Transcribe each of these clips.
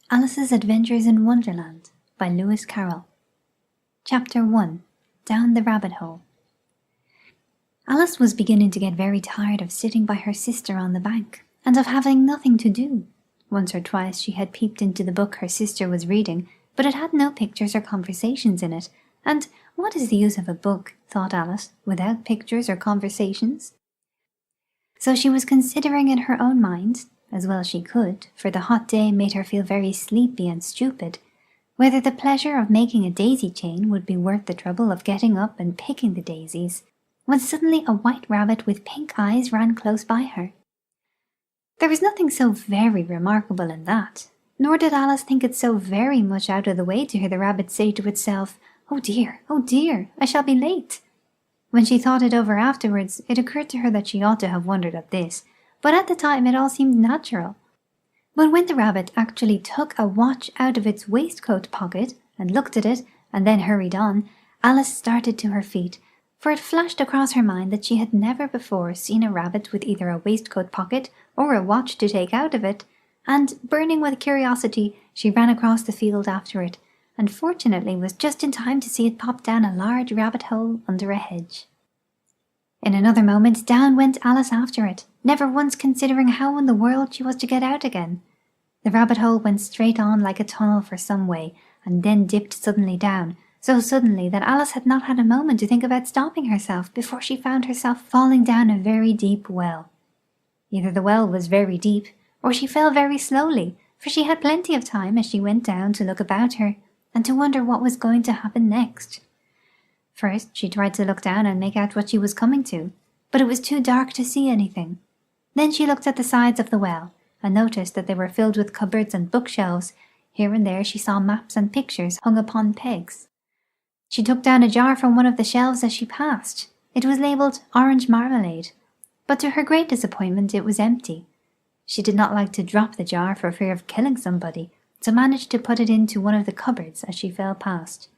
Alice's Adventures in Wonderland by Lewis Carroll. Chapter 1. Down the Rabbit Hole. Alice was beginning to get very tired of sitting by her sister on the bank, and of having nothing to do. Once or twice she had peeped into the book her sister was reading, but it had no pictures or conversations in it, and what is the use of a book, thought Alice, without pictures or conversations? So she was considering in her own mind, as well as she could, for the hot day made her feel very sleepy and stupid, whether the pleasure of making a daisy chain would be worth the trouble of getting up and picking the daisies, when suddenly a white rabbit with pink eyes ran close by her. There was nothing so very remarkable in that, nor did Alice think it so very much out of the way to hear the rabbit say to itself, oh dear, I shall be late." When she thought it over afterwards, it occurred to her that she ought to have wondered at this, but at the time it all seemed natural. But when the rabbit actually took a watch out of its waistcoat pocket and looked at it and then hurried on, Alice started to her feet, for it flashed across her mind that she had never before seen a rabbit with either a waistcoat pocket or a watch to take out of it, and, burning with curiosity, she ran across the field after it, and fortunately was just in time to see it pop down a large rabbit hole under a hedge. In another moment down went Alice after it, never once considering how in the world she was to get out again. The rabbit hole went straight on like a tunnel for some way, and then dipped suddenly down, so suddenly that Alice had not had a moment to think about stopping herself before she found herself falling down a very deep well. Either the well was very deep, or she fell very slowly, for she had plenty of time as she went down to look about her, and to wonder what was going to happen next. First she tried to look down and make out what she was coming to, but it was too dark to see anything. Then she looked at the sides of the well, and noticed that they were filled with cupboards and bookshelves. Here and there she saw maps and pictures hung upon pegs. She took down a jar from one of the shelves as she passed. It was labelled orange marmalade, but to her great disappointment it was empty. She did not like to drop the jar for fear of killing somebody, so managed to put it into one of the cupboards as she fell past.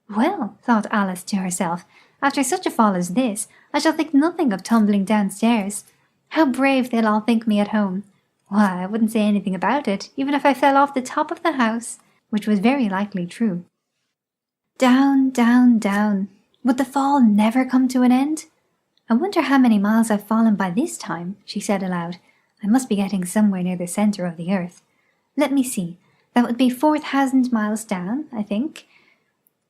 Well, thought Alice to herself, after such a fall as this, I shall think nothing of tumbling downstairs. How brave they'll all think me at home. Why, I wouldn't say anything about it, even if I fell off the top of the house, which was very likely true. Down, down, down. Would the fall never come to an end? I wonder how many miles I've fallen by this time, she said aloud. I must be getting somewhere near the centre of the earth. Let me see, that would be 4,000 miles down, I think.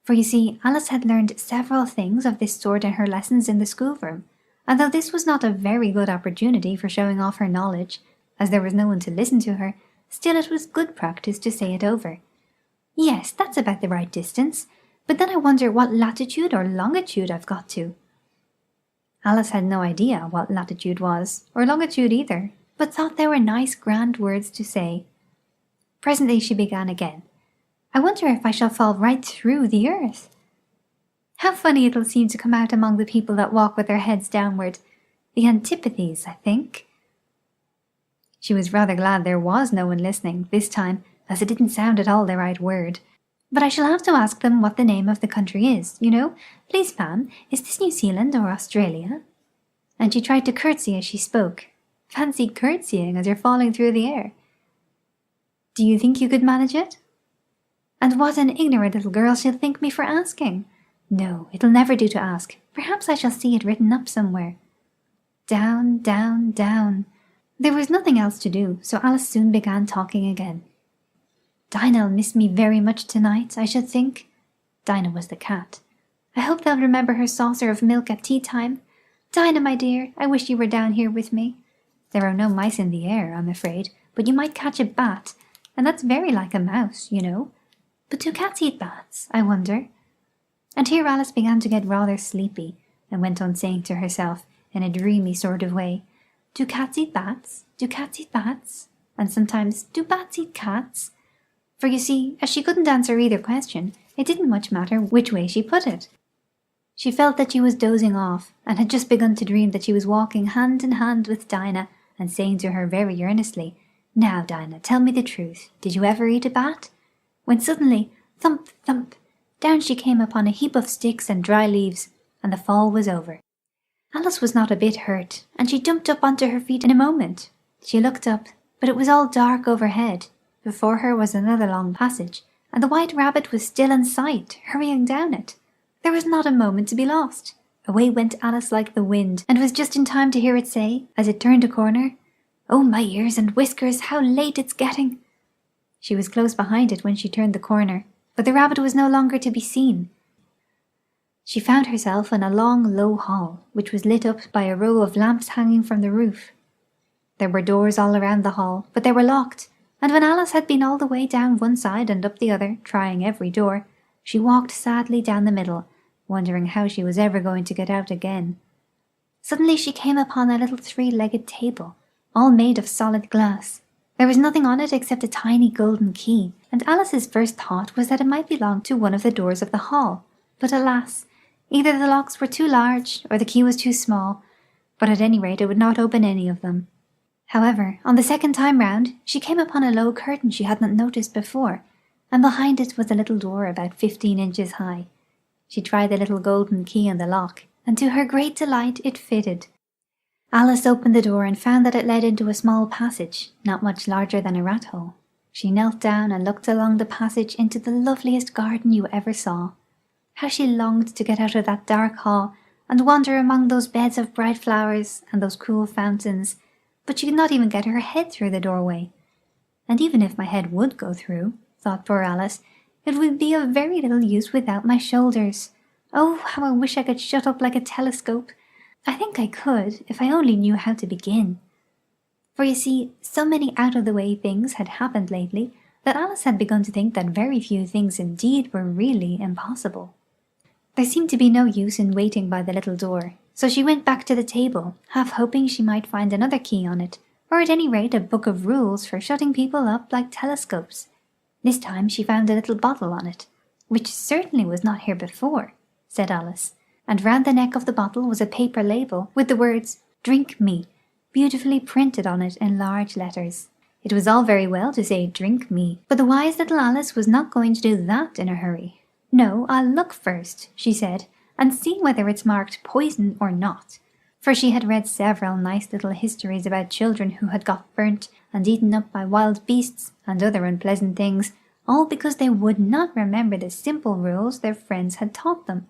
For you see, Alice had learned several things of this sort in her lessons in the schoolroom, and though this was not a very good opportunity for showing off her knowledge, as there was no one to listen to her, still it was good practice to say it over. Yes, that's about the right distance, but then I wonder what latitude or longitude I've got to. Alice had no idea what latitude was, or longitude either, but thought they were nice grand words to say. Presently she began again. I wonder if I shall fall right through the earth. How funny it'll seem to come out among the people that walk with their heads downward. The antipathies, I think. She was rather glad there was no one listening this time, as it didn't sound at all the right word. But I shall have to ask them what the name of the country is, you know. Please, ma'am, is this New Zealand or Australia? And she tried to curtsy as she spoke. Fancy curtsying as you're falling through the air. Do you think you could manage it? And what an ignorant little girl she'll think me for asking. No, it'll never do to ask. Perhaps I shall see it written up somewhere. Down, down, down. There was nothing else to do, so Alice soon began talking again. Dinah'll miss me very much tonight, I should think. Dinah was the cat. I hope they'll remember her saucer of milk at tea time. Dinah, my dear, I wish you were down here with me. There are no mice in the air, I'm afraid, but you might catch a bat, and that's very like a mouse, you know. But do cats eat bats, I wonder? And here Alice began to get rather sleepy, and went on saying to herself, in a dreamy sort of way, do cats eat bats? Do cats eat bats? And sometimes, do bats eat cats? For you see, as she couldn't answer either question, it didn't much matter which way she put it. She felt that she was dozing off, and had just begun to dream that she was walking hand in hand with Dinah, and saying to her very earnestly, Now, Dinah, tell me the truth, did you ever eat a bat? When suddenly, thump, thump, down she came upon a heap of sticks and dry leaves, and the fall was over. Alice was not a bit hurt, and she jumped up onto her feet in a moment. She looked up, but it was all dark overhead, Before her was another long passage, and the white rabbit was still in sight, hurrying down it. There was not a moment to be lost. Away went Alice like the wind, and was just in time to hear it say, as it turned a corner, "Oh, my ears and whiskers, how late it's getting!" She was close behind it when she turned the corner, but the rabbit was no longer to be seen. She found herself in a long, low hall, which was lit up by a row of lamps hanging from the roof. There were doors all around the hall, but they were locked, and when Alice had been all the way down one side and up the other, trying every door, she walked sadly down the middle, wondering how she was ever going to get out again. Suddenly she came upon a little three-legged table, all made of solid glass. There was nothing on it except a tiny golden key, and Alice's first thought was that it might belong to one of the doors of the hall. But alas, either the locks were too large or the key was too small, but at any rate it would not open any of them. However, on the second time round, she came upon a low curtain she had not noticed before, and behind it was a little door about 15 inches high. She tried the little golden key in the lock, and to her great delight it fitted. Alice opened the door and found that it led into a small passage, not much larger than a rat hole. She knelt down and looked along the passage into the loveliest garden you ever saw. How she longed to get out of that dark hall and wander among those beds of bright flowers and those cool fountains, but she could not even get her head through the doorway. And even if my head would go through, thought poor Alice, it would be of very little use without my shoulders. Oh, how I wish I could shut up like a telescope. I think I could, if I only knew how to begin. For you see, so many out-of-the-way things had happened lately that Alice had begun to think that very few things indeed were really impossible. There seemed to be no use in waiting by the little door, so she went back to the table, half hoping she might find another key on it, or at any rate a book of rules for shutting people up like telescopes. This time she found a little bottle on it, which certainly was not here before, said Alice, and round the neck of the bottle was a paper label with the words "Drink me" beautifully printed on it in large letters. It was all very well to say "Drink me," but the wise little Alice was not going to do that in a hurry. "No, I'll look first," she said, "and see whether it's marked poison or not." For she had read several nice little histories about children who had got burnt and eaten up by wild beasts and other unpleasant things, all because they would not remember the simple rules their friends had taught them,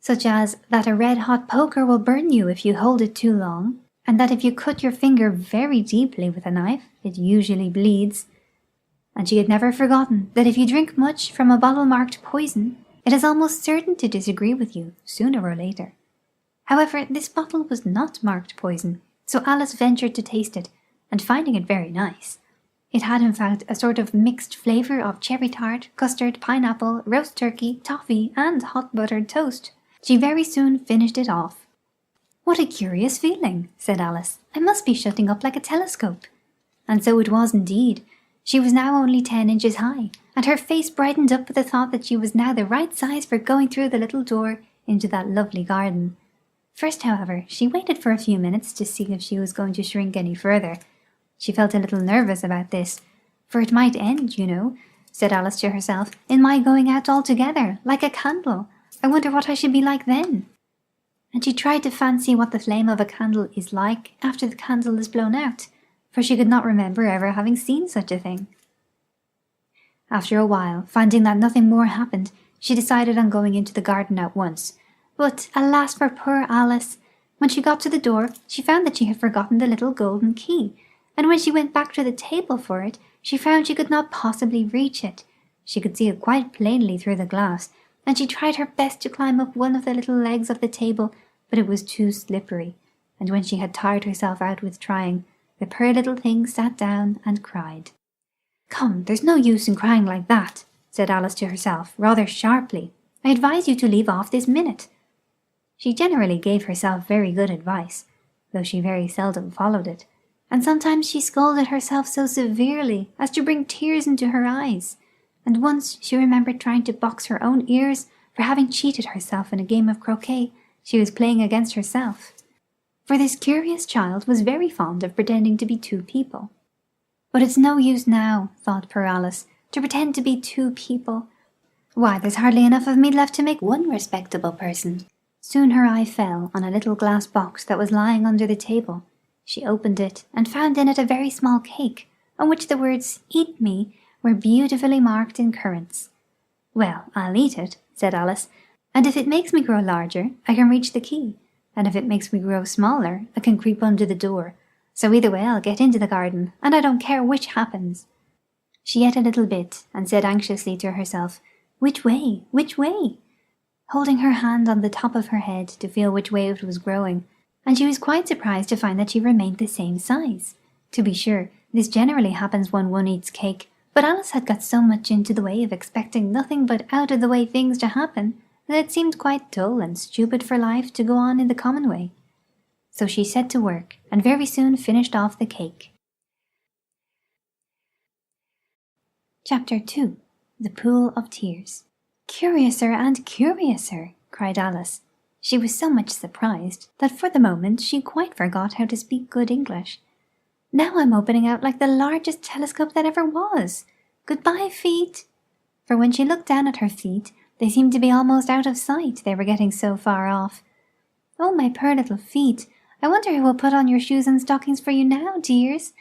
such as that a red-hot poker will burn you if you hold it too long, and that if you cut your finger very deeply with a knife, it usually bleeds. And she had never forgotten that if you drink much from a bottle marked poison, it is almost certain to disagree with you, sooner or later. However, this bottle was not marked poison, so Alice ventured to taste it, and finding it very nice. It had in fact a sort of mixed flavour of cherry tart, custard, pineapple, roast turkey, toffee, and hot buttered toast. She very soon finished it off. "What a curious feeling," said Alice. "I must be shutting up like a telescope." And so it was indeed. She was now only 10 inches high, and her face brightened up with the thought that she was now the right size for going through the little door into that lovely garden. First, however, she waited for a few minutes to see if she was going to shrink any further. She felt a little nervous about this, for it might end, you know, said Alice to herself, in my going out altogether, like a candle. I wonder what I should be like then. And she tried to fancy what the flame of a candle is like after the candle is blown out, for she could not remember ever having seen such a thing. After a while, finding that nothing more happened, she decided on going into the garden at once. But, alas for poor Alice! When she got to the door, she found that she had forgotten the little golden key, and when she went back to the table for it, she found she could not possibly reach it. She could see it quite plainly through the glass, and she tried her best to climb up one of the little legs of the table, but it was too slippery, and when she had tired herself out with trying, the poor little thing sat down and cried. "Come, there's no use in crying like that," said Alice to herself, rather sharply. "I advise you to leave off this minute." She generally gave herself very good advice, though she very seldom followed it, and sometimes she scolded herself so severely as to bring tears into her eyes, and once she remembered trying to box her own ears for having cheated herself in a game of croquet she was playing against herself. For this curious child was very fond of pretending to be two people. But it's no use now, thought poor Alice, to pretend to be two people. Why, there's hardly enough of me left to make one respectable person. Soon her eye fell on a little glass box that was lying under the table. She opened it and found in it a very small cake, on which the words "Eat me" were beautifully marked in currants. "Well, I'll eat it," said Alice, "and if it makes me grow larger, I can reach the key, and if it makes me grow smaller, I can creep under the door. So either way I'll get into the garden, and I don't care which happens." She ate a little bit, and said anxiously to herself, "Which way? Which way?" holding her hand on the top of her head to feel which way it was growing, and she was quite surprised to find that she remained the same size. To be sure, this generally happens when one eats cake, but Alice had got so much into the way of expecting nothing but out of the way things to happen that it seemed quite dull and stupid for life to go on in the common way. So she set to work, and very soon finished off the cake. Chapter 2. The Pool of Tears. "Curiouser and curiouser!" cried Alice. She was so much surprised that for the moment she quite forgot how to speak good English. "Now I'm opening out like the largest telescope that ever was. Goodbye, feet!" For when she looked down at her feet, they seemed to be almost out of sight, they were getting so far off. "Oh, my poor little feet! I wonder who will put on your shoes and stockings for you now, dears?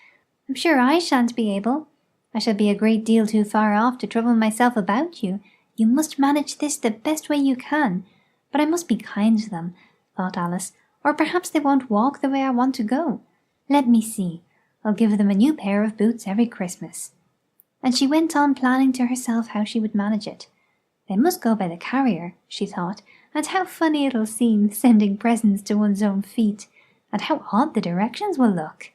I'm sure I shan't be able. I shall be a great deal too far off to trouble myself about you. You must manage this the best way you can. But I must be kind to them," thought Alice, "or perhaps they won't walk the way I want to go. Let me see. I'll give them a new pair of boots every Christmas." And she went on planning to herself how she would manage it. They must go by the carrier, she thought, and how funny it'll seem, sending presents to one's own feet, and how odd the directions will look.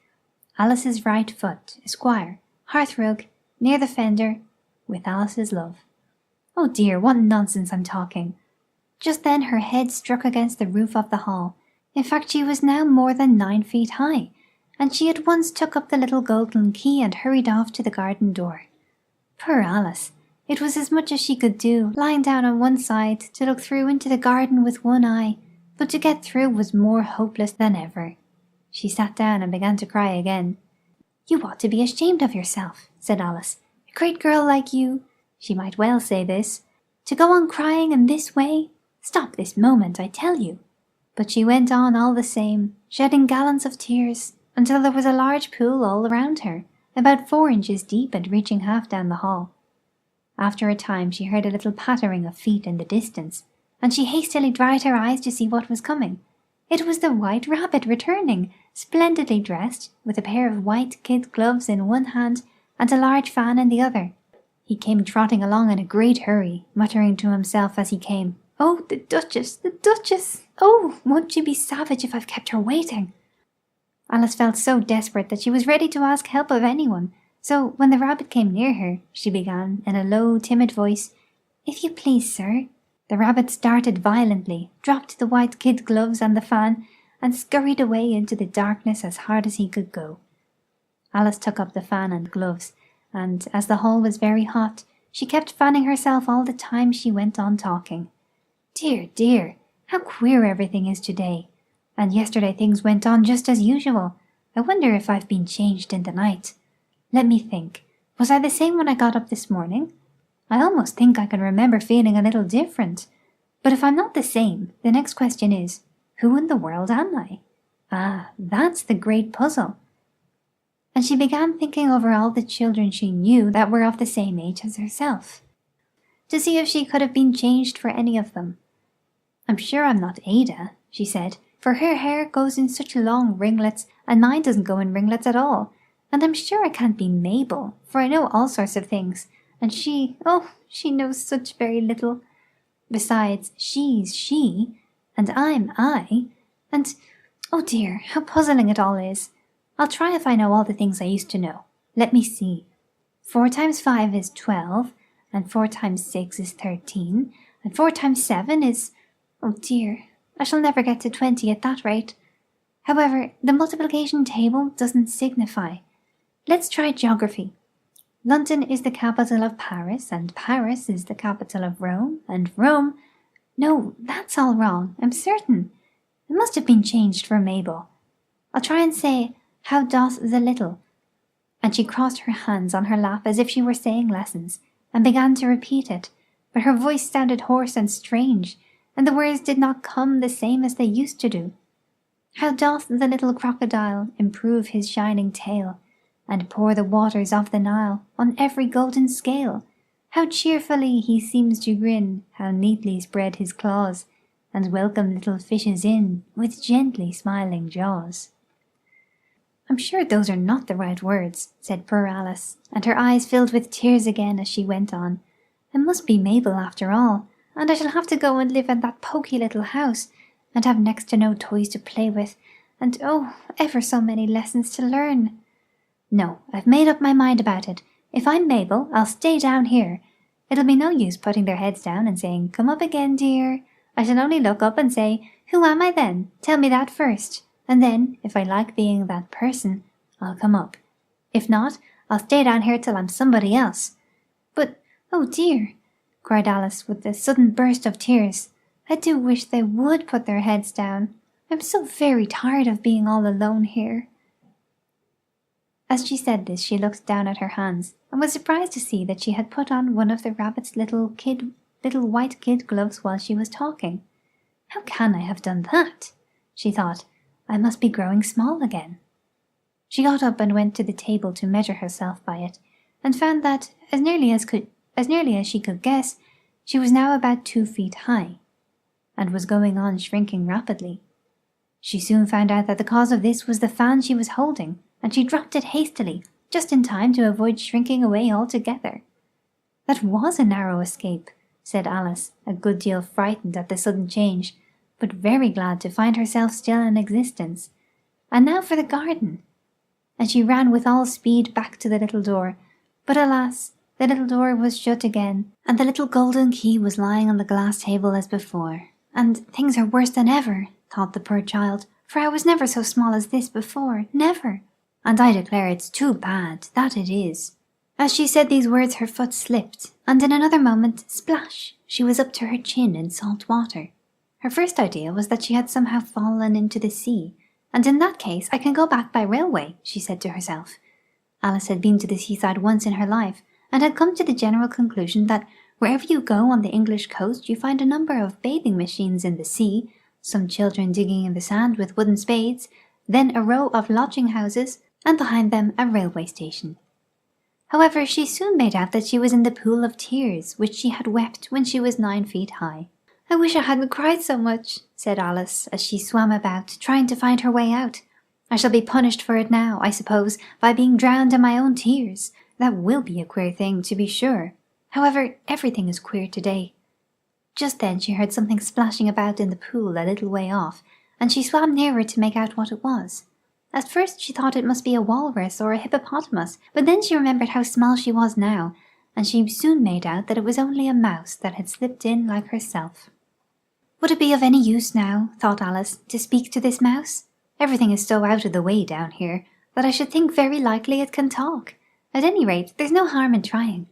Alice's right foot, Esquire, hearthrug, near the fender, with Alice's love. Oh dear, what nonsense I'm talking. Just then her head struck against the roof of the hall. In fact, she was now more than 9 feet high, and she at once took up the little golden key and hurried off to the garden door. Poor Alice! It was as much as she could do, lying down on one side to look through into the garden with one eye, but to get through was more hopeless than ever. She sat down and began to cry again. "You ought to be ashamed of yourself," said Alice. "A great girl like you," she might well say this, "to go on crying in this way. Stop this moment, I tell you." But she went on all the same, shedding gallons of tears, until there was a large pool all around her, about 4 inches deep and reaching half down the hall. After a time she heard a little pattering of feet in the distance, and she hastily dried her eyes to see what was coming. It was the White Rabbit returning, splendidly dressed, with a pair of white kid gloves in one hand and a large fan in the other. He came trotting along in a great hurry, muttering to himself as he came, "Oh, the Duchess, the Duchess! Oh, won't she be savage if I've kept her waiting?" Alice felt so desperate that she was ready to ask help of anyone, so when the rabbit came near her, she began, in a low, timid voice, "If you please, sir." The rabbit started violently, dropped the white kid gloves and the fan, and scurried away into the darkness as hard as he could go. Alice took up the fan and gloves, and, as the hall was very hot, she kept fanning herself all the time she went on talking. "Dear, dear, how queer everything is today! And yesterday things went on just as usual. I wonder if I've been changed in the night. Let me think. Was I the same when I got up this morning? I almost think I can remember feeling a little different. But if I'm not the same, the next question is, who in the world am I? Ah, that's the great puzzle." And she began thinking over all the children she knew that were of the same age as herself, to see if she could have been changed for any of them. "I'm sure I'm not Ada," she said, "for her hair goes in such long ringlets, and mine doesn't go in ringlets at all. And I'm sure I can't be Mabel, for I know all sorts of things, and she knows such very little. Besides, she's she, and I'm I, and, oh dear, how puzzling it all is. I'll try if I know all the things I used to know. Let me see. 4 times 5 is 12, and 4 times 6 is 13, and 4 times 7 is, oh dear, I shall never get to 20 at that rate. However, the multiplication table doesn't signify. Let's try geography. London is the capital of Paris, and Paris is the capital of Rome, and Rome... No, that's all wrong, I'm certain. It must have been changed for Mabel. I'll try and say, how doth the little... And she crossed her hands on her lap as if she were saying lessons, and began to repeat it, but her voice sounded hoarse and strange, and the words did not come the same as they used to do. How doth the little crocodile improve his shining tail? and pour the waters of the Nile on every golden scale. How cheerfully he seems to grin, how neatly spread his claws, and welcome little fishes in with gently smiling jaws. I'm sure those are not the right words, said poor Alice, and her eyes filled with tears again as she went on. It must be Mabel after all, and I shall have to go and live in that poky little house, and have next to no toys to play with, and oh, ever so many lessons to learn. No, I've made up my mind about it. If I'm Mabel, I'll stay down here. It'll be no use putting their heads down and saying, "Come up again, dear." I shall only look up and say, "Who am I then? Tell me that first. And then, if I like being that person, I'll come up. If not, I'll stay down here till I'm somebody else." But, oh dear, cried Alice with a sudden burst of tears, I do wish they would put their heads down. I'm so very tired of being all alone here. As she said this, she looked down at her hands, and was surprised to see that she had put on one of the rabbit's little white kid gloves while she was talking. How can I have done that? She thought. I must be growing small again. She got up and went to the table to measure herself by it, and found that, as nearly as she could guess, she was now about 2 feet high, and was going on shrinking rapidly. She soon found out that the cause of this was the fan she was holding, and she dropped it hastily, just in time to avoid shrinking away altogether. That was a narrow escape, said Alice, a good deal frightened at the sudden change, but very glad to find herself still in existence. And now for the garden! And she ran with all speed back to the little door, but alas, the little door was shut again, and the little golden key was lying on the glass table as before. And things are worse than ever, thought the poor child, for I was never so small as this before, never. And I declare it's too bad, that it is. As she said these words her foot slipped, and in another moment, splash, she was up to her chin in salt water. Her first idea was that she had somehow fallen into the sea, and in that case I can go back by railway, she said to herself. Alice had been to the seaside once in her life, and had come to the general conclusion that wherever you go on the English coast you find a number of bathing machines in the sea, some children digging in the sand with wooden spades, then a row of lodging houses, and behind them a railway station. However, she soon made out that she was in the pool of tears which she had wept when she was 9 feet high. I wish I hadn't cried so much, said Alice, as she swam about, trying to find her way out. I shall be punished for it now, I suppose, by being drowned in my own tears. That will be a queer thing, to be sure. However, everything is queer today. Just then she heard something splashing about in the pool a little way off, and she swam nearer to make out what it was. At first she thought it must be a walrus or a hippopotamus, but then she remembered how small she was now, and she soon made out that it was only a mouse that had slipped in like herself. Would it be of any use now, thought Alice, to speak to this mouse? Everything is so out of the way down here that I should think very likely it can talk. At any rate, there's no harm in trying.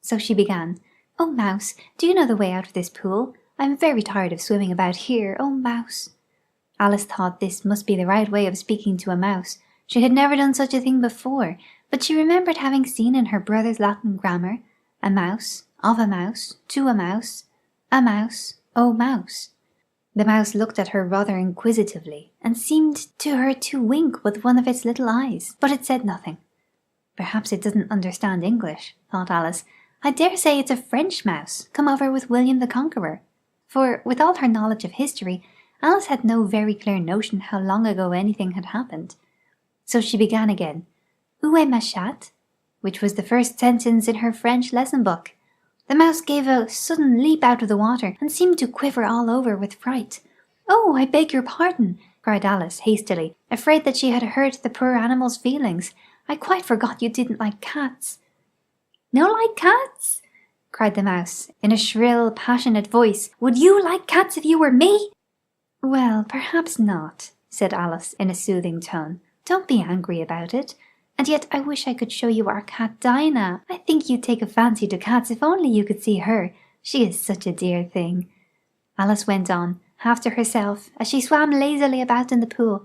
So she began, "Oh, mouse, do you know the way out of this pool? I'm very tired of swimming about here, oh, mouse." Alice thought this must be the right way of speaking to a mouse. She had never done such a thing before, but she remembered having seen in her brother's Latin grammar, a mouse, of a mouse, to a mouse, oh mouse. The mouse looked at her rather inquisitively, and seemed to her to wink with one of its little eyes, but it said nothing. Perhaps it doesn't understand English, thought Alice. I dare say it's a French mouse, come over with William the Conqueror. For, with all her knowledge of history, Alice had no very clear notion how long ago anything had happened. So she began again, "Où est ma chatte?" which was the first sentence in her French lesson book. The mouse gave a sudden leap out of the water, and seemed to quiver all over with fright. "Oh, I beg your pardon," cried Alice hastily, afraid that she had hurt the poor animal's feelings. "I quite forgot you didn't like cats." "No like cats?" cried the mouse, in a shrill, passionate voice. "Would you like cats if you were me?" "Well, perhaps not," said Alice in a soothing tone. "Don't be angry about it. And yet I wish I could show you our cat Dinah. I think you'd take a fancy to cats if only you could see her. She is such a dear thing." Alice went on, half to herself, as she swam lazily about in the pool.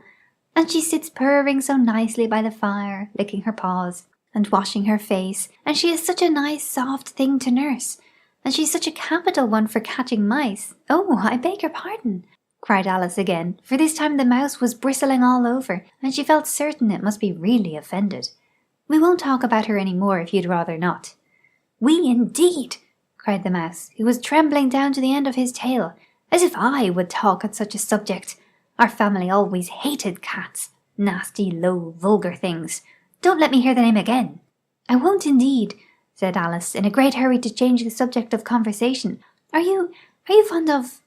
"And she sits purring so nicely by the fire, licking her paws, and washing her face, and she is such a nice soft thing to nurse. And she's such a capital one for catching mice. Oh, I beg your pardon," cried Alice again, for this time the mouse was bristling all over, and she felt certain it must be really offended. We won't talk about her any more if you'd rather not." "We indeed!" cried the mouse, who was trembling down to the end of his tail. "As if I would talk on such a subject! Our family always hated cats. Nasty, low, vulgar things. Don't let me hear the name again." "I won't indeed," said Alice, in a great hurry to change the subject of conversation. Are you fond of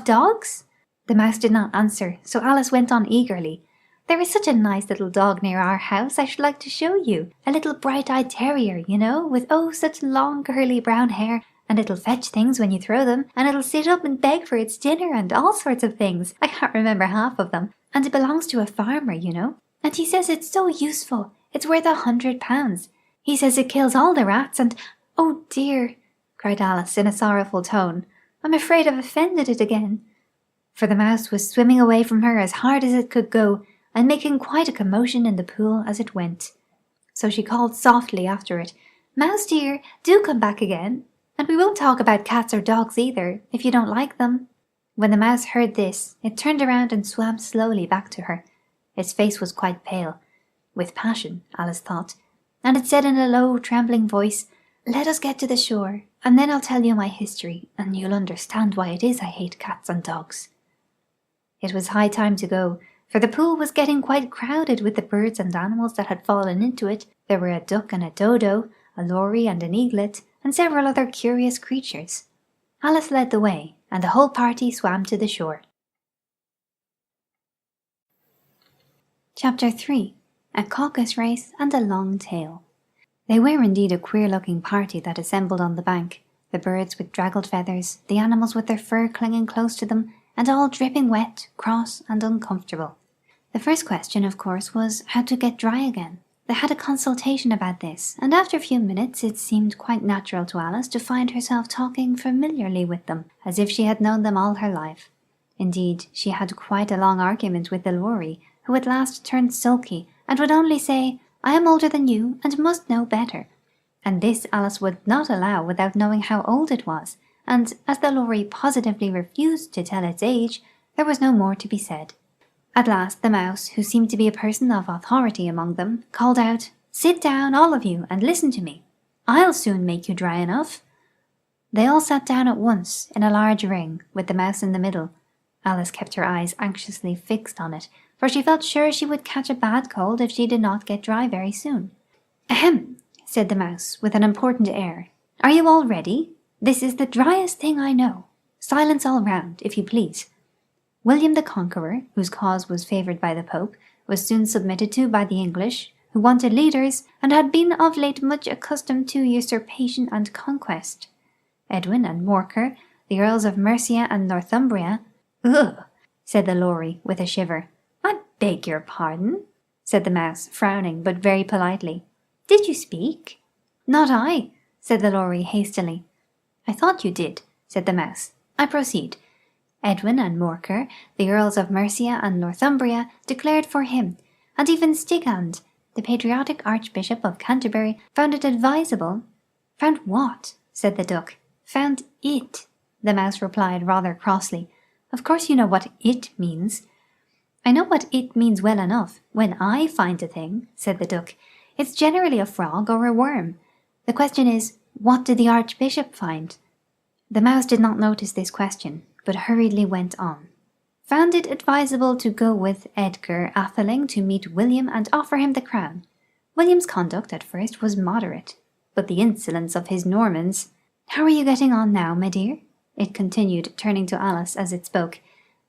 dogs?" The mouse did not answer, so Alice went on eagerly. "There is such a nice little dog near our house I should like to show you. A little bright-eyed terrier, you know, with oh such long curly brown hair, and it'll fetch things when you throw them, and it'll sit up and beg for its dinner and all sorts of things. I can't remember half of them. And it belongs to a farmer, you know. And he says it's so useful. It's worth £100. He says it kills all the rats and—" "Oh dear," cried Alice in a sorrowful tone. "I'm afraid I've offended it again." For the mouse was swimming away from her as hard as it could go, and making quite a commotion in the pool as it went. So she called softly after it, "Mouse dear, do come back again. And we won't talk about cats or dogs either, if you don't like them." When the mouse heard this, it turned around and swam slowly back to her. Its face was quite pale, with passion, Alice thought, and it said in a low, trembling voice, "Let us get to the shore, and then I'll tell you my history, and you'll understand why it is I hate cats and dogs." It was high time to go, for the pool was getting quite crowded with the birds and animals that had fallen into it. There were a duck and a dodo, a lory and an eaglet, and several other curious creatures. Alice led the way, and the whole party swam to the shore. Chapter 3. A Caucus Race and a Long Tail. They were indeed a queer-looking party that assembled on the bank, the birds with draggled feathers, the animals with their fur clinging close to them, and all dripping wet, cross, and uncomfortable. The first question, of course, was how to get dry again. They had a consultation about this, and after a few minutes it seemed quite natural to Alice to find herself talking familiarly with them, as if she had known them all her life. Indeed, she had quite a long argument with the lory, who at last turned sulky, and would only say, "I am older than you, and must know better." And this Alice would not allow without knowing how old it was, and as the lory positively refused to tell its age, there was no more to be said. At last the mouse, who seemed to be a person of authority among them, called out, "Sit down, all of you, and listen to me. I'll soon make you dry enough." They all sat down at once, in a large ring, with the mouse in the middle. Alice kept her eyes anxiously fixed on it, for she felt sure she would catch a bad cold if she did not get dry very soon. "Ahem," said the mouse, with an important air. "Are you all ready? This is the driest thing I know. Silence all round, if you please." William the Conqueror, whose cause was favoured by the Pope, was soon submitted to by the English, who wanted leaders, and had been of late much accustomed to usurpation and conquest. Edwin and Morcar, the Earls of Mercia and Northumbria— "Ugh!" said the lory, with a shiver. "I beg your pardon," said the mouse, frowning, but very politely. "Did you speak?" "Not I," said the lory hastily. "I thought you did," said the mouse. "I proceed. Edwin and Morcar, the Earls of Mercia and Northumbria, declared for him, and even Stigand, the patriotic Archbishop of Canterbury, found it advisable—" "Found what?" said the duck. "Found it," the mouse replied rather crossly. "Of course you know what it means." "I know what it means well enough. When I find a thing," said the duck, "it's generally a frog or a worm. The question is, what did the Archbishop find?" The mouse did not notice this question, but hurriedly went on. "Found it advisable to go with Edgar Atheling to meet William and offer him the crown. William's conduct at first was moderate, but the insolence of his Normans— How are you getting on now, my dear?" it continued, turning to Alice as it spoke.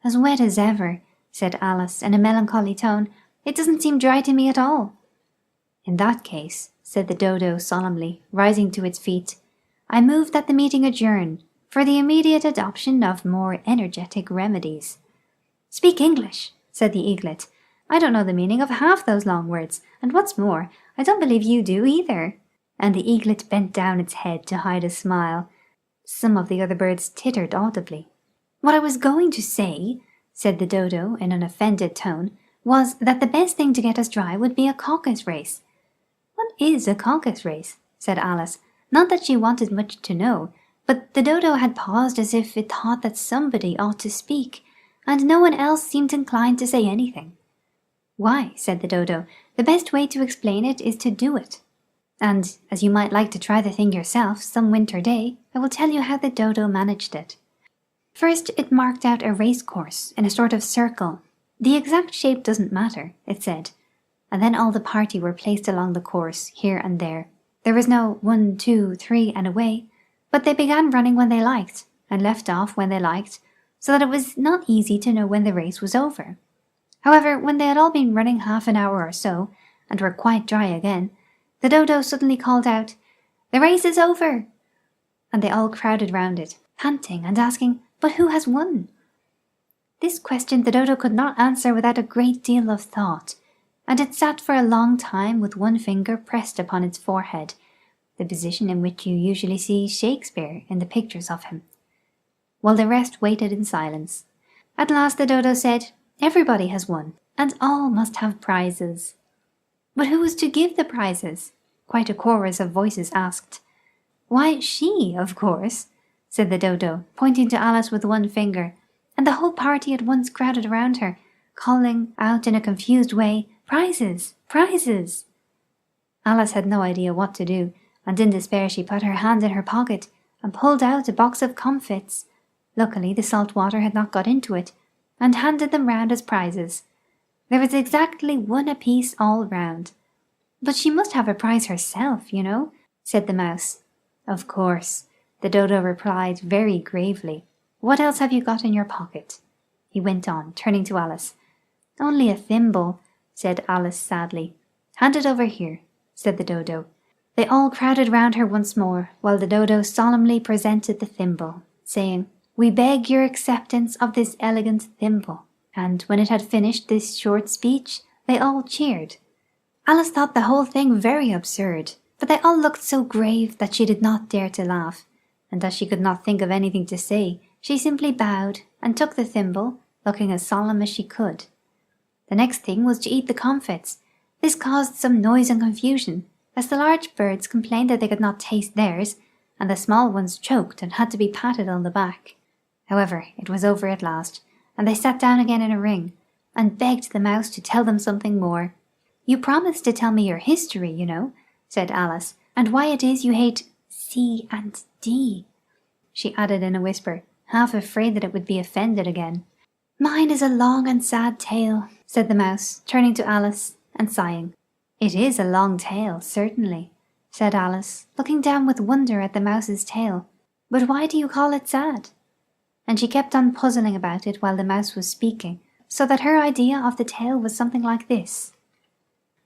"As wet as ever," said Alice in a melancholy tone. "It doesn't seem dry to me at all." "In that case," said the Dodo solemnly, rising to its feet, "I move that the meeting adjourn, for the immediate adoption of more energetic remedies." "Speak English," said the eaglet. "I don't know the meaning of half those long words, and what's more, I don't believe you do either." And the eaglet bent down its head to hide a smile. Some of the other birds tittered audibly. "What I was going to say," said the Dodo in an offended tone, "was that the best thing to get us dry would be a caucus race." "What is a caucus race?" said Alice, not that she wanted much to know, but the Dodo had paused as if it thought that somebody ought to speak, and no one else seemed inclined to say anything. "Why," said the Dodo, "the best way to explain it is to do it. And, as you might like to try the thing yourself some winter day, I will tell you how the Dodo managed it. First it marked out a race course in a sort of circle. The exact shape doesn't matter, it said. And then all the party were placed along the course, here and there. There was no 1, 2, 3 and away, but they began running when they liked, and left off when they liked, so that it was not easy to know when the race was over. However, when they had all been running half an hour or so, and were quite dry again, the Dodo suddenly called out, "The race is over!" And they all crowded round it, panting and asking, "But who has won?" This question the Dodo could not answer without a great deal of thought, and it sat for a long time with one finger pressed upon its forehead, the position in which you usually see Shakespeare in the pictures of him, while the rest waited in silence. At last the Dodo said, "Everybody has won, and all must have prizes." But who was to give the prizes? Quite a chorus of voices asked. "Why, she, of course," said the Dodo, pointing to Alice with one finger, and the whole party at once crowded around her, calling out in a confused way, "Prizes! Prizes!" Alice had no idea what to do, and in despair she put her hand in her pocket and pulled out a box of comfits. Luckily the salt water had not got into it, and handed them round as prizes. There was exactly one apiece all round. "But she must have a prize herself, you know," said the Mouse. "Of course," the Dodo replied very gravely. "What else have you got in your pocket?" He went on, turning to Alice. "Only a thimble," said Alice sadly. "Hand it over here," said the Dodo. They all crowded round her once more, while the Dodo solemnly presented the thimble, saying, "We beg your acceptance of this elegant thimble." And when it had finished this short speech, they all cheered. Alice thought the whole thing very absurd, but they all looked so grave that she did not dare to laugh, and as she could not think of anything to say, she simply bowed and took the thimble, looking as solemn as she could. The next thing was to eat the comfits. This caused some noise and confusion, as the large birds complained that they could not taste theirs, and the small ones choked and had to be patted on the back. However, it was over at last, and they sat down again in a ring, and begged the Mouse to tell them something more. "You promised to tell me your history, you know," said Alice, "and why it is you hate C and D," she added in a whisper, half afraid that it would be offended again. "Mine is a long and sad tale," said the Mouse, turning to Alice and sighing. "It is a long tale, certainly," said Alice, looking down with wonder at the Mouse's tail. "But why do you call it sad?" And she kept on puzzling about it while the Mouse was speaking, so that her idea of the tale was something like this.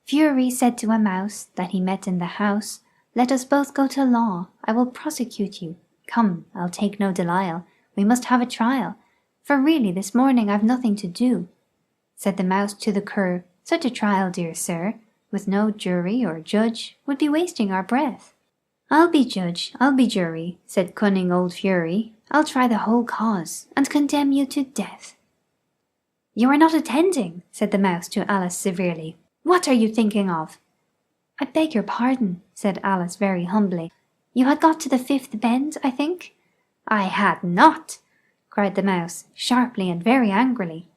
Fury said to a Mouse that he met in the house, "Let us both go to law, I will prosecute you. Come, I'll take no denial, we must have a trial, for really this morning I've nothing to do." Said the Mouse to the Cur, "Such a trial, dear sir, with no jury or judge, would be wasting our breath." "I'll be judge, I'll be jury," said cunning old Fury. "I'll try the whole cause, and condemn you to death." "You are not attending," said the Mouse to Alice severely. "What are you thinking of?" "I beg your pardon," said Alice very humbly. "You had got to the 5th bend, I think?" "I had not!" cried the Mouse, sharply and very angrily.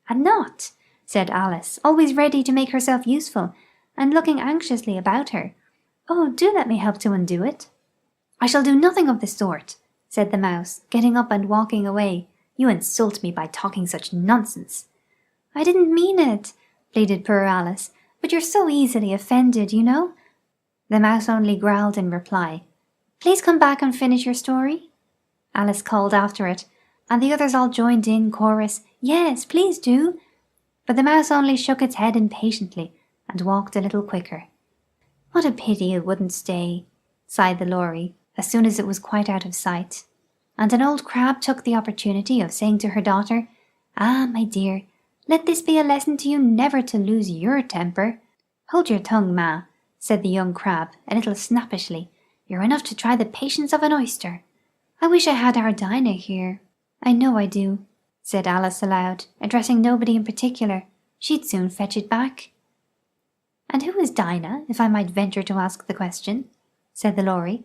"Had not?" said Alice, always ready to make herself useful, and looking anxiously about her. "Oh, do let me help to undo it." "I shall do nothing of the sort," said the Mouse, getting up and walking away. "You insult me by talking such nonsense." "I didn't mean it," pleaded poor Alice, "but you're so easily offended, you know." The Mouse only growled in reply. "Please come back and finish your story," Alice called after it, and the others all joined in chorus, "Yes, please do." But the Mouse only shook its head impatiently and walked a little quicker. "What a pity it wouldn't stay," sighed the Lory, as soon as it was quite out of sight. And an old crab took the opportunity of saying to her daughter, "Ah, my dear, let this be a lesson to you never to lose your temper." "Hold your tongue, Ma," said the young crab, a little snappishly. "You're enough to try the patience of an oyster." "I wish I had our Dinah here." "I know I do," said Alice aloud, addressing nobody in particular. "She'd soon fetch it back." "And who is Dinah, if I might venture to ask the question?" said the Lory.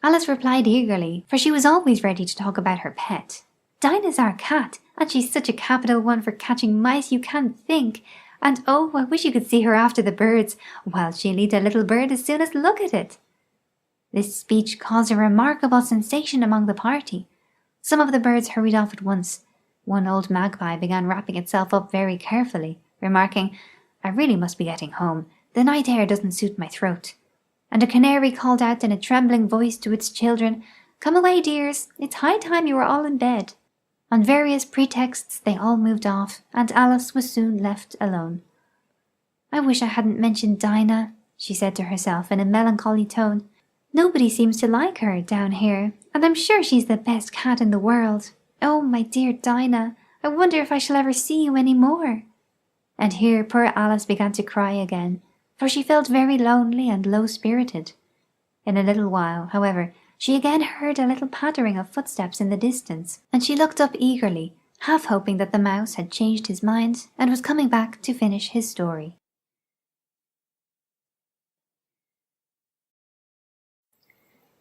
Alice replied eagerly, for she was always ready to talk about her pet. "Dinah's our cat, and she's such a capital one for catching mice you can't think. And oh, I wish you could see her after the birds. Well, she'll eat a little bird as soon as look at it." This speech caused a remarkable sensation among the party. Some of the birds hurried off at once. One old magpie began wrapping itself up very carefully, remarking, "I really must be getting home. The night air doesn't suit my throat." And a canary called out in a trembling voice to its children, "Come away, dears. It's high time you were all in bed." On various pretexts they all moved off, and Alice was soon left alone. "I wish I hadn't mentioned Dinah," she said to herself in a melancholy tone. "Nobody seems to like her down here, and I'm sure she's the best cat in the world. Oh, my dear Dinah, I wonder if I shall ever see you any more." And here poor Alice began to cry again, for she felt very lonely and low-spirited. In a little while, however, she again heard a little pattering of footsteps in the distance, and she looked up eagerly, half hoping that the mouse had changed his mind and was coming back to finish his story.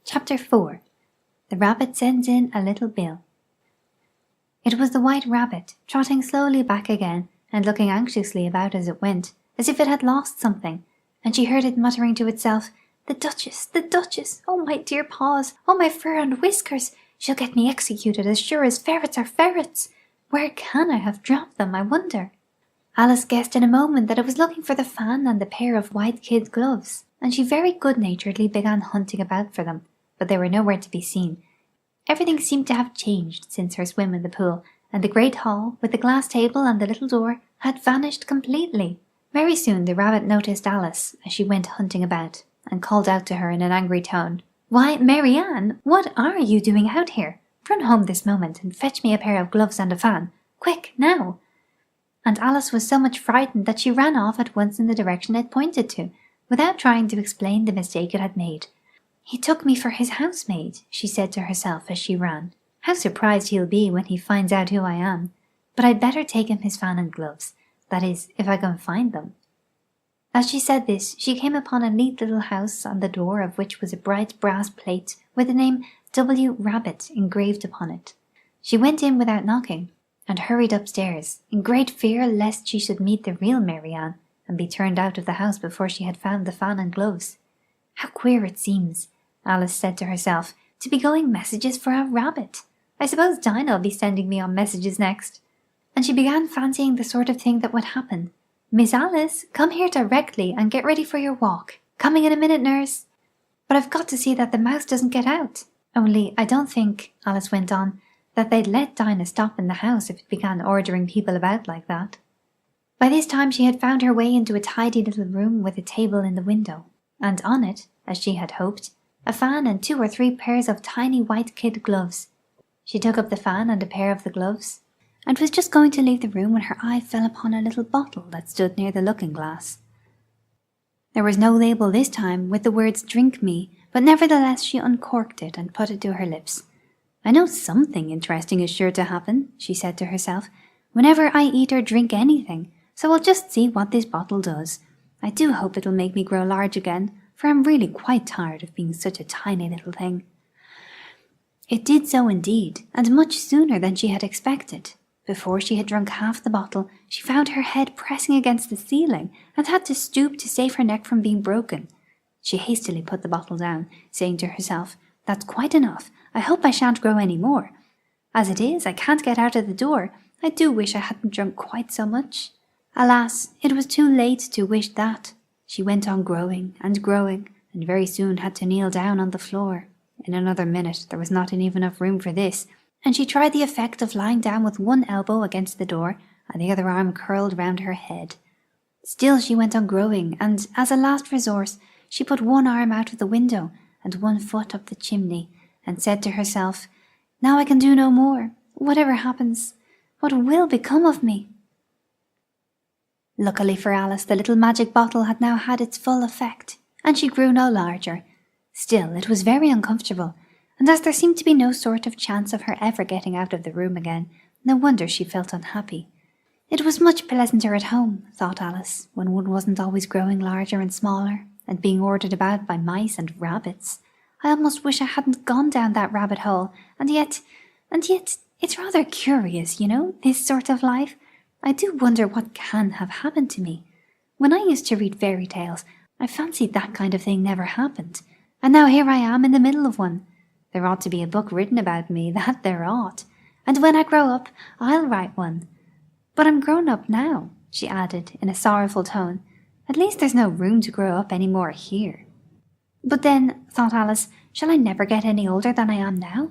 Chapter 4. The Rabbit Sends in a Little Bill. It was the White Rabbit, trotting slowly back again, and looking anxiously about as it went, as if it had lost something, and she heard it muttering to itself, "The Duchess, the Duchess! Oh, my dear paws! Oh, my fur and whiskers! She'll get me executed as sure as ferrets are ferrets! Where can I have dropped them, I wonder?" Alice guessed in a moment that it was looking for the fan and the pair of white kid gloves, and she very good-naturedly began hunting about for them, but they were nowhere to be seen. Everything seemed to have changed since her swim in the pool, and the great hall, with the glass table and the little door, had vanished completely. Very soon the rabbit noticed Alice as she went hunting about, and called out to her in an angry tone, "Why, Mary Ann, what are you doing out here? Run home this moment and fetch me a pair of gloves and a fan. Quick, now!" And Alice was so much frightened that she ran off at once in the direction it pointed to, without trying to explain the mistake it had made. "He took me for his housemaid," she said to herself as she ran. "How surprised he'll be when he finds out who I am. But I'd better take him his fan and gloves. That is, if I can find them." As she said this, she came upon a neat little house on the door of which was a bright brass plate with the name W. Rabbit engraved upon it. She went in without knocking, and hurried upstairs, in great fear lest she should meet the real Mary Ann, and be turned out of the house before she had found the fan and gloves. "How queer it seems," Alice said to herself, "to be going messages for a rabbit. I suppose Dinah'll be sending me on messages next." And she began fancying the sort of thing that would happen. "Miss Alice, come here directly and get ready for your walk. Coming in a minute, nurse. But I've got to see that the mouse doesn't get out. Only I don't think," Alice went on, "that they'd let Dinah stop in the house if it began ordering people about like that." By this time she had found her way into a tidy little room with a table in the window, and on it, as she had hoped, a fan and 2 or 3 pairs of tiny white kid gloves. She took up the fan and a pair of the gloves, and was just going to leave the room when her eye fell upon a little bottle that stood near the looking-glass. There was no label this time with the words "Drink me," but nevertheless she uncorked it and put it to her lips. "I know something interesting is sure to happen," she said to herself, "whenever I eat or drink anything, so I'll just see what this bottle does. I do hope it'll make me grow large again, for I'm really quite tired of being such a tiny little thing." It did so indeed, and much sooner than she had expected. Before she had drunk half the bottle, she found her head pressing against the ceiling, and had to stoop to save her neck from being broken. She hastily put the bottle down, saying to herself, "That's quite enough. I hope I shan't grow any more. As it is, I can't get out of the door. I do wish I hadn't drunk quite so much." Alas, it was too late to wish that. She went on growing, and very soon had to kneel down on the floor. In another minute there was not even enough room for this, and she tried the effect of lying down with one elbow against the door and the other arm curled round her head. Still she went on growing, and as a last resource she put one arm out of the window and one foot up the chimney, and said to herself, "Now I can do no more. Whatever happens, what will become of me?" Luckily for Alice, the little magic bottle had now had its full effect, and she grew no larger. Still, it was very uncomfortable, and as there seemed to be no sort of chance of her ever getting out of the room again, no wonder she felt unhappy. It was much pleasanter at home, thought Alice, when one wasn't always growing larger and smaller, and being ordered about by mice and rabbits. I almost wish I hadn't gone down that rabbit hole, and yet, it's rather curious, you know, this sort of life. I do wonder what can have happened to me. When I used to read fairy tales, I fancied that kind of thing never happened, and now here I am in the middle of one. There ought to be a book written about me, that there ought, and when I grow up, I'll write one. But I'm grown up now," she added in a sorrowful tone. "At least there's no room to grow up any more here." "But then," thought Alice, "shall I never get any older than I am now?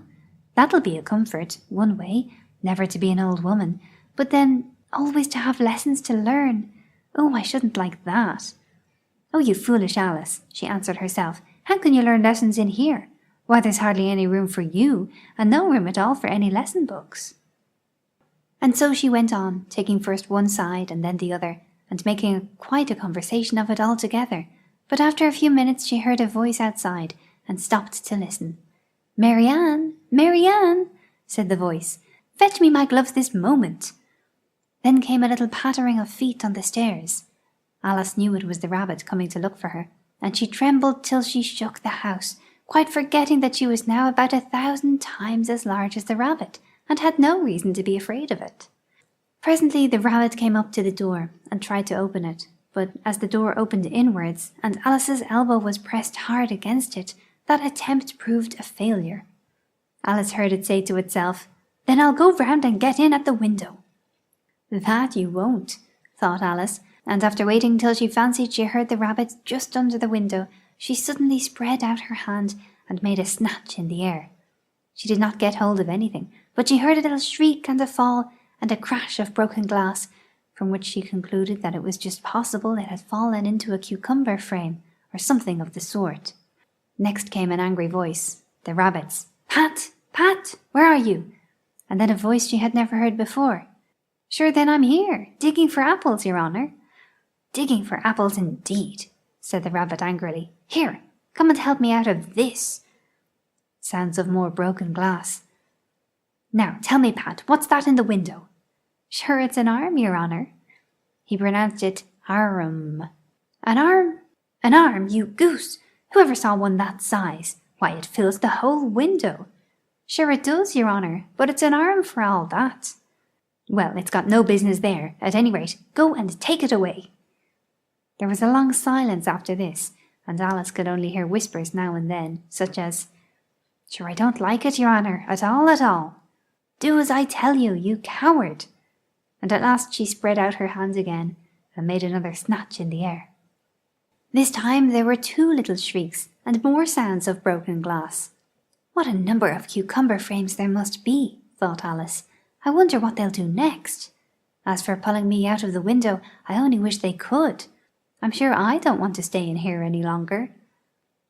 That'll be a comfort, one way, never to be an old woman, but then always to have lessons to learn. Oh, I shouldn't like that." "Oh, you foolish Alice," she answered herself. "How can you learn lessons in here? Why, there's hardly any room for you, and no room at all for any lesson books." And so she went on, taking first one side and then the other, and making quite a conversation of it altogether. But after a few minutes she heard a voice outside, and stopped to listen. "Marianne, Marianne," said the voice, "fetch me my gloves this moment." Then came a little pattering of feet on the stairs. Alice knew it was the rabbit coming to look for her, and she trembled till she shook the house, quite forgetting that she was now about 1,000 times as large as the rabbit, and had no reason to be afraid of it. Presently the rabbit came up to the door, and tried to open it, but as the door opened inwards, and Alice's elbow was pressed hard against it, that attempt proved a failure. Alice heard it say to itself, "Then I'll go round and get in at the window." "That you won't," thought Alice, and after waiting till she fancied she heard the rabbit just under the window, she suddenly spread out her hand and made a snatch in the air. She did not get hold of anything, but she heard a little shriek and a fall, and a crash of broken glass, from which she concluded that it was just possible it had fallen into a cucumber frame, or something of the sort. Next came an angry voice, the rabbit's. "Pat! Pat! Where are you?" And then a voice she had never heard before. "Sure then I'm here, digging for apples, your honour." "Digging for apples indeed," said the rabbit angrily. "Here, come and help me out of this." Sounds of more broken glass. "Now tell me, Pat, what's that in the window?" "Sure it's an arm, your honour." He pronounced it arm. "An arm? An arm, you goose! Who ever saw one that size? Why, it fills the whole window." "Sure it does, your honour, but it's an arm for all that." "Well, it's got no business there. At any rate, go and take it away." There was a long silence after this, and Alice could only hear whispers now and then, such as, "Sure I don't like it, your honour, at all, at all." "Do as I tell you, you coward." And at last she spread out her hand again, and made another snatch in the air. This time there were 2 little shrieks, and more sounds of broken glass. "What a number of cucumber frames there must be," thought Alice. "I wonder what they'll do next. As for pulling me out of the window, I only wish they could. I'm sure I don't want to stay in here any longer."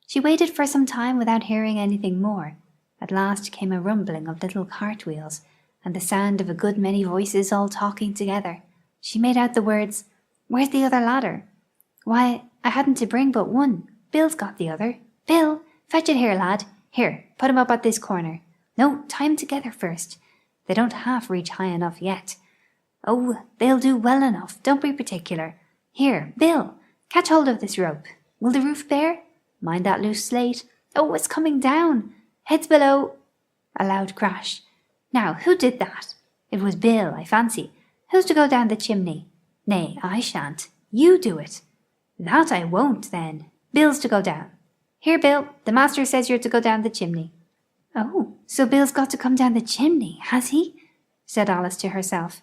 She waited for some time without hearing anything more. At last came a rumbling of little cartwheels, and the sound of a good many voices all talking together. She made out the words, "Where's the other ladder?" "Why, I hadn't to bring but one. Bill's got the other. Bill, fetch it here, lad. Here, put 'em up at this corner. No, tie 'em together first. They don't half reach high enough yet. Oh, they'll do well enough, don't be particular. Here, Bill, catch hold of this rope. Will the roof bear? Mind that loose slate. Oh, it's coming down. Heads below." A loud crash. "Now, who did that? It was Bill, I fancy. Who's to go down the chimney? Nay, I shan't. You do it." "That I won't, then. Bill's to go down. Here, Bill, the master says you're to go down the chimney." "Oh, so Bill's got to come down the chimney, has he?" said Alice to herself.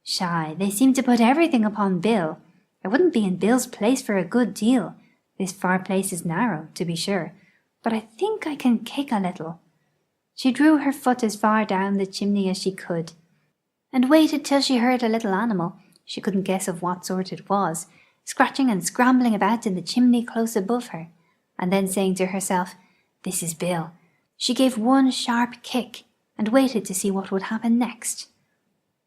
"Shy, they seem to put everything upon Bill. I wouldn't be in Bill's place for a good deal. This far place is narrow, to be sure, but I think I can kick a little." She drew her foot as far down the chimney as she could, and waited till she heard a little animal, she couldn't guess of what sort it was, scratching and scrambling about in the chimney close above her, and then saying to herself, "This is Bill," she gave one sharp kick, and waited to see what would happen next.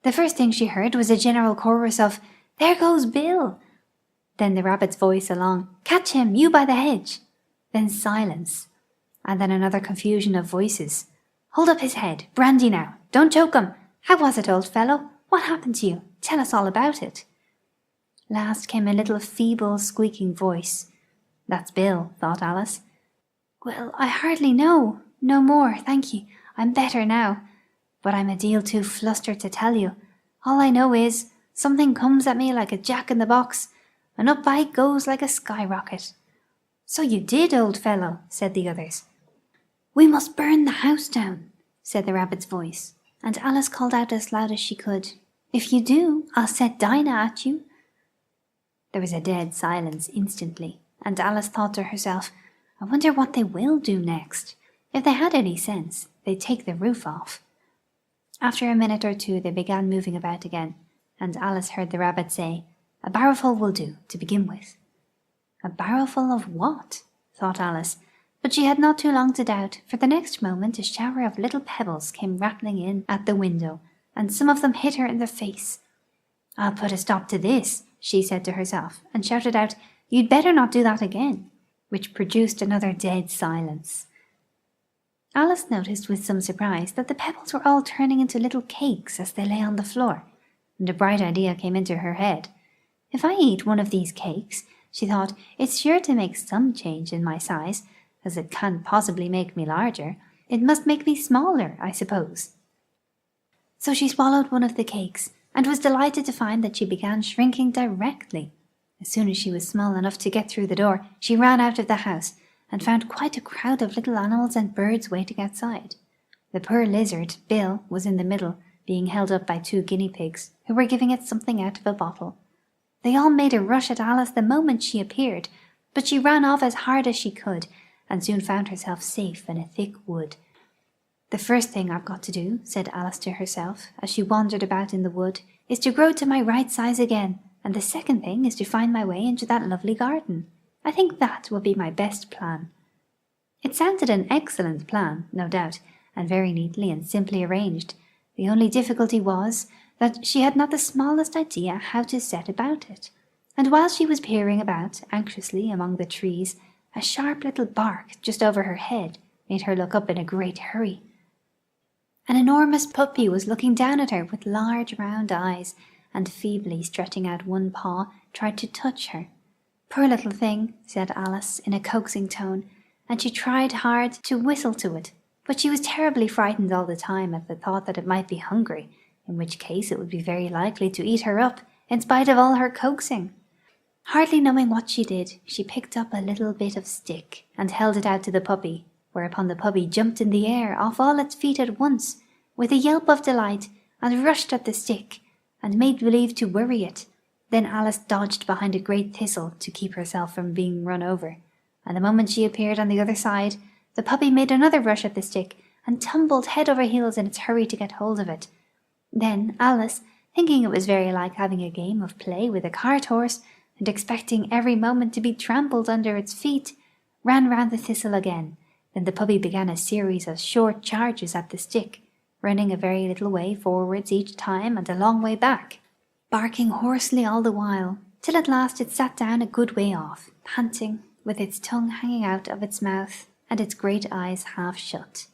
The first thing she heard was a general chorus of, "There goes Bill!" Then the rabbit's voice along, "Catch him, you by the hedge!" Then silence, and then another confusion of voices. "Hold up his head, brandy now, don't choke him. How was it, old fellow? What happened to you? Tell us all about it." Last came a little feeble squeaking voice. "That's Bill," thought Alice. "Well, I hardly know. No more, thank ye. I'm better now. But I'm a deal too flustered to tell you. All I know is, Something comes at me like a jack-in-the-box, and up I goes like a skyrocket." "So you did, old fellow," said the others. "We must burn the house down," said the rabbit's voice, and Alice called out as loud as she could, "If you do, I'll set Dinah at you." There was a dead silence instantly, and Alice thought to herself, "I wonder what they will do next. If they had any sense, they'd take the roof off." After a minute or two they began moving about again, and Alice heard the rabbit say, "A barrowful will do, to begin with." A barrowful of what? thought Alice, but she had not too long to doubt, for the next moment a shower of little pebbles came rattling in at the window, and some of them hit her in the face. "I'll put a stop to this," she said to herself, and shouted out, "You'd better not do that again," which produced another dead silence. Alice noticed with some surprise that the pebbles were all turning into little cakes as they lay on the floor, and a bright idea came into her head. "If I eat one of these cakes," she thought, "it's sure to make some change in my size, as it can't possibly make me larger. It must make me smaller, I suppose." So she swallowed one of the cakes, and was delighted to find that she began shrinking directly. As soon as she was small enough to get through the door, she ran out of the house, and found quite a crowd of little animals and birds waiting outside. The poor lizard, Bill, was in the middle, being held up by 2 guinea pigs, who were giving it something out of a bottle. They all made a rush at Alice the moment she appeared, but she ran off as hard as she could, and soon found herself safe in a thick wood. "The first thing I've got to do," said Alice to herself, as she wandered about in the wood, "is to grow to my right size again, and the second thing is to find my way into that lovely garden. I think that will be my best plan." It sounded an excellent plan, no doubt, and very neatly and simply arranged. The only difficulty was that she had not the smallest idea how to set about it, and while she was peering about anxiously among the trees, a sharp little bark just over her head made her look up in a great hurry. An enormous puppy was looking down at her with large round eyes, and feebly stretching out one paw, tried to touch her. "Poor little thing," said Alice in a coaxing tone, and she tried hard to whistle to it, but she was terribly frightened all the time at the thought that it might be hungry, in which case it would be very likely to eat her up, in spite of all her coaxing. Hardly knowing what she did, she picked up a little bit of stick and held it out to the puppy, whereupon the puppy jumped in the air off all its feet at once, with a yelp of delight, and rushed at the stick, and made believe to worry it. Then Alice dodged behind a great thistle to keep herself from being run over, and the moment she appeared on the other side, the puppy made another rush at the stick, and tumbled head over heels in its hurry to get hold of it. Then Alice, thinking it was very like having a game of play with a cart horse, and expecting every moment to be trampled under its feet, ran round the thistle again. Then the puppy began a series of short charges at the stick, running a very little way forwards each time and a long way back, barking hoarsely all the while, till at last it sat down a good way off, panting, with its tongue hanging out of its mouth and its great eyes half shut.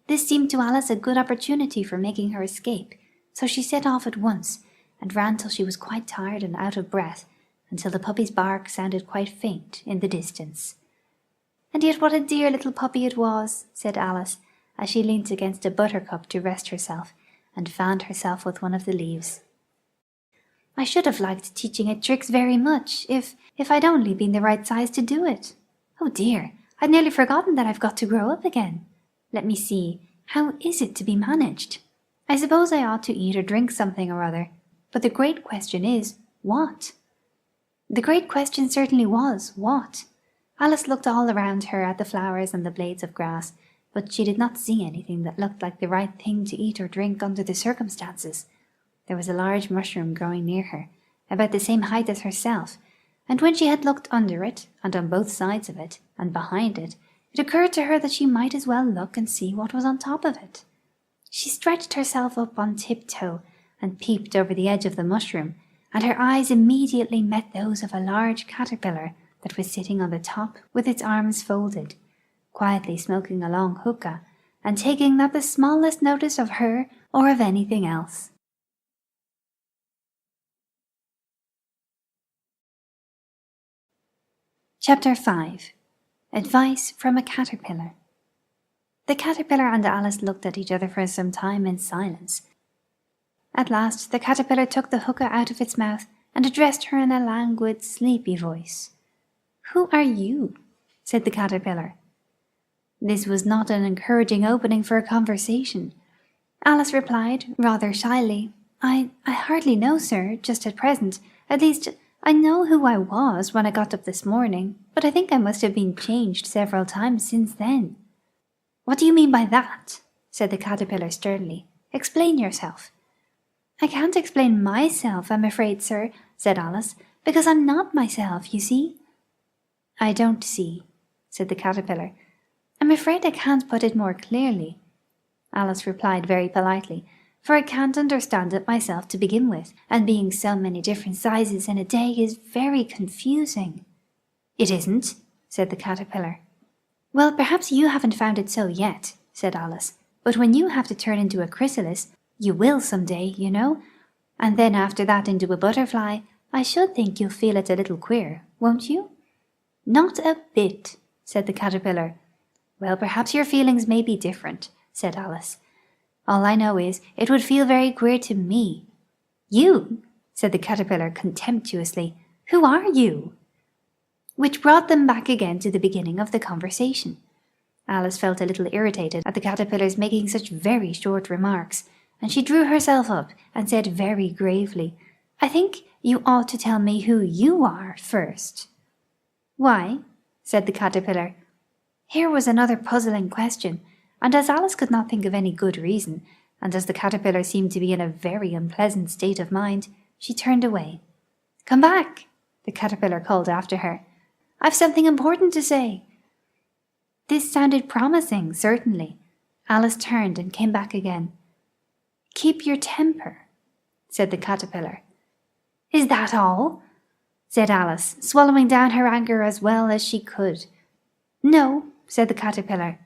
This seemed to Alice a good opportunity for making her escape, so she set off at once, and ran till she was quite tired and out of breath, until the puppy's bark sounded quite faint in the distance. "And yet what a dear little puppy it was," said Alice, as she leant against a buttercup to rest herself, and fanned herself with one of the leaves. "I should have liked teaching it tricks very much, if I'd only been the right size to do it. Oh dear, I'd nearly forgotten that I've got to grow up again. Let me see, how is it to be managed? I suppose I ought to eat or drink something or other, but the great question is, what?" The great question certainly was, what? Alice looked all around her at the flowers and the blades of grass, but she did not see anything that looked like the right thing to eat or drink under the circumstances. There was a large mushroom growing near her, about the same height as herself, and when she had looked under it, and on both sides of it, and behind it, it occurred to her that she might as well look and see what was on top of it. She stretched herself up on tiptoe, and peeped over the edge of the mushroom, and her eyes immediately met those of a large caterpillar that was sitting on the top with its arms folded, quietly smoking a long hookah, and taking not the smallest notice of her or of anything else. Chapter 5. Advice from a Caterpillar. The caterpillar and Alice looked at each other for some time in silence. At last the caterpillar took the hookah out of its mouth and addressed her in a languid, sleepy voice. "Who are you?" said the caterpillar. This was not an encouraging opening for a conversation. Alice replied, rather shyly, I hardly know, sir, just at present. At least, I know who I was when I got up this morning, but I think I must have been changed several times since then." "What do you mean by that?" said the caterpillar sternly. "Explain yourself." "I can't explain myself, I'm afraid, sir," said Alice, "because I'm not myself, you see." "I don't see," said the caterpillar. "I'm afraid I can't put it more clearly," Alice replied very politely, "for I can't understand it myself to begin with, and being so many different sizes in a day is very confusing." "It isn't," said the caterpillar. "Well, perhaps you haven't found it so yet," said Alice, "but when you have to turn into a chrysalis, you will some day, you know, and then after that into a butterfly, I should think you'll feel it a little queer, won't you?" "Not a bit," said the caterpillar. "Well, perhaps your feelings may be different," said Alice. "All I know is, it would feel very queer to me." "You?" said the caterpillar contemptuously. "Who are you?" Which brought them back again to the beginning of the conversation. Alice felt a little irritated at the caterpillar's making such very short remarks, and she drew herself up and said very gravely, "I think you ought to tell me who you are first." "Why?" said the caterpillar. Here was another puzzling question, and as Alice could not think of any good reason, and as the caterpillar seemed to be in a very unpleasant state of mind, she turned away. "Come back," the caterpillar called after her. "I've something important to say." This sounded promising, certainly. Alice turned and came back again. "Keep your temper," said the caterpillar. "Is that all?" said Alice, swallowing down her anger as well as she could. "No," said the caterpillar.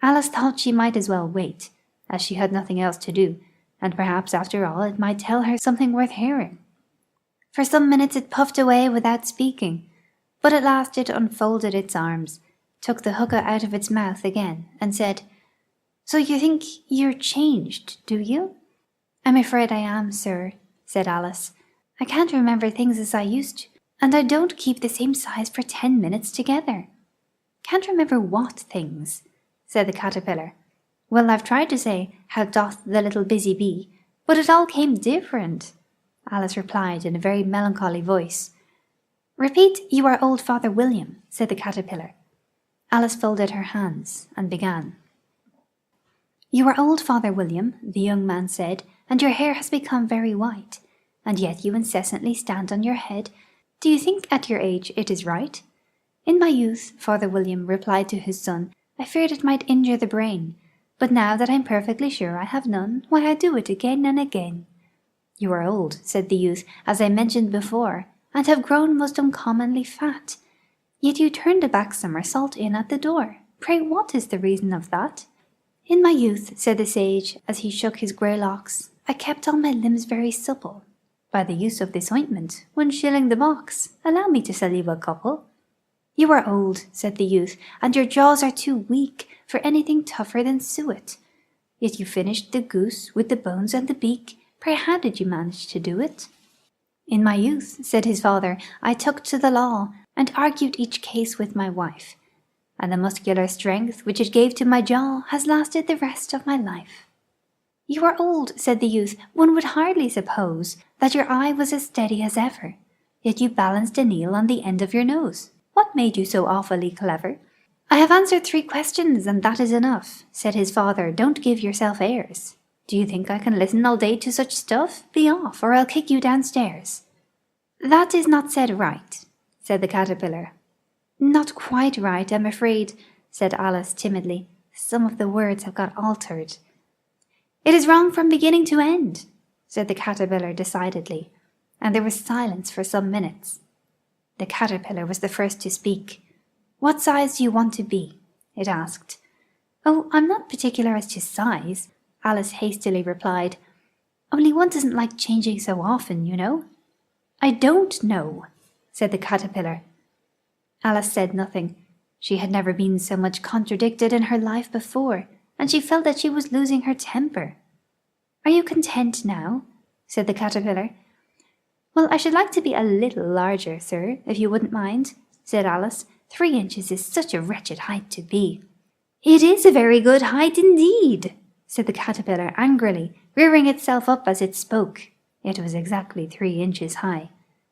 Alice thought she might as well wait, as she had nothing else to do, and perhaps after all it might tell her something worth hearing. For some minutes it puffed away without speaking, but at last it unfolded its arms, took the hookah out of its mouth again, and said, "So you think you're changed, do you?" "I'm afraid I am, sir," said Alice. "I can't remember things as I used to, and I don't keep the same size for 10 minutes together." "Can't remember what things?" said the caterpillar. "Well, I've tried to say, 'How doth the little busy bee,' but it all came different," Alice replied in a very melancholy voice. "Repeat, 'You are old Father William,'" said the caterpillar. Alice folded her hands and began. "You are old, Father William," the young man said, "and your hair has become very white, and yet you incessantly stand on your head. Do you think at your age it is right?" "In my youth," Father William replied to his son, "I feared it might injure the brain, but now that I'm perfectly sure I have none, why I do it again and again." "You are old," said the youth, "as I mentioned before, and have grown most uncommonly fat. Yet you turned a back somersault in at the door. Pray what is the reason of that?" "In my youth," said the sage, as he shook his grey locks, "I kept all my limbs very supple. By the use of this ointment, 1 shilling the box. Allow me to sell you a couple." "You are old," said the youth, "and your jaws are too weak for anything tougher than suet. Yet you finished the goose with the bones and the beak. Pray how did you manage to do it?" "In my youth," said his father, "I took to the law, and argued each case with my wife, and the muscular strength which it gave to my jaw has lasted the rest of my life." "You are old," said the youth. "One would hardly suppose that your eye was as steady as ever, yet you balanced a needle on the end of your nose. What made you so awfully clever?" "I have answered 3 questions, and that is enough," said his father. "Don't give yourself airs. Do you think I can listen all day to such stuff? Be off, or I'll kick you downstairs." "That is not said right," said the caterpillar. "Not quite right, I'm afraid," said Alice timidly. "Some of the words have got altered." "It is wrong from beginning to end," said the caterpillar decidedly, and there was silence for some minutes. The caterpillar was the first to speak. "What size do you want to be?" it asked. "Oh, I'm not particular as to size," Alice hastily replied. "Only one doesn't like changing so often, you know." "I don't know," said the caterpillar. Alice said nothing. She had never been so much contradicted in her life before, and she felt that she was losing her temper. "Are you content now?" said the caterpillar. "Well, I should like to be a little larger, sir, if you wouldn't mind," said Alice. 3 inches is such a wretched height to be." "It is a very good height indeed," said the caterpillar angrily, rearing itself up as it spoke. It was exactly 3 inches high.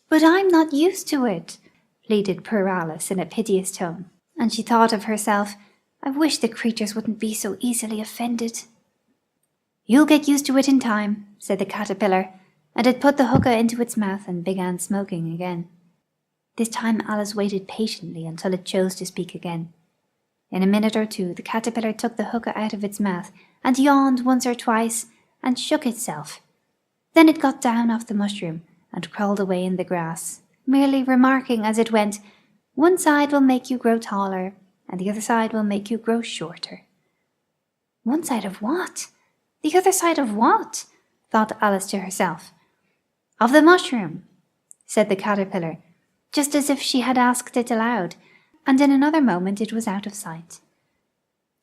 "But I'm not used to it," pleaded poor Alice in a piteous tone, and she thought of herself, "I wish the creatures wouldn't be so easily offended." "You'll get used to it in time," said the caterpillar, and it put the hookah into its mouth and began smoking again. This time Alice waited patiently until it chose to speak again. In a minute or two the caterpillar took the hookah out of its mouth and yawned once or twice and shook itself. Then it got down off the mushroom and crawled away in the grass, merely remarking as it went, "One side will make you grow taller, and the other side will make you grow shorter." "One side of what? The other side of what?" thought Alice to herself. "Of the mushroom," said the caterpillar, just as if she had asked it aloud, and in another moment it was out of sight.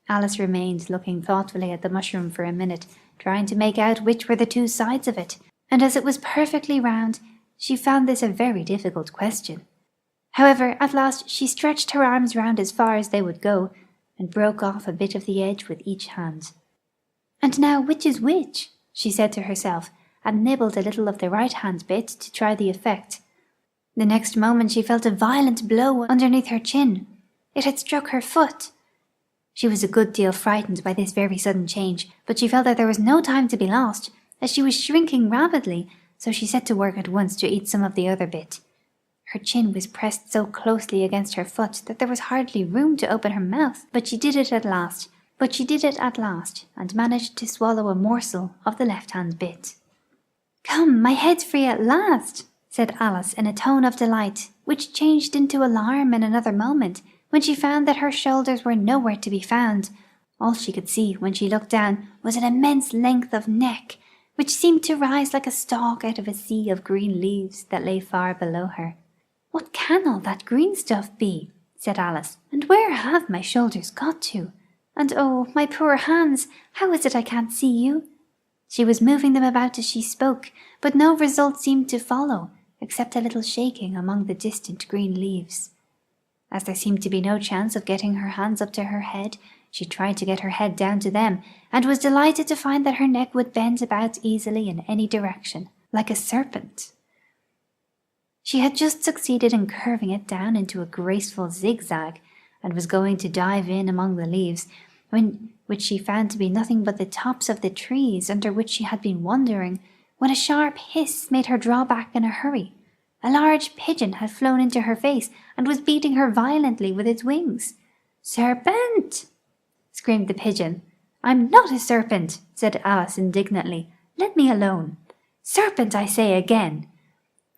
Alice remained looking thoughtfully at the mushroom for a minute, trying to make out which were the 2 sides of it, and as it was perfectly round, she found this a very difficult question. However, at last she stretched her arms round as far as they would go, and broke off a bit of the edge with each hand. "And now which is which?" she said to herself, and nibbled a little of the right-hand bit to try the effect. The next moment she felt a violent blow underneath her chin. It had struck her foot. She was a good deal frightened by this very sudden change, but she felt that there was no time to be lost, as she was shrinking rapidly, so she set to work at once to eat some of the other bit. Her chin was pressed so closely against her foot that there was hardly room to open her mouth, but she did it at last, and managed to swallow a morsel of the left-hand bit. "Come, my head's free at last," said Alice in a tone of delight, which changed into alarm in another moment, when she found that her shoulders were nowhere to be found. All she could see when she looked down was an immense length of neck, which seemed to rise like a stalk out of a sea of green leaves that lay far below her. "What can all that green stuff be?" said Alice, "and where have my shoulders got to? And oh, my poor hands, how is it I can't see you?" She was moving them about as she spoke, but no result seemed to follow, except a little shaking among the distant green leaves. As there seemed to be no chance of getting her hands up to her head, she tried to get her head down to them, and was delighted to find that her neck would bend about easily in any direction, like a serpent. She had just succeeded in curving it down into a graceful zigzag, and was going to dive in among the leaves, which she found to be nothing but the tops of the trees under which she had been wandering, when a sharp hiss made her draw back in a hurry. A large pigeon had flown into her face, and was beating her violently with its wings. "Serpent!" screamed the pigeon. "I'm not a serpent," said Alice indignantly. "Let me alone." "Serpent, I say again,"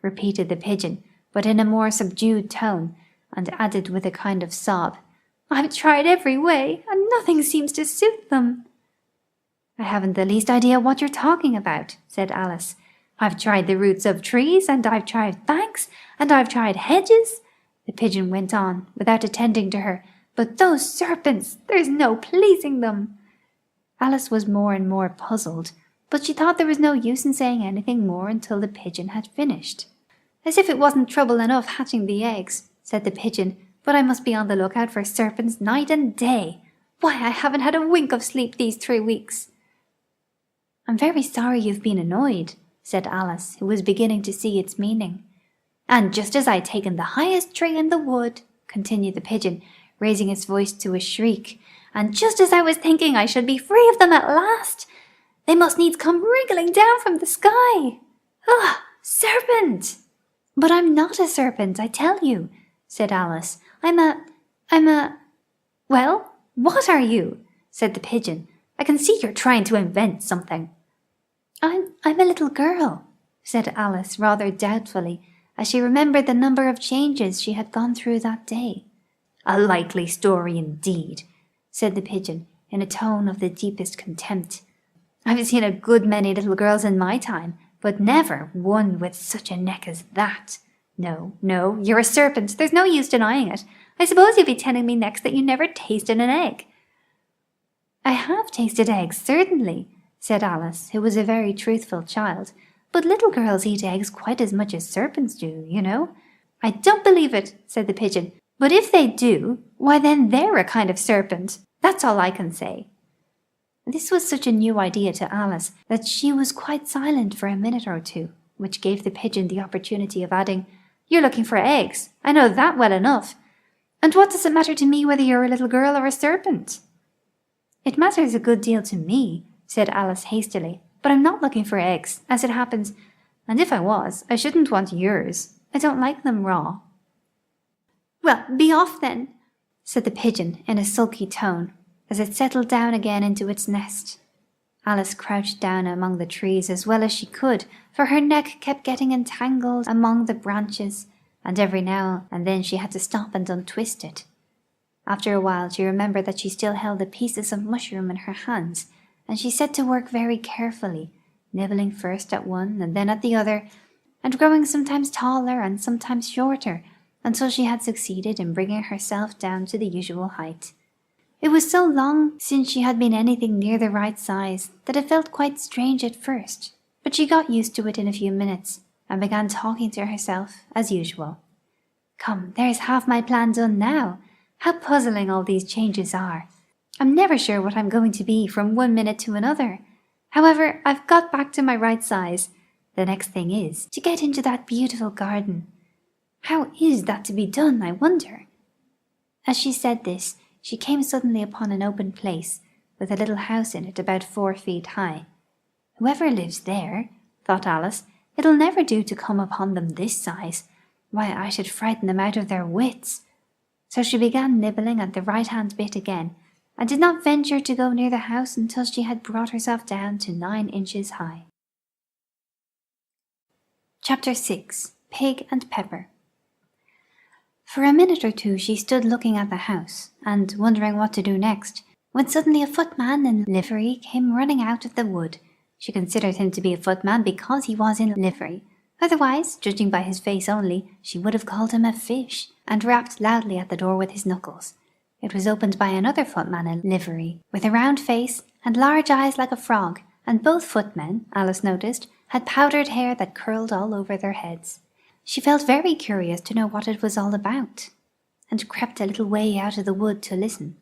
repeated the pigeon, but in a more subdued tone, and added with a kind of sob, "I've tried every way, and nothing seems to suit them." "I haven't the least idea what you're talking about," said Alice. "I've tried the roots of trees, and I've tried banks, and I've tried hedges," the pigeon went on, without attending to her, "but those serpents, there's no pleasing them." Alice was more and more puzzled, but she thought there was no use in saying anything more until the pigeon had finished. "As if it wasn't trouble enough hatching the eggs," said the pigeon, "but I must be on the lookout for serpents night and day. Why, I haven't had a wink of sleep these 3 weeks." "I'm very sorry you've been annoyed," said Alice, who was beginning to see its meaning. "And just as I'd taken the highest tree in the wood," continued the pigeon, raising its voice to a shriek, "and just as I was thinking I should be free of them at last, they must needs come wriggling down from the sky. Ah, serpent!" "But I'm not a serpent, I tell you," said Alice. I'm a... "Well, what are you?" said the pigeon. "I can see you're trying to invent something." I'm a little girl," said Alice rather doubtfully, as she remembered the number of changes she had gone through that day. "A likely story indeed," said the pigeon, in a tone of the deepest contempt. "I've seen a good many little girls in my time, but never one with such a neck as that. No, you're a serpent, there's no use denying it. I suppose you'll be telling me next that you never tasted an egg." "I have tasted eggs, certainly," said Alice, who was a very truthful child. "But little girls eat eggs quite as much as serpents do, you know." "I don't believe it," said the pigeon. "But if they do, why then they're a kind of serpent. That's all I can say." This was such a new idea to Alice that she was quite silent for a minute or two, which gave the pigeon the opportunity of adding, "You're looking for eggs. I know that well enough. And what does it matter to me whether you're a little girl or a serpent?" "It matters a good deal to me," said Alice hastily, "but I'm not looking for eggs, as it happens, and if I was, I shouldn't want yours. I don't like them raw." "Well, be off then," said the pigeon in a sulky tone, as it settled down again into its nest. Alice crouched down among the trees as well as she could, for her neck kept getting entangled among the branches, and every now and then she had to stop and untwist it. After a while she remembered that she still held the pieces of mushroom in her hands, and she set to work very carefully, nibbling first at one and then at the other, and growing sometimes taller and sometimes shorter, until she had succeeded in bringing herself down to the usual height. It was so long since she had been anything near the right size that it felt quite strange at first, but she got used to it in a few minutes, and began talking to herself as usual. "Come, there's half my plan done now. How puzzling all these changes are. I'm never sure what I'm going to be from one minute to another. However, I've got back to my right size. The next thing is to get into that beautiful garden. How is that to be done, I wonder?" As she said this, she came suddenly upon an open place, with a little house in it about 4 feet high. "Whoever lives there," thought Alice, "it'll never do to come upon them this size. Why, I should frighten them out of their wits." So she began nibbling at the right-hand bit again, and did not venture to go near the house until she had brought herself down to 9 inches high. Chapter 6. Pig and Pepper. For a minute or two she stood looking at the house, and wondering what to do next, when suddenly a footman in livery came running out of the wood. She considered him to be a footman because he was in livery. Otherwise, judging by his face only, she would have called him a fish, and rapped loudly at the door with his knuckles. It was opened by another footman in livery, with a round face and large eyes like a frog, and both footmen, Alice noticed, had powdered hair that curled all over their heads. She felt very curious to know what it was all about, and crept a little way out of the wood to listen.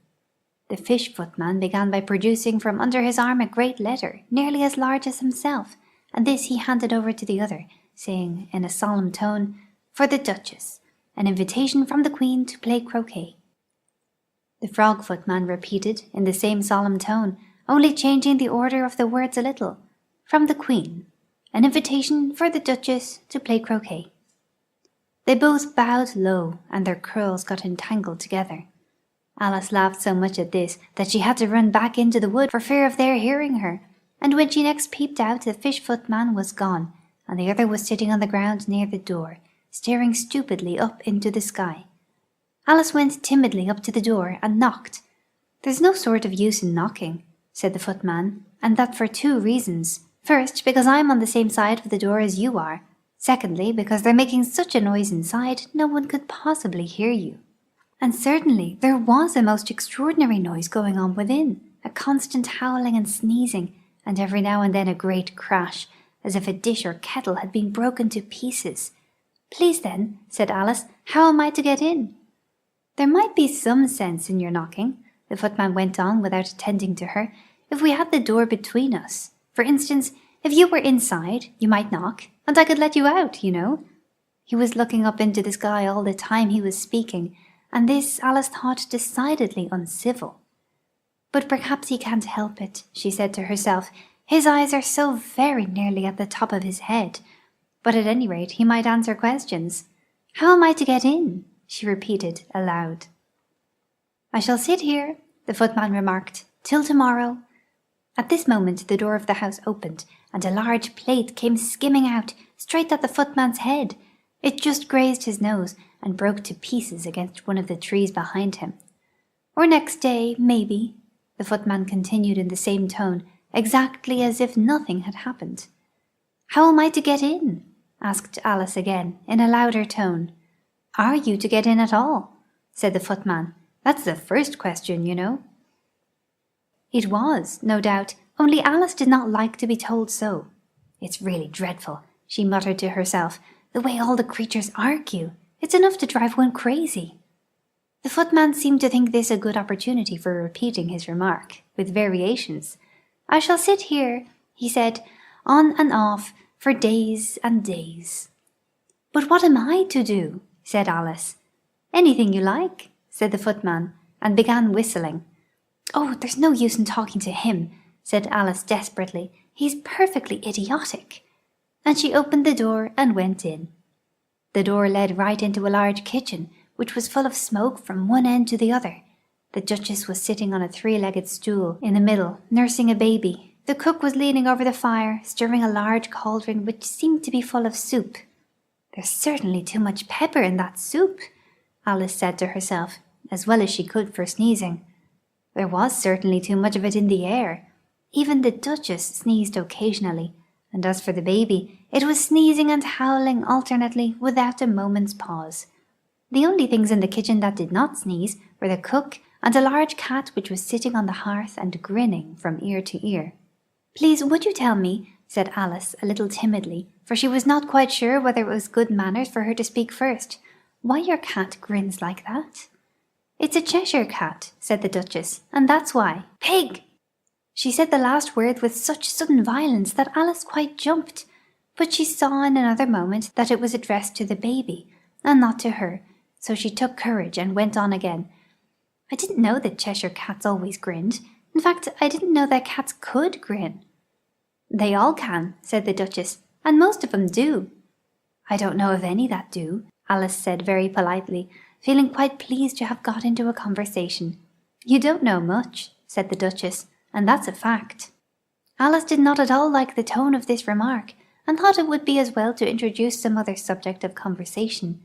The fish footman began by producing from under his arm a great letter, nearly as large as himself, and this he handed over to the other, saying in a solemn tone, "For the Duchess, an invitation from the Queen to play croquet." The frog footman repeated in the same solemn tone, only changing the order of the words a little, "From the Queen, an invitation for the Duchess to play croquet." They both bowed low, and their curls got entangled together. Alice laughed so much at this that she had to run back into the wood for fear of their hearing her, and when she next peeped out the fish footman was gone, and the other was sitting on the ground near the door, staring stupidly up into the sky. Alice went timidly up to the door and knocked. "There's no sort of use in knocking," said the footman, "and that for 2 reasons. First, because I'm on the same side of the door as you are. Secondly, because they're making such a noise inside, no one could possibly hear you." And certainly there was a most extraordinary noise going on within, a constant howling and sneezing, and every now and then a great crash, as if a dish or kettle had been broken to pieces. "Please then," said Alice, "how am I to get in?" "There might be some sense in your knocking," the footman went on without attending to her, "if we had the door between us. For instance, if you were inside, you might knock, and I could let you out, you know." He was looking up into the sky all the time he was speaking, and this Alice thought decidedly uncivil. "But perhaps he can't help it," she said to herself. "His eyes are so very nearly at the top of his head. But at any rate he might answer questions. How am I to get in?" she repeated aloud. "I shall sit here," the footman remarked, "till tomorrow." At this moment the door of the house opened, and a large plate came skimming out, straight at the footman's head. It just grazed his nose, and broke to pieces against one of the trees behind him. "Or next day, maybe," the footman continued in the same tone, exactly as if nothing had happened. "How am I to get in?" asked Alice again, in a louder tone. "Are you to get in at all?" said the footman. "That's the first question, you know." It was, no doubt, only Alice did not like to be told so. "It's really dreadful," she muttered to herself, "the way all the creatures argue. It's enough to drive one crazy." The footman seemed to think this a good opportunity for repeating his remark, with variations. "I shall sit here," he said, "on and off, for days and days." "But what am I to do?" said Alice. "Anything you like," said the footman, and began whistling. "Oh, there's no use in talking to him," said Alice desperately. "He's perfectly idiotic." And she opened the door and went in. The door led right into a large kitchen, which was full of smoke from one end to the other. The Duchess was sitting on a three-legged stool in the middle, nursing a baby. The cook was leaning over the fire, stirring a large cauldron which seemed to be full of soup. "There's certainly too much pepper in that soup," Alice said to herself, as well as she could for sneezing. There was certainly too much of it in the air. Even the Duchess sneezed occasionally, and as for the baby, it was sneezing and howling alternately without a moment's pause. The only things in the kitchen that did not sneeze were the cook and a large cat which was sitting on the hearth and grinning from ear to ear. "Please, would you tell me," said Alice a little timidly, for she was not quite sure whether it was good manners for her to speak first, "why your cat grins like that?" "It's a Cheshire cat," said the Duchess, "and that's why." "Pig!" She said the last word with such sudden violence that Alice quite jumped, but she saw in another moment that it was addressed to the baby, and not to her, so she took courage and went on again. "I didn't know that Cheshire cats always grinned. In fact, I didn't know that cats could grin." "They all can," said the Duchess, "and most of them do." "I don't know of any that do," Alice said very politely, feeling quite pleased to have got into a conversation. "You don't know much," said the Duchess, "and that's a fact." Alice did not at all like the tone of this remark, and thought it would be as well to introduce some other subject of conversation.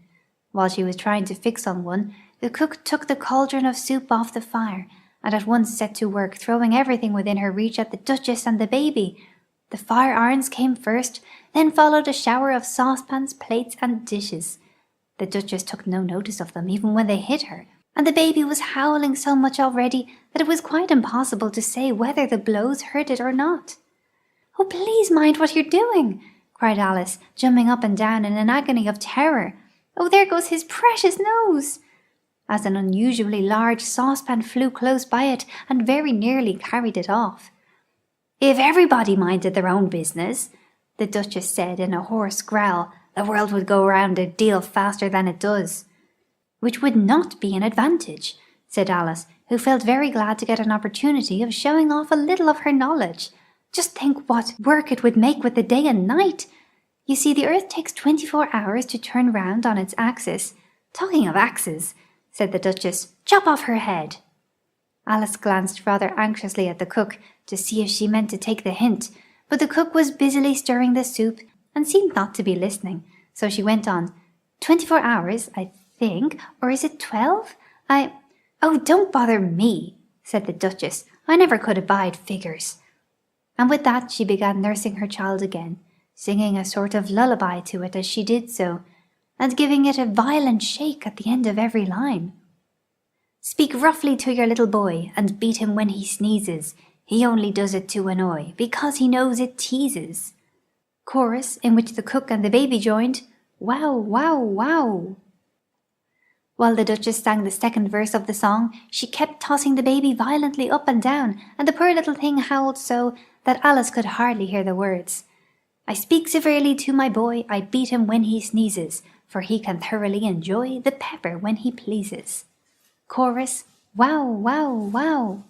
While she was trying to fix on one, the cook took the cauldron of soup off the fire, and at once set to work throwing everything within her reach at the Duchess and the baby. The fire irons came first, then followed a shower of saucepans, plates, and dishes. The Duchess took no notice of them even when they hit her, and the baby was howling so much already that it was quite impossible to say whether the blows hurt it or not. "Oh, please mind what you're doing," cried Alice, jumping up and down in an agony of terror. "Oh, there goes his precious nose!" As an unusually large saucepan flew close by it and very nearly carried it off. "If everybody minded their own business," the Duchess said in a hoarse growl, "the world would go round a deal faster than it does." "Which would not be an advantage," said Alice, who felt very glad to get an opportunity of showing off a little of her knowledge. "Just think what work it would make with the day and night. You see, the earth takes 24 hours to turn round on its axis." "Talking of axes," said the Duchess, "chop off her head." Alice glanced rather anxiously at the cook to see if she meant to take the hint, but the cook was busily stirring the soup and seemed not to be listening, so she went on. 24 hours, I think, or is it 12? Oh, don't bother me," said the Duchess. "I never could abide figures." And with that she began nursing her child again, singing a sort of lullaby to it as she did so, and giving it a violent shake at the end of every line. "Speak roughly to your little boy, and beat him when he sneezes. He only does it to annoy, because he knows it teases." Chorus, in which the cook and the baby joined, "Wow, wow, wow." While the Duchess sang the second verse of the song, she kept tossing the baby violently up and down, and the poor little thing howled so that Alice could hardly hear the words. "I speak severely to my boy, I beat him when he sneezes, for he can thoroughly enjoy the pepper when he pleases." Chorus, "Wow, wow, wow."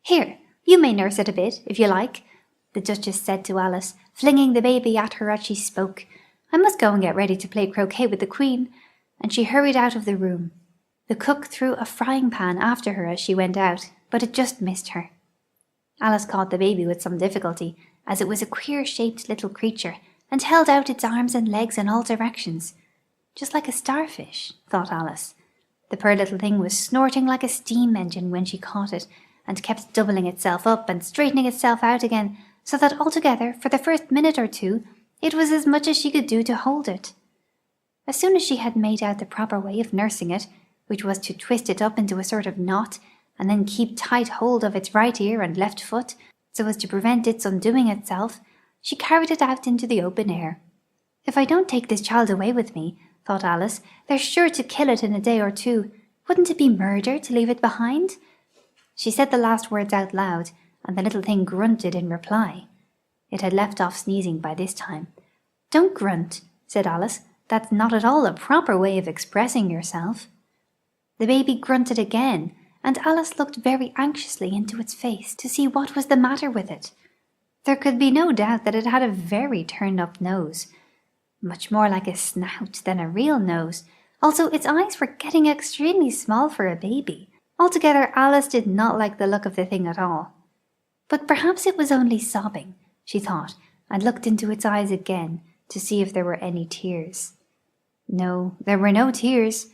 "Here, you may nurse it a bit, if you like," the Duchess said to Alice, flinging the baby at her as she spoke. "I must go and get ready to play croquet with the Queen," and she hurried out of the room. The cook threw a frying pan after her as she went out, but it just missed her. Alice caught the baby with some difficulty, as it was a queer-shaped little creature, and held out its arms and legs in all directions. "Just like a starfish," thought Alice. The poor little thing was snorting like a steam engine when she caught it, and kept doubling itself up and straightening itself out again, so that altogether, for the first minute or two, it was as much as she could do to hold it. As soon as she had made out the proper way of nursing it, which was to twist it up into a sort of knot, and then keep tight hold of its right ear and left foot, so as to prevent its undoing itself, she carried it out into the open air. "If I don't take this child away with me," thought Alice, "they're sure to kill it in a day or two. Wouldn't it be murder to leave it behind?" She said the last words out loud, and the little thing grunted in reply. It had left off sneezing by this time. "Don't grunt," said Alice. "That's not at all a proper way of expressing yourself." The baby grunted again, and Alice looked very anxiously into its face to see what was the matter with it. There could be no doubt that it had a very turned-up nose, much more like a snout than a real nose. Also, its eyes were getting extremely small for a baby. Altogether, Alice did not like the look of the thing at all. But perhaps it was only sobbing, she thought, and looked into its eyes again to see if there were any tears. No, there were no tears.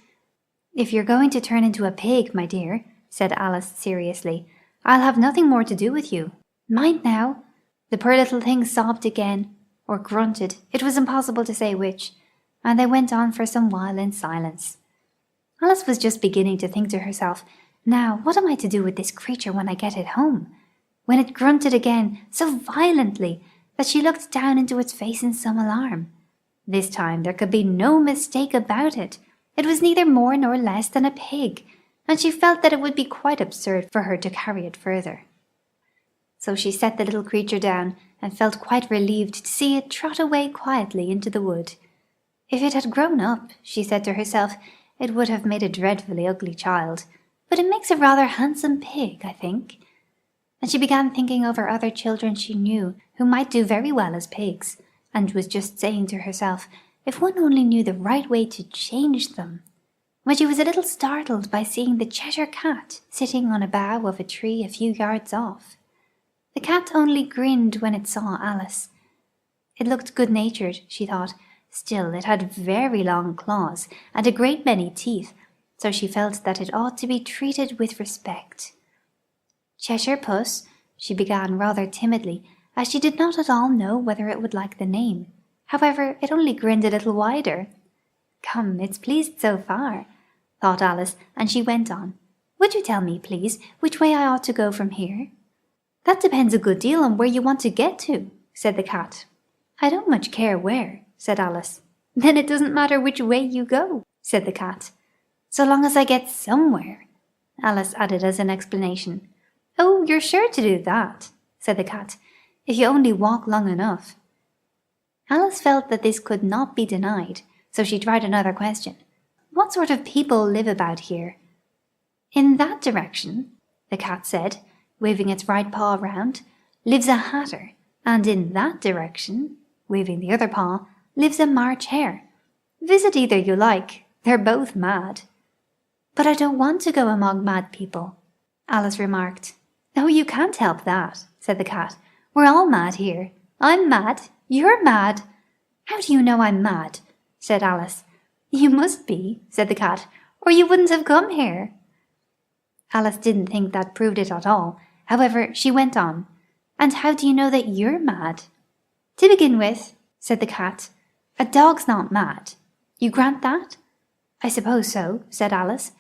"If you're going to turn into a pig, my dear," said Alice seriously, "I'll have nothing more to do with you. Mind now." The poor little thing sobbed again, or grunted, it was impossible to say which, and they went on for some while in silence. Alice was just beginning to think to herself, "Now, what am I to do with this creature when I get it home?" when it grunted again so violently that she looked down into its face in some alarm. This time there could be no mistake about it. It was neither more nor less than a pig, and she felt that it would be quite absurd for her to carry it further. So she set the little creature down and felt quite relieved to see it trot away quietly into the wood. If it had grown up, she said to herself, it would have made a dreadfully ugly child, but it makes a rather handsome pig, I think. And she began thinking over other children she knew who might do very well as pigs, and was just saying to herself, if one only knew the right way to change them, when she was a little startled by seeing the Cheshire Cat sitting on a bough of a tree a few yards off. The cat only grinned when it saw Alice. It looked good-natured, she thought. Still, it had very long claws and a great many teeth, so she felt that it ought to be treated with respect. "Cheshire Puss," she began rather timidly, as she did not at all know whether it would like the name. However, it only grinned a little wider. "Come, it's pleased so far," thought Alice, and she went on. "Would you tell me, please, which way I ought to go from here?" "That depends a good deal on where you want to get to," said the cat. "I don't much care where," said Alice. "Then it doesn't matter which way you go," said the cat. "So long as I get somewhere," Alice added as an explanation. "Oh, you're sure to do that," said the cat, "if you only walk long enough." Alice felt that this could not be denied, so she tried another question. "What sort of people live about here?" "In that direction," the cat said, waving its right paw round, "lives a hatter, and in that direction," waving the other paw, "lives a March hare. Visit either you like, they're both mad." "But I don't want to go among mad people," Alice remarked. "Oh, you can't help that," said the cat. "We're all mad here. I'm mad. You're mad." "How do you know I'm mad?" said Alice. "You must be," said the cat, "or you wouldn't have come here." Alice didn't think that proved it at all. However, she went on. "And how do you know that you're mad?" "To begin with," said the cat, "a dog's not mad. You grant that?" "I suppose so," said Alice.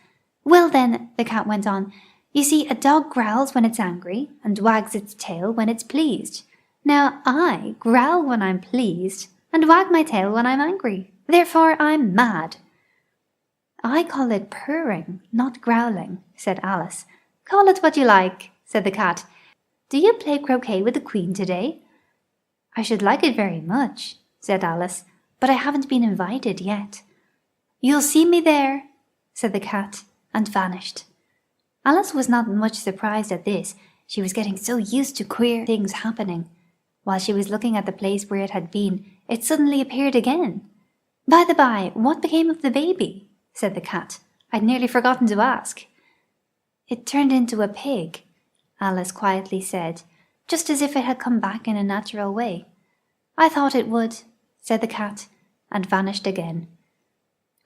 "Well then," the cat went on, "you see, a dog growls when it's angry, and wags its tail when it's pleased. Now, I growl when I'm pleased, and wag my tail when I'm angry. Therefore, I'm mad." "I call it purring, not growling," said Alice. "Call it what you like," said the cat. "Do you play croquet with the Queen today?" "I should like it very much," said Alice, "but I haven't been invited yet." "You'll see me there," said the cat, and vanished. Alice was not much surprised at this. She was getting so used to queer things happening. While she was looking at the place where it had been, it suddenly appeared again. "By the by, what became of the baby?" said the cat. "I'd nearly forgotten to ask." "It turned into a pig," Alice quietly said, just as if it had come back in a natural way. "I thought it would," said the cat, and vanished again.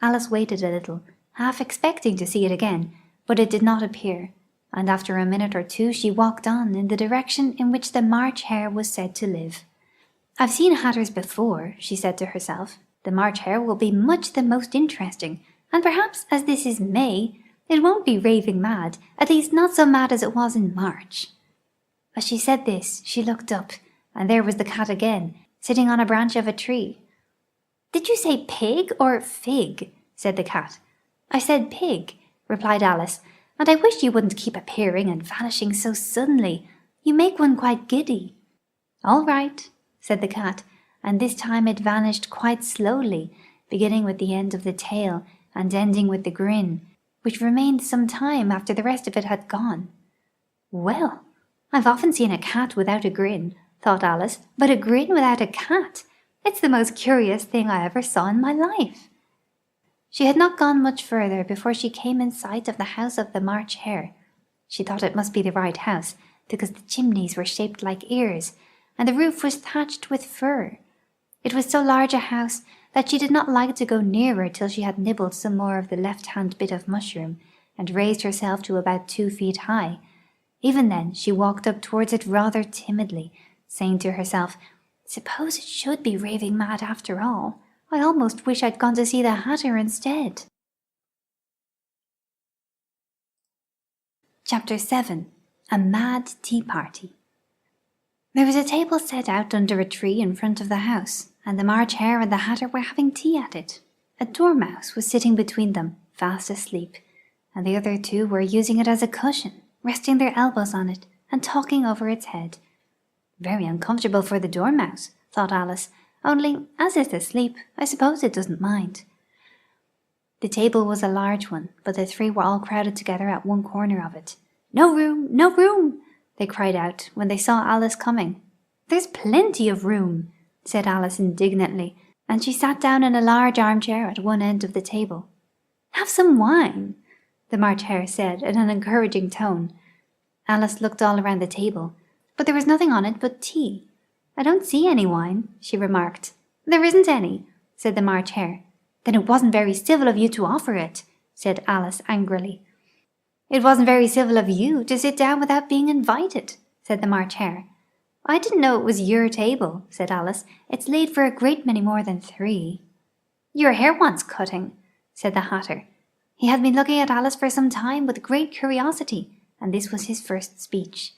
Alice waited a little, half expecting to see it again, but it did not appear, and after a minute or two she walked on in the direction in which the March hare was said to live. "I've seen hatters before," she said to herself. "The March hare will be much the most interesting, and perhaps, as this is May, it won't be raving mad, at least not so mad as it was in March." As she said this, she looked up, and there was the cat again, sitting on a branch of a tree. "Did you say pig or fig?" said the cat. "I said pig," replied Alice, "and I wish you wouldn't keep appearing and vanishing so suddenly. You make one quite giddy." "All right," said the cat, and this time it vanished quite slowly, beginning with the end of the tail and ending with the grin, which remained some time after the rest of it had gone. "Well, I've often seen a cat without a grin," thought Alice, "but a grin without a cat! It's the most curious thing I ever saw in my life." She had not gone much further before she came in sight of the house of the March Hare. She thought it must be the right house, because the chimneys were shaped like ears, and the roof was thatched with fur. It was so large a house that she did not like to go nearer till she had nibbled some more of the left-hand bit of mushroom, and raised herself to about 2 feet high. Even then she walked up towards it rather timidly, saying to herself, "Suppose it should be raving mad after all. I almost wish I'd gone to see the Hatter instead." Chapter 7. A Mad Tea Party. There was a table set out under a tree in front of the house, and the March Hare and the Hatter were having tea at it. A dormouse was sitting between them, fast asleep, and the other two were using it as a cushion, resting their elbows on it and talking over its head. "Very uncomfortable for the dormouse," thought Alice, "only, as it's asleep, I suppose it doesn't mind." The table was a large one, but the three were all crowded together at one corner of it. "No room! No room!" they cried out when they saw Alice coming. "There's plenty of room," said Alice indignantly, and she sat down in a large armchair at one end of the table. "Have some wine," the March Hare said in an encouraging tone. Alice looked all around the table, but there was nothing on it but tea. "I don't see any wine," she remarked. "There isn't any," said the March Hare. "Then it wasn't very civil of you to offer it," said Alice angrily. "It wasn't very civil of you to sit down without being invited," said the March Hare. "I didn't know it was your table," said Alice. "It's laid for a great many more than 3. "Your hair wants cutting," said the Hatter. He had been looking at Alice for some time with great curiosity, and this was his first speech.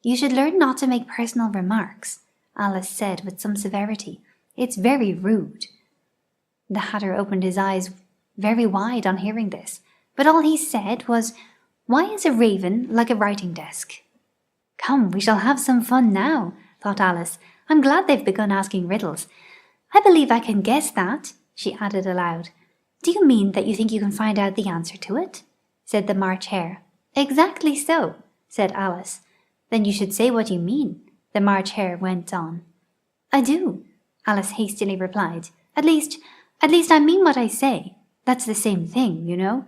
"You should learn not to make personal remarks," Alice said with some severity. "It's very rude." The Hatter opened his eyes very wide on hearing this, but all he said was, "Why is a raven like a writing desk?" "Come, we shall have some fun now," thought Alice. "I'm glad they've begun asking riddles. I believe I can guess that," she added aloud. "Do you mean that you think you can find out the answer to it?" said the March Hare. "Exactly so," said Alice. "Then you should say what you mean," the March Hare went on. "I do," Alice hastily replied. At least I mean what I say. That's the same thing, you know."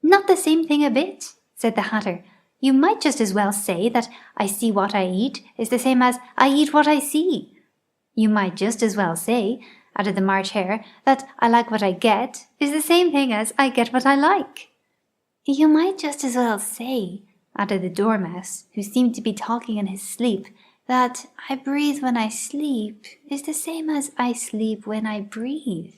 "Not the same thing a bit," said the Hatter. "You might just as well say that I see what I eat is the same as I eat what I see." "You might just as well say," added the March Hare, "that I like what I get is the same thing as I get what I like." "You might just as well say," added the Dormouse, who seemed to be talking in his sleep, "that I breathe when I sleep is the same as I sleep when I breathe."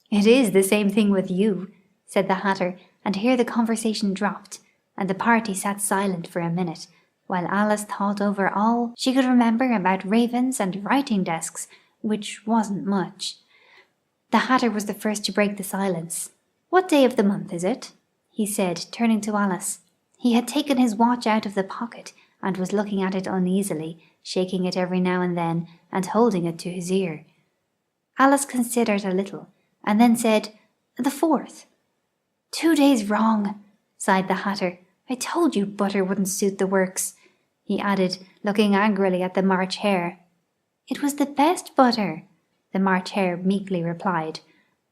"It is the same thing with you," said the Hatter, and here the conversation dropped, and the party sat silent for a minute, while Alice thought over all she could remember about ravens and writing desks, which wasn't much. The Hatter was the first to break the silence. "What day of the month is it?" he said, turning to Alice. He had taken his watch out of the pocket and was looking at it uneasily, shaking it every now and then and holding it to his ear. Alice considered a little, and then said, "The 4th." "2 days wrong," sighed the Hatter. "I told you butter wouldn't suit the works," he added, looking angrily at the March Hare. "It was the best butter," the March Hare meekly replied.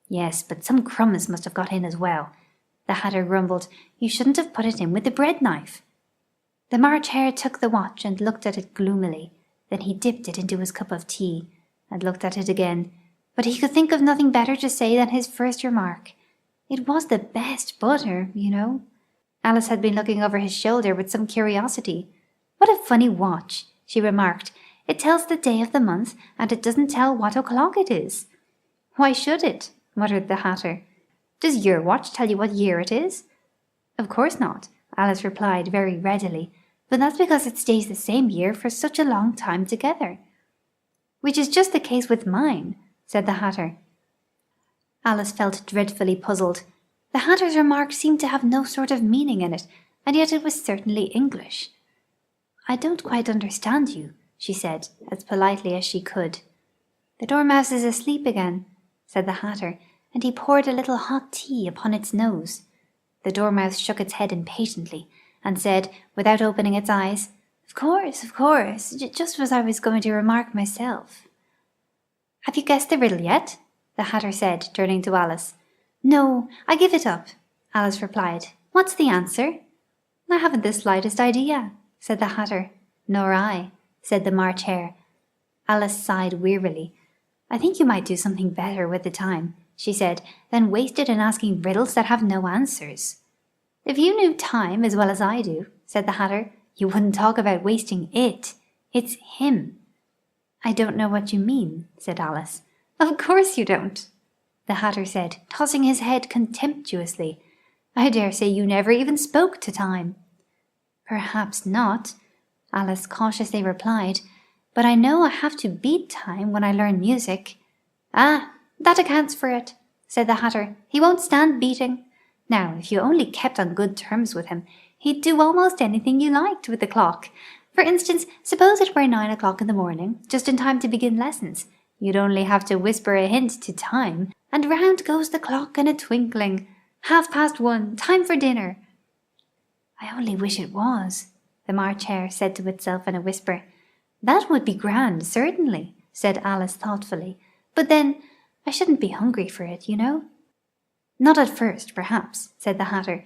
"Yes, but some crumbs must have got in as well," the Hatter grumbled. "You shouldn't have put it in with the bread knife." The March Hare took the watch and looked at it gloomily. Then he dipped it into his cup of tea and looked at it again, but he could think of nothing better to say than his first remark. "It was the best butter, you know." Alice had been looking over his shoulder with some curiosity. "What a funny watch," she remarked. "It tells the day of the month, and it doesn't tell what o'clock it is." "Why should it?" muttered the Hatter. "Does your watch tell you what year it is?" "Of course not," Alice replied very readily. but that's because it stays the same year for such a long time together. Which is just the case with mine, said the Hatter. Alice felt dreadfully puzzled. The Hatter's remark seemed to have no sort of meaning in it, and yet it was certainly English. I don't quite understand you, she said, as politely as she could. The Dormouse is asleep again, said the Hatter, and he poured a little hot tea upon its nose. The Dormouse shook its head impatiently, and said, without opening its eyes, Of course, just as I was going to remark myself. Have you guessed the riddle yet? The Hatter said, turning to Alice. No, I give it up, Alice replied. What's the answer? I haven't the slightest idea, said the Hatter. Nor I, said the March Hare. Alice sighed wearily. I think you might do something better with the time, she said, than waste it in asking riddles that have no answers. If you knew time as well as I do, said the Hatter, you wouldn't talk about wasting it. It's him. I don't know what you mean, said Alice. Of course you don't, the Hatter said, tossing his head contemptuously. I dare say you never even spoke to time. Perhaps not, Alice cautiously replied, but I know I have to beat time when I learn music. Ah, that accounts for it, said the Hatter. He won't stand beating. Now, if you only kept on good terms with him, he'd do almost anything you liked with the clock. For instance, suppose it were 9 o'clock in the morning, just in time to begin lessons. You'd only have to whisper a hint to time, and round goes the clock in a twinkling. 1:30, time for dinner. I only wish it was, the March Hare said to itself in a whisper. That would be grand, certainly, said Alice thoughtfully. But then, I shouldn't be hungry for it, you know. Not at first, perhaps, said the Hatter,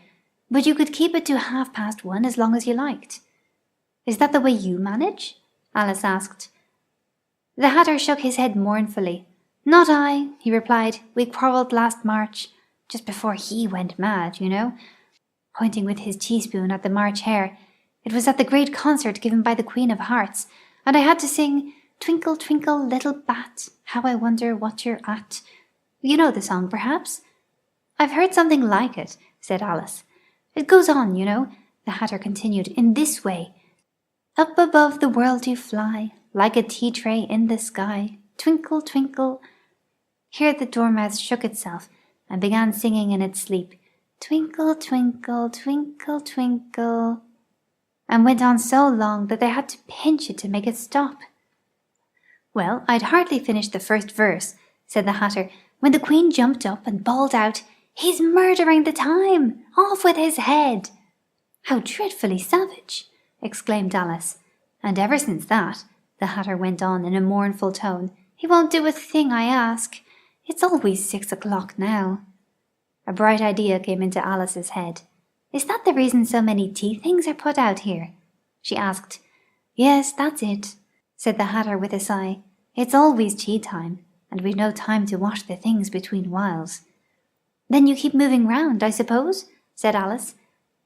but you could keep it to 1:30 as long as you liked. Is that the way you manage? Alice asked. The Hatter shook his head mournfully. Not I, he replied. We quarrelled last March, just before he went mad, you know, pointing with his teaspoon at the March Hare. It was at the great concert given by the Queen of Hearts, and I had to sing, Twinkle, twinkle, little bat, how I wonder what you're at. You know the song, perhaps? I've heard something like it, said Alice. It goes on, you know, the Hatter continued, in this way. Up above the world you fly, like a tea tray in the sky. Twinkle, twinkle. Here the Dormouse shook itself and began singing in its sleep. Twinkle, twinkle, twinkle, twinkle, and went on so long that they had to pinch it to make it stop. Well, I'd hardly finished the first verse, said the Hatter, when the Queen jumped up and bawled out, He's murdering the time! Off with his head! How dreadfully savage! Exclaimed Alice. And ever since that, the Hatter went on in a mournful tone, he won't do a thing I ask. It's always 6 o'clock now. A bright idea came into Alice's head. Is that the reason so many tea things are put out here? She asked. Yes, that's it, said the Hatter with a sigh. It's always tea time, and we've no time to wash the things between whiles. Then you keep moving round, I suppose? Said Alice.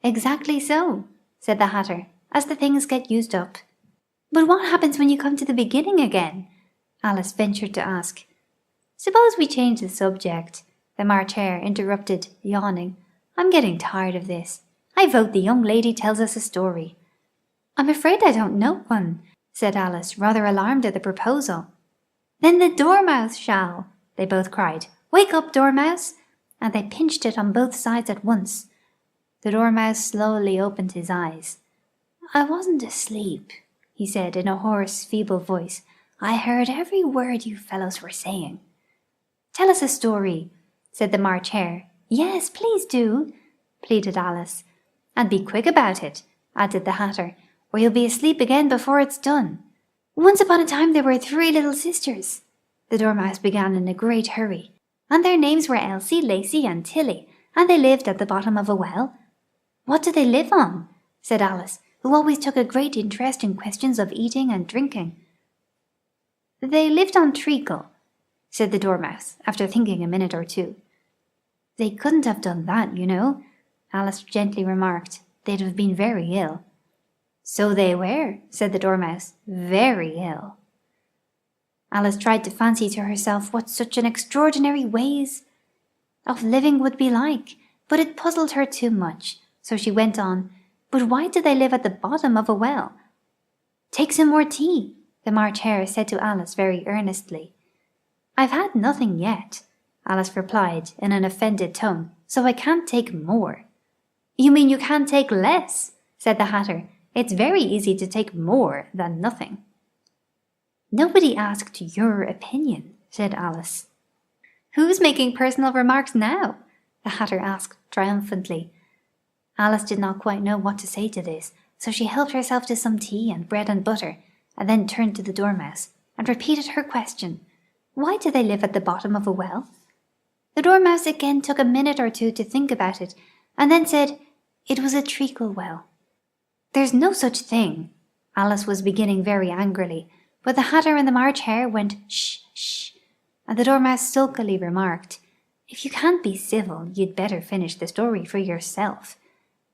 Exactly so, said the Hatter, as the things get used up. But what happens when you come to the beginning again? Alice ventured to ask. Suppose we change the subject, the March Hare interrupted, yawning. I'm getting tired of this. I vote the young lady tells us a story. I'm afraid I don't know one, said Alice, rather alarmed at the proposal. Then the Dormouse shall, they both cried. Wake up, Dormouse! And they pinched it on both sides at once. The Dormouse slowly opened his eyes. I wasn't asleep, he said in a hoarse, feeble voice. I heard every word you fellows were saying. Tell us a story, said the March Hare. Yes, please do, pleaded Alice. And be quick about it, added the Hatter, or you'll be asleep again before it's done. Once upon a time there were 3 little sisters, the Dormouse began in a great hurry, and their names were Elsie, Lacie, and Tilly, and they lived at the bottom of a well. What do they live on? Said Alice, who always took a great interest in questions of eating and drinking. They lived on treacle, said the Dormouse, after thinking a minute or two. They couldn't have done that, you know, Alice gently remarked. They'd have been very ill. So they were, said the Dormouse, very ill. Alice tried to fancy to herself what such an extraordinary ways of living would be like, but it puzzled her too much, so she went on. But why do they live at the bottom of a well? Take some more tea, the March Hare said to Alice very earnestly. I've had nothing yet, Alice replied in an offended tone, so I can't take more. You mean you can't take less, said the Hatter. It's very easy to take more than nothing. Nobody asked your opinion, said Alice. Who's making personal remarks now? The Hatter asked triumphantly. Alice did not quite know what to say to this, so she helped herself to some tea and bread and butter, and then turned to the Dormouse and repeated her question. Why do they live at the bottom of a well? The Dormouse again took a minute or two to think about it, and then said it was a treacle well. There's no such thing, Alice was beginning very angrily, but the Hatter and the March Hare went shh, shh, and the Dormouse sulkily remarked, If you can't be civil, you'd better finish the story for yourself.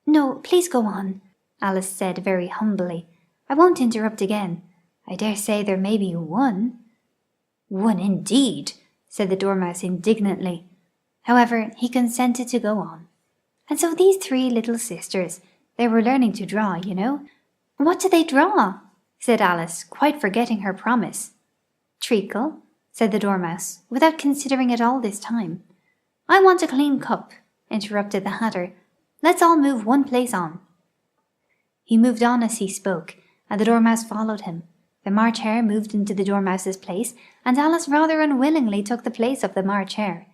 No, please go on, Alice said very humbly. I won't interrupt again. I dare say there may be one. One indeed, said the Dormouse indignantly. However, he consented to go on. And so these three little sisters, they were learning to draw, you know. What do they draw? Said Alice, quite forgetting her promise. Treacle, said the Dormouse, without considering it all this time. I want a clean cup, interrupted the Hatter. Let's all move one place on. He moved on as he spoke, and the Dormouse followed him. The March Hare moved into the Dormouse's place, and Alice rather unwillingly took the place of the March Hare.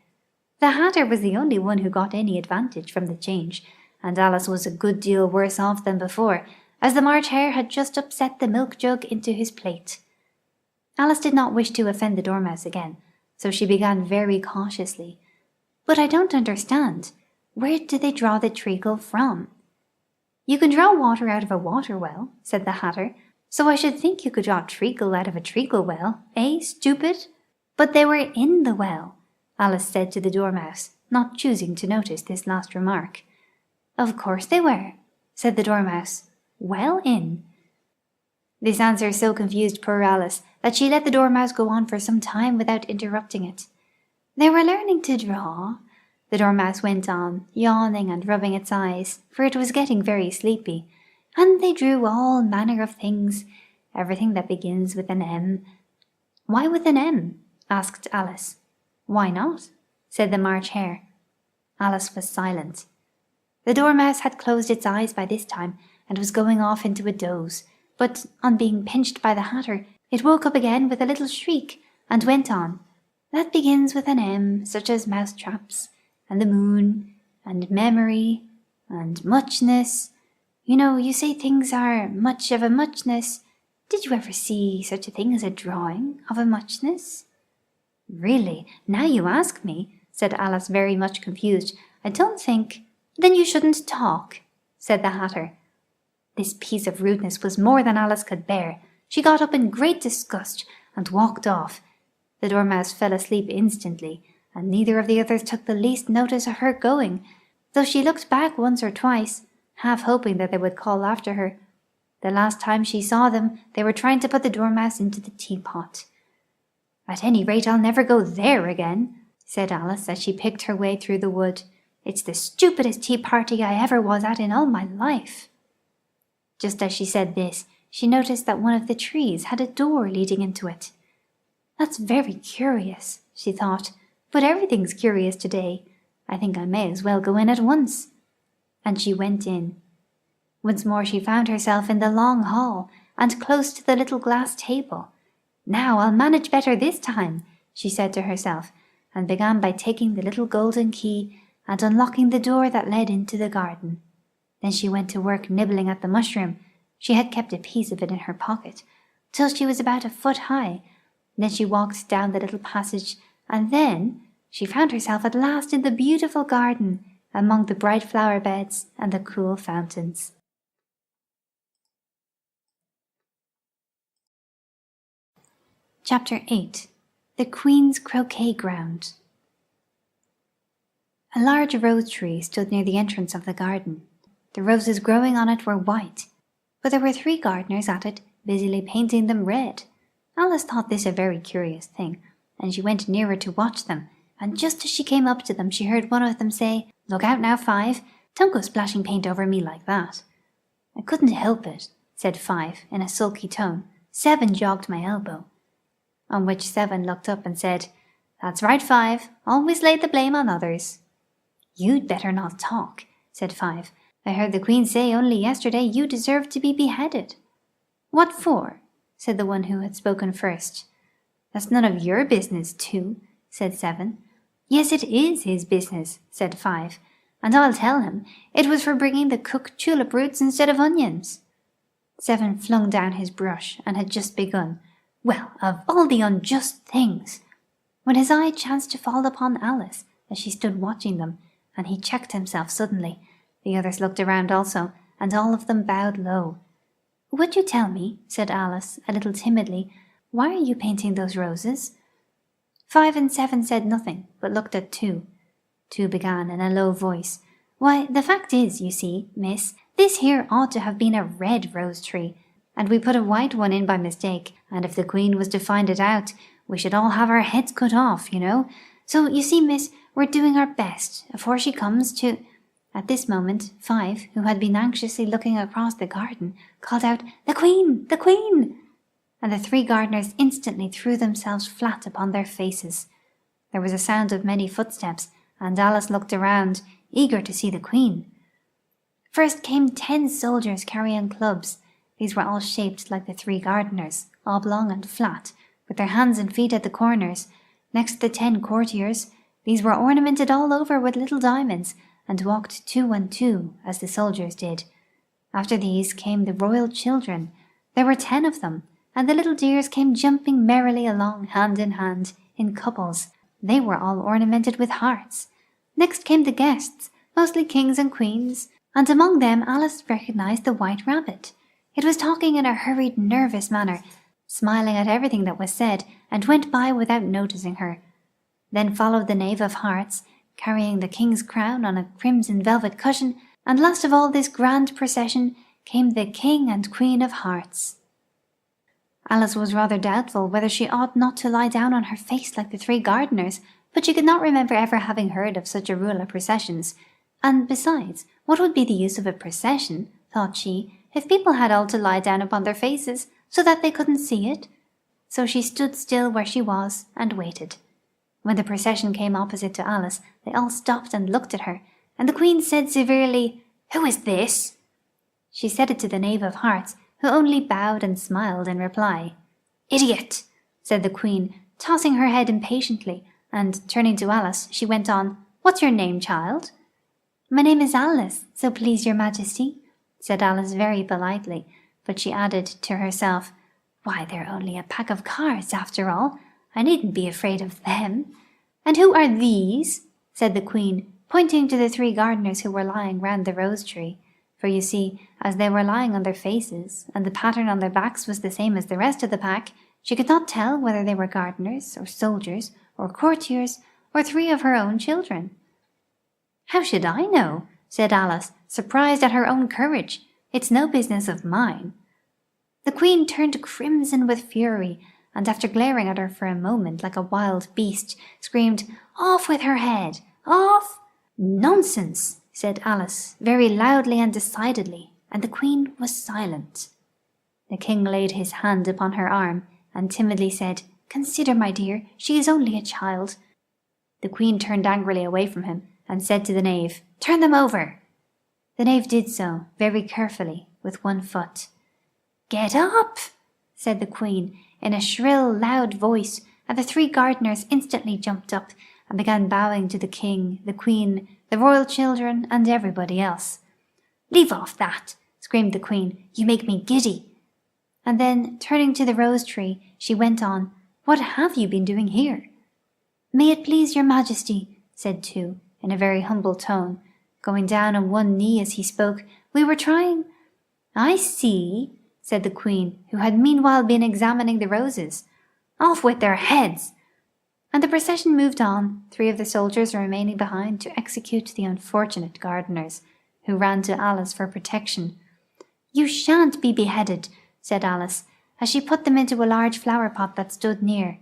The Hatter was the only one who got any advantage from the change, and Alice was a good deal worse off than before, as the March Hare had just upset the milk jug into his plate. Alice did not wish to offend the Dormouse again, so she began very cautiously. But I don't understand. Where do they draw the treacle from? You can draw water out of a water well, said the Hatter, so I should think you could draw treacle out of a treacle well, eh, stupid? But they were in the well, Alice said to the Dormouse, not choosing to notice this last remark. Of course they were, said the Dormouse. Well in. This answer so confused poor Alice that she let the Dormouse go on for some time without interrupting it. They were learning to draw, the Dormouse went on, yawning and rubbing its eyes, for it was getting very sleepy, and they drew all manner of things, everything that begins with an M. Why with an M? Asked Alice. Why not? Said the March Hare. Alice was silent. The Dormouse had closed its eyes by this time, and was going off into a doze, but on being pinched by the Hatter, it woke up again with a little shriek, and went on. That begins with an M, such as mousetraps, and the moon, and memory, and muchness. You know, you say things are much of a muchness. Did you ever see such a thing as a drawing of a muchness? Really, now you ask me, said Alice, very much confused. I don't think. Then you shouldn't talk, said the Hatter. This piece of rudeness was more than Alice could bear. She got up in great disgust and walked off. The Dormouse fell asleep instantly, and neither of the others took the least notice of her going, though she looked back once or twice, half hoping that they would call after her. The last time she saw them, they were trying to put the Dormouse into the teapot. At any rate, I'll never go there again, said Alice as she picked her way through the wood. It's the stupidest tea party I ever was at in all my life. Just as she said this, she noticed that one of the trees had a door leading into it. That's very curious, she thought, but everything's curious today. I think I may as well go in at once. And she went in. Once more she found herself in the long hall, and close to the little glass table. Now I'll manage better this time, she said to herself, and began by taking the little golden key and unlocking the door that led into the garden. Then she went to work nibbling at the mushroom. She had kept a piece of it in her pocket, till she was about a foot high. Then she walked down the little passage, and then she found herself at last in the beautiful garden, among the bright flower beds and the cool fountains. Chapter 8. The Queen's Croquet Ground. A large rose tree stood near the entrance of the garden. The roses growing on it were white, but there were 3 gardeners at it, busily painting them red. Alice thought this a very curious thing, and she went nearer to watch them, and just as she came up to them she heard one of them say, "Look out now, Five, don't go splashing paint over me like that." I couldn't help it, said 5 in a sulky tone. 7 jogged my elbow. On which 7 looked up and said, That's right, 5. Always lay the blame on others. You'd better not talk, said 5. I heard the Queen say only yesterday you deserved to be beheaded. What for? Said the one who had spoken first. That's none of your business, 2, said 7. Yes, it is his business, said 5, and I'll tell him. It was for bringing the cooked tulip roots instead of onions. 7 flung down his brush and had just begun. Well, of all the unjust things! When his eye chanced to fall upon Alice as she stood watching them, and he checked himself suddenly. The others looked around also, and all of them bowed low. Would you tell me, said Alice, a little timidly, why are you painting those roses? 5 and 7 said nothing, but looked at 2. 2 began in a low voice. Why, the fact is, you see, miss, this here ought to have been a red rose tree, and we put a white one in by mistake, and if the Queen was to find it out, we should all have our heads cut off, you know. So, you see, miss, we're doing our best, afore she comes to— At this moment, 5, who had been anxiously looking across the garden, called out, The Queen! The Queen! And the 3 gardeners instantly threw themselves flat upon their faces. There was a sound of many footsteps, and Alice looked around, eager to see the Queen. First came 10 soldiers carrying clubs. These were all shaped like the 3 gardeners, oblong and flat, with their hands and feet at the corners. Next the 10 courtiers. These were ornamented all over with little diamonds, and walked 2 and 2, as the soldiers did. After these came the royal children. There were 10 of them, and the little dears came jumping merrily along hand in hand, in couples. They were all ornamented with hearts. Next came the guests, mostly kings and queens, and among them Alice recognized the White Rabbit. It was talking in a hurried, nervous manner, smiling at everything that was said, and went by without noticing her. Then followed the Knave of Hearts, carrying the king's crown on a crimson velvet cushion, and last of all this grand procession came the King and Queen of Hearts. Alice was rather doubtful whether she ought not to lie down on her face like the 3 gardeners, but she could not remember ever having heard of such a rule at processions. And besides, what would be the use of a procession, thought she, if people had all to lie down upon their faces, so that they couldn't see it? So she stood still where she was and waited. When the procession came opposite to Alice, they all stopped and looked at her, and the Queen said severely, Who is this? She said it to the Knave of Hearts, who only bowed and smiled in reply. Idiot, said the Queen, tossing her head impatiently, and turning to Alice, she went on, What's your name, child? My name is Alice, so please your Majesty, said Alice very politely, but she added to herself, Why, they're only a pack of cards, after all. I needn't be afraid of them. And who are these? Said the Queen, pointing to the 3 gardeners who were lying round the rose tree. For you see, as they were lying on their faces, and the pattern on their backs was the same as the rest of the pack, she could not tell whether they were gardeners, or soldiers, or courtiers, or 3 of her own children. How should I know? Said Alice, surprised at her own courage. It's no business of mine. The Queen turned crimson with fury, and after glaring at her for a moment like a wild beast, screamed, Off with her head! Off! Nonsense, said Alice, very loudly and decidedly, and the Queen was silent. The King laid his hand upon her arm, and timidly said, Consider, my dear, she is only a child. The Queen turned angrily away from him, and said to the Knave, Turn them over. The Knave did so, very carefully, with 1 foot. Get up, said the Queen, in a shrill, loud voice, and the 3 gardeners instantly jumped up, and began bowing to the King, the Queen, the royal children, and everybody else. Leave off that, screamed the Queen, you make me giddy. And then, turning to the rose tree, she went on, What have you been doing here? May it please your Majesty, said 2, in a very humble tone, going down on 1 knee as he spoke, we were trying— I see, said the Queen, who had meanwhile been examining the roses. Off with their heads! And the procession moved on, 3 of the soldiers remaining behind to execute the unfortunate gardeners, who ran to Alice for protection. You shan't be beheaded, said Alice, as she put them into a large flower pot that stood near.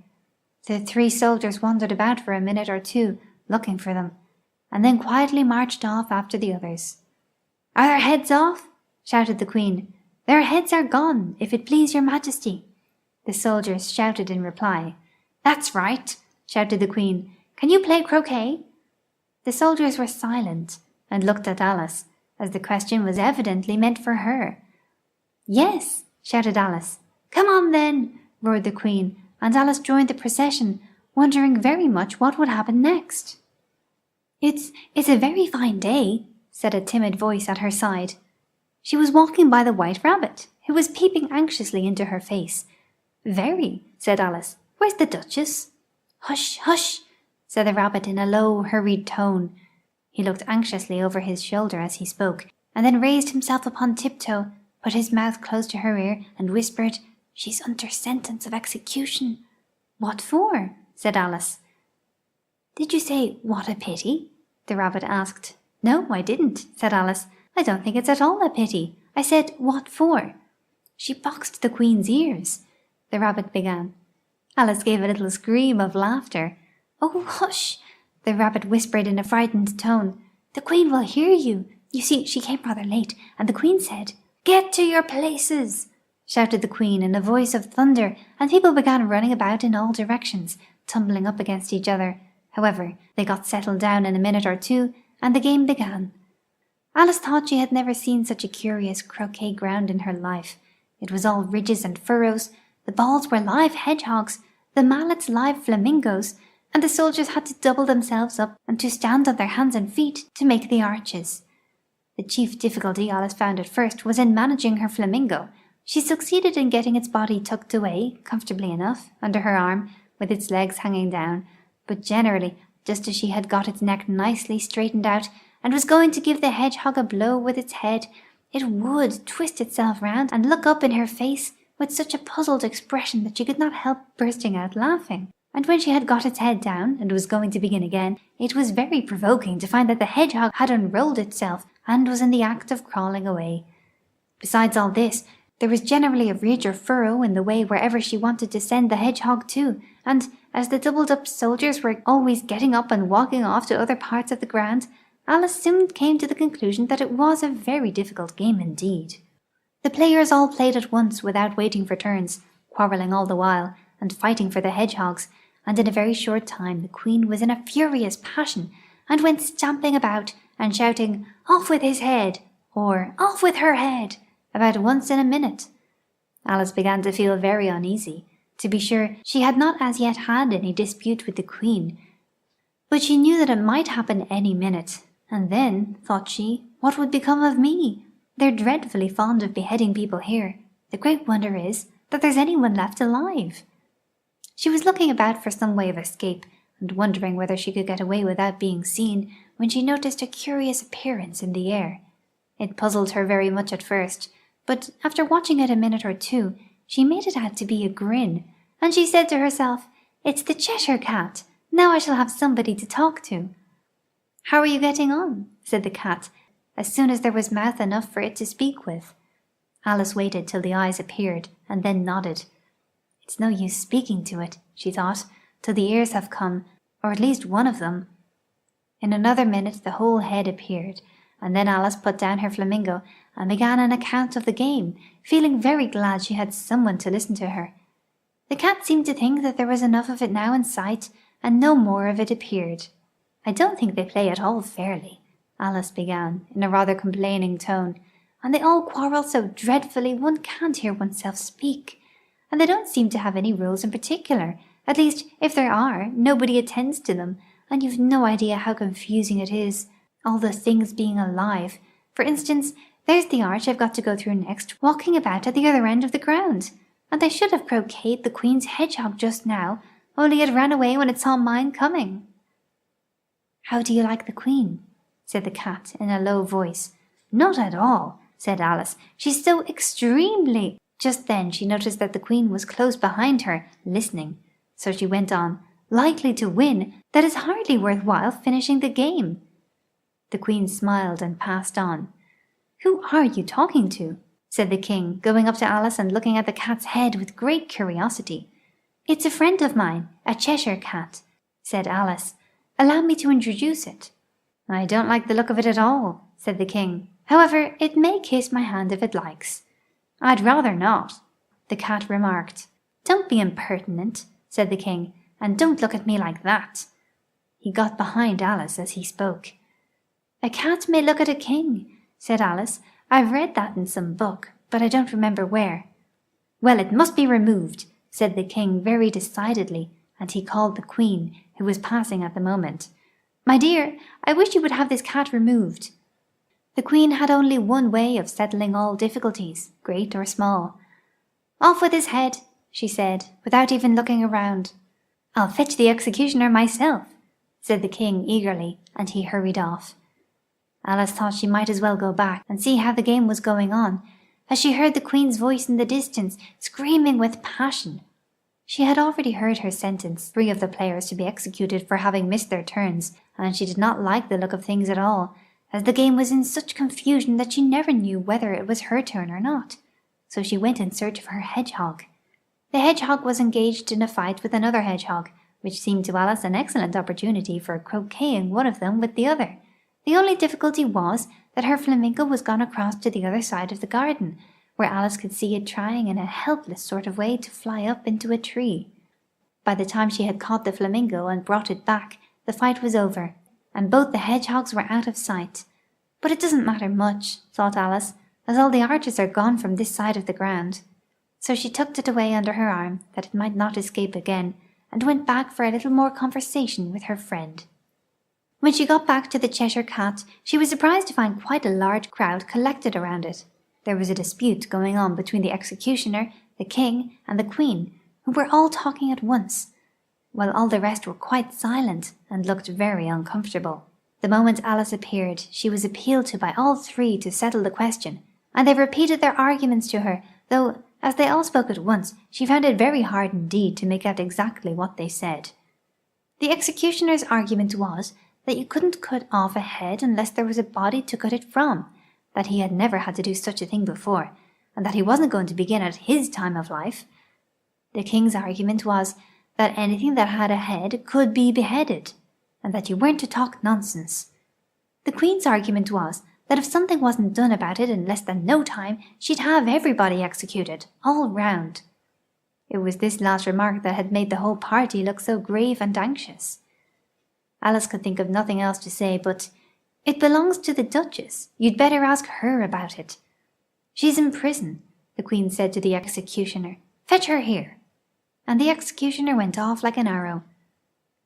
The 3 soldiers wandered about for a minute or 2, looking for them, and then quietly marched off after the others. Are their heads off? shouted the Queen. "Their heads are gone, if it please your Majesty." The soldiers shouted in reply. "That's right," shouted the Queen. "Can you play croquet?" The soldiers were silent and looked at Alice, as the question was evidently meant for her. "Yes," shouted Alice. "Come on then," roared the Queen, and Alice joined the procession, wondering very much what would happen next. It's a very fine day," said a timid voice at her side. She was walking by the White Rabbit, who was peeping anxiously into her face. "Very," said Alice. "Where's the Duchess?" "Hush, hush," said the Rabbit in a low, hurried tone. He looked anxiously over his shoulder as he spoke, and then raised himself upon tiptoe, put his mouth close to her ear, and whispered, "She's under sentence of execution." "What for?" said Alice. "Did you say, 'what a pity'?" the Rabbit asked. "No, I didn't," said Alice. "I don't think it's at all a pity. I said, 'what for?'" "She boxed the Queen's ears," the Rabbit began. Alice gave a little scream of laughter. "Oh, hush," the Rabbit whispered in a frightened tone. "The Queen will hear you. You see, she came rather late, and the Queen said—" "Get to your places!" shouted the Queen in a voice of thunder, and people began running about in all directions, tumbling up against each other. However, they got settled down in a minute or two, and the game began. Alice thought she had never seen such a curious croquet ground in her life. It was all ridges and furrows, the balls were live hedgehogs, the mallets live flamingos, and the soldiers had to double themselves up and to stand on their hands and feet to make the arches. The chief difficulty Alice found at first was in managing her flamingo. She succeeded in getting its body tucked away, comfortably enough, under her arm, with its legs hanging down, but generally, just as she had got its neck nicely straightened out, and was going to give the hedgehog a blow with its head, it would twist itself round and look up in her face with such a puzzled expression that she could not help bursting out laughing. And when she had got its head down and was going to begin again, it was very provoking to find that the hedgehog had unrolled itself and was in the act of crawling away. Besides all this, there was generally a ridge or furrow in the way wherever she wanted to send the hedgehog to, and as the doubled-up soldiers were always getting up and walking off to other parts of the ground, Alice soon came to the conclusion that it was a very difficult game indeed. The players all played at once without waiting for turns, quarrelling all the while, and fighting for the hedgehogs, and in a very short time the Queen was in a furious passion, and went stamping about and shouting, "Off with his head!" or "Off with her head!" about once in a minute. Alice began to feel very uneasy. To be sure, she had not as yet had any dispute with the Queen, but she knew that it might happen any minute, and then, thought she, what would become of me? They're dreadfully fond of beheading people here. The great wonder is that there's anyone left alive. She was looking about for some way of escape, and wondering whether she could get away without being seen, when she noticed a curious appearance in the air. It puzzled her very much at first, but after watching it a minute or two, she made it out to be a grin, and she said to herself, "It's the Cheshire Cat. Now I shall have somebody to talk to." "How are you getting on?" said the cat, as soon as there was mouth enough for it to speak with. Alice waited till the eyes appeared, and then nodded. "It's no use speaking to it," she thought, "till the ears have come, or at least one of them." In another minute the whole head appeared, and then Alice put down her flamingo and began an account of the game, feeling very glad she had someone to listen to her. The cat seemed to think that there was enough of it now in sight, and no more of it appeared. "I don't think they play at all fairly," Alice began, in a rather complaining tone, "and they all quarrel so dreadfully one can't hear oneself speak. And they don't seem to have any rules in particular. At least, if there are, nobody attends to them, and you've no idea how confusing it is, all the things being alive. For instance, there's the arch I've got to go through next, walking about at the other end of the ground. And I should have croqueted the Queen's hedgehog just now, only it ran away when it saw mine coming." "How do you like the Queen?" said the cat in a low voice. "Not at all," said Alice. "She's so extremely—" Just then she noticed that the Queen was close behind her, listening. So she went on, "Likely to win, that it's hardly worth while finishing the game." The Queen smiled and passed on. "Who are you talking to?" said the King, going up to Alice and looking at the cat's head with great curiosity. "It's a friend of mine, a Cheshire Cat," said Alice. "Allow me to introduce it." "I don't like the look of it at all," said the King. However, it may kiss my hand if it likes." "I'd rather not," the cat remarked. "Don't be impertinent," said the king, "and don't look at me like that." He got behind Alice as he spoke. "A cat may look at a king," said Alice. "I've read that in some book, but I don't remember where." "Well, it must be removed," said the king very decidedly, and he called the queen, who was passing at the moment. "My dear, I wish you would have this cat removed." The queen had only one way of settling all difficulties, great or small. "Off with his head," she said, without even looking around. "I'll fetch the executioner myself," said the king eagerly, and he hurried off. Alice thought she might as well go back and see how the game was going on, as she heard the queen's voice in the distance, screaming with passion. She had already heard her sentence 3 of the players to be executed for having missed their turns, and she did not like the look of things at all, as the game was in such confusion that she never knew whether it was her turn or not. So she went in search of her hedgehog. The hedgehog was engaged in a fight with another hedgehog, which seemed to Alice an excellent opportunity for croqueting one of them with the other. The only difficulty was that her flamingo was gone across to the other side of the garden, where Alice could see it trying in a helpless sort of way to fly up into a tree. By the time she had caught the flamingo and brought it back, the fight was over, and both the hedgehogs were out of sight. But it doesn't matter much, thought Alice, as all the archers are gone from this side of the ground. So she tucked it away under her arm, that it might not escape again, and went back for a little more conversation with her friend. When she got back to the Cheshire Cat, she was surprised to find quite a large crowd collected around it. There was a dispute going on between the executioner, the king, and the queen, who were all talking at once, while all the rest were quite silent and looked very uncomfortable. The moment Alice appeared, she was appealed to by all 3 to settle the question, and they repeated their arguments to her, though, as they all spoke at once, she found it very hard indeed to make out exactly what they said. The executioner's argument was that you couldn't cut off a head unless there was a body to cut it from, that he had never had to do such a thing before, and that he wasn't going to begin at his time of life. The king's argument was that anything that had a head could be beheaded, and that you weren't to talk nonsense. The queen's argument was that if something wasn't done about it in less than no time, she'd have everybody executed, all round. It was this last remark that had made the whole party look so grave and anxious. Alice could think of nothing else to say but, "It belongs to the Duchess. You'd better ask her about it." "She's in prison," the queen said to the executioner. "Fetch her here." And the executioner went off like an arrow.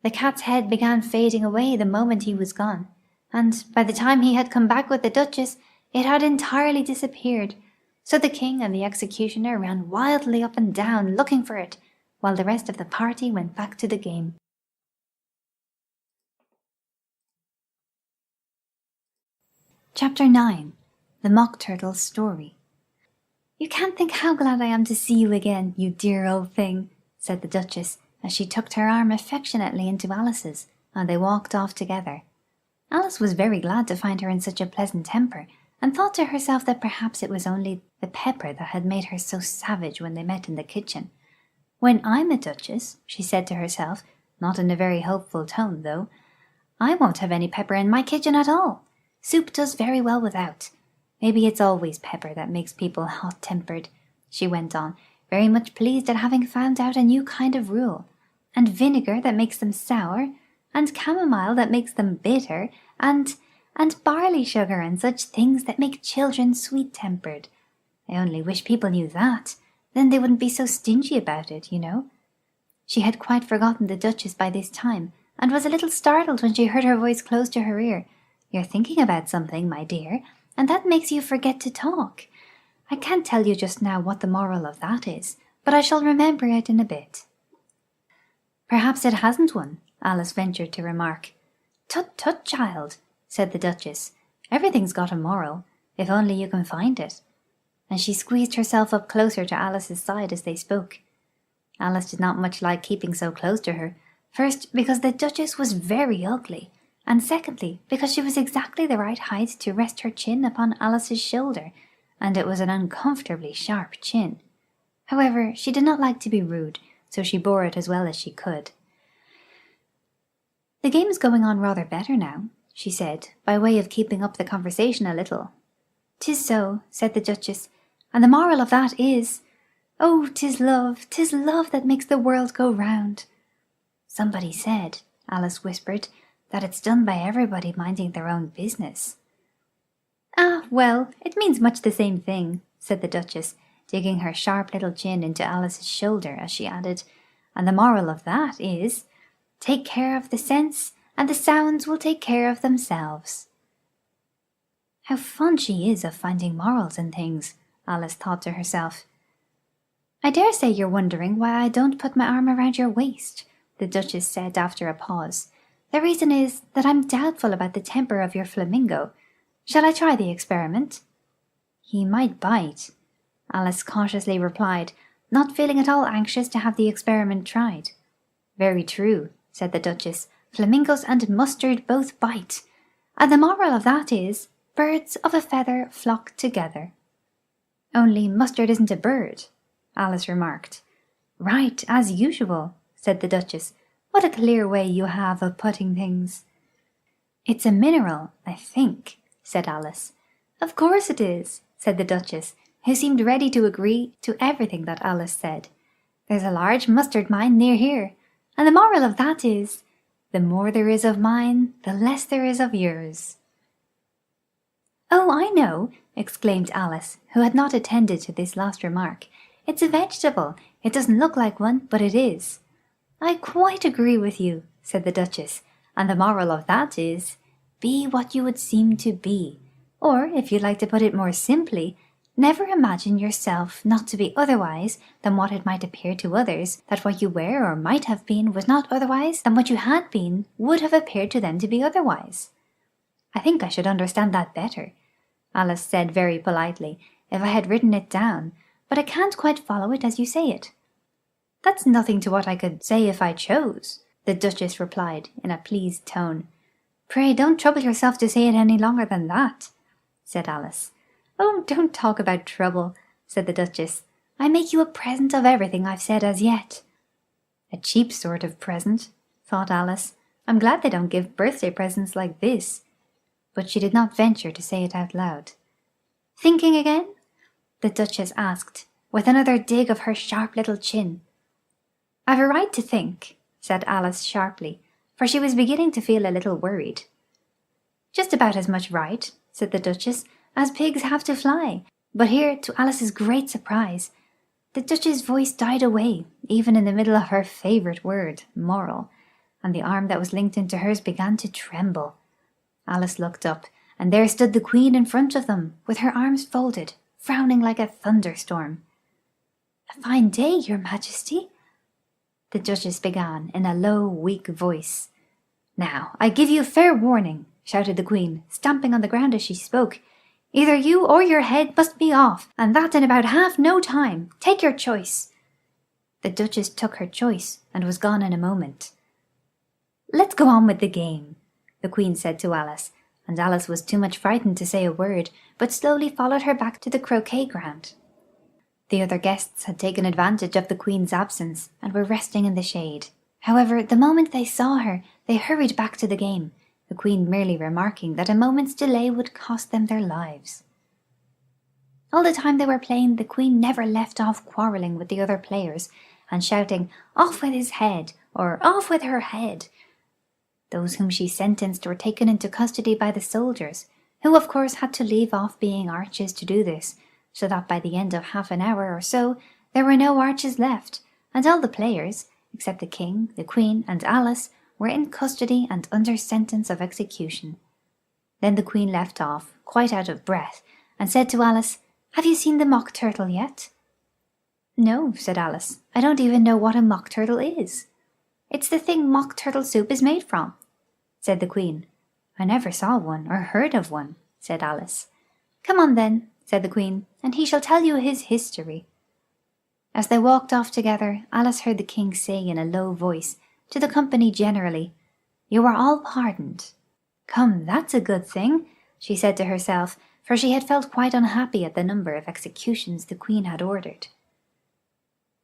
The cat's head began fading away the moment he was gone, and by the time he had come back with the Duchess, it had entirely disappeared. So the king and the executioner ran wildly up and down looking for it, while the rest of the party went back to the game. Chapter 9. The Mock Turtle's Story. "You can't think how glad I am to see you again, you dear old thing," said the Duchess, as she tucked her arm affectionately into Alice's, and they walked off together. Alice was very glad to find her in such a pleasant temper, and thought to herself that perhaps it was only the pepper that had made her so savage when they met in the kitchen. "When I'm a Duchess," she said to herself, not in a very hopeful tone though, "I won't have any pepper in my kitchen at all. Soup does very well without. Maybe it's always pepper that makes people hot-tempered," she went on, very much pleased at having found out a new kind of rule, "and vinegar that makes them sour, and chamomile that makes them bitter, and barley sugar and such things that make children sweet-tempered. I only wish people knew that, then they wouldn't be so stingy about it, you know." She had quite forgotten the Duchess by this time, and was a little startled when she heard her voice close to her ear. "You're thinking about something, my dear, and that makes you forget to talk. I can't tell you just now what the moral of that is, but I shall remember it in a bit." "Perhaps it hasn't one," Alice ventured to remark. "Tut, tut, child," said the Duchess. "Everything's got a moral, if only you can find it." And she squeezed herself up closer to Alice's side as they spoke. Alice did not much like keeping so close to her, first because the Duchess was very ugly, and secondly because she was exactly the right height to rest her chin upon Alice's shoulder, and it was an uncomfortably sharp chin. However, she did not like to be rude, so she bore it as well as she could. "The game's going on rather better now," she said, by way of keeping up the conversation a little. "'Tis so," said the Duchess, "and the moral of that is, oh, 'tis love that makes the world go round." "Somebody said," Alice whispered, "that it's done by everybody minding their own business." "Ah, well, it means much the same thing," said the Duchess, digging her sharp little chin into Alice's shoulder as she added, "and the moral of that is, take care of the sense, and the sounds will take care of themselves." How fond she is of finding morals in things, Alice thought to herself. "I dare say you're wondering why I don't put my arm around your waist," the Duchess said after a pause. "The reason is that I'm doubtful about the temper of your flamingo. Shall I try the experiment?" "He might bite," Alice cautiously replied, not feeling at all anxious to have the experiment tried. "Very true," said the Duchess. "Flamingos and mustard both bite. And the moral of that is, birds of a feather flock together." "Only mustard isn't a bird," Alice remarked. "Right, as usual," said the Duchess. "What a clear way you have of putting things." "It's a mineral, I think," said Alice. "Of course it is," said the Duchess, who seemed ready to agree to everything that Alice said. "There's a large mustard mine near here, and the moral of that is, the more there is of mine, the less there is of yours." "Oh, I know," exclaimed Alice, who had not attended to this last remark. "It's a vegetable. It doesn't look like one, but it is." "I quite agree with you," said the Duchess, "and the moral of that is, be what you would seem to be. Or, if you'd like to put it more simply, never imagine yourself not to be otherwise than what it might appear to others that what you were or might have been was not otherwise than what you had been would have appeared to them to be otherwise." "I think I should understand that better," Alice said very politely, "if I had written it down, but I can't quite follow it as you say it." "That's nothing to what I could say if I chose," the Duchess replied in a pleased tone. "Pray don't trouble yourself to say it any longer than that," said Alice. "Oh, don't talk about trouble," said the Duchess. "I make you a present of everything I've said as yet." "A cheap sort of present," thought Alice. "I'm glad they don't give birthday presents like this." But she did not venture to say it out loud. "Thinking again?" the Duchess asked, with another dig of her sharp little chin. "I've a right to think," said Alice sharply, for she was beginning to feel a little worried. "Just about as much right," said the Duchess, "as pigs have to fly." But here, to Alice's great surprise, the Duchess's voice died away, even in the middle of her favourite word, moral, and the arm that was linked into hers began to tremble. Alice looked up, and there stood the Queen in front of them, with her arms folded, frowning like a thunderstorm. "A fine day, your Majesty," the Duchess began in a low, weak voice. "Now, I give you fair warning," shouted the Queen, stamping on the ground as she spoke. "Either you or your head must be off, and that in about half no time. Take your choice." The Duchess took her choice, and was gone in a moment. "Let's go on with the game," the Queen said to Alice, and Alice was too much frightened to say a word, but slowly followed her back to the croquet ground. The other guests had taken advantage of the Queen's absence, and were resting in the shade. However, the moment they saw her, they hurried back to the game, the Queen merely remarking that a moment's delay would cost them their lives. All the time they were playing, the Queen never left off quarrelling with the other players, and shouting, "Off with his head," or "Off with her head." Those whom she sentenced were taken into custody by the soldiers, who of course had to leave off being archers to do this, so that by the end of half an hour or so there were no archers left, and all the players, except the King, the Queen, and Alice, were in custody and under sentence of execution. Then the Queen left off, quite out of breath, and said to Alice, "Have you seen the mock turtle yet?" "No," said Alice. "I don't even know what a mock turtle is." "It's the thing mock turtle soup is made from," said the Queen. "I never saw one or heard of one," said Alice. "Come on then," said the Queen, "and he shall tell you his history." As they walked off together, Alice heard the King say in a low voice to the company generally, "You are all pardoned." "Come, that's a good thing," she said to herself, for she had felt quite unhappy at the number of executions the Queen had ordered.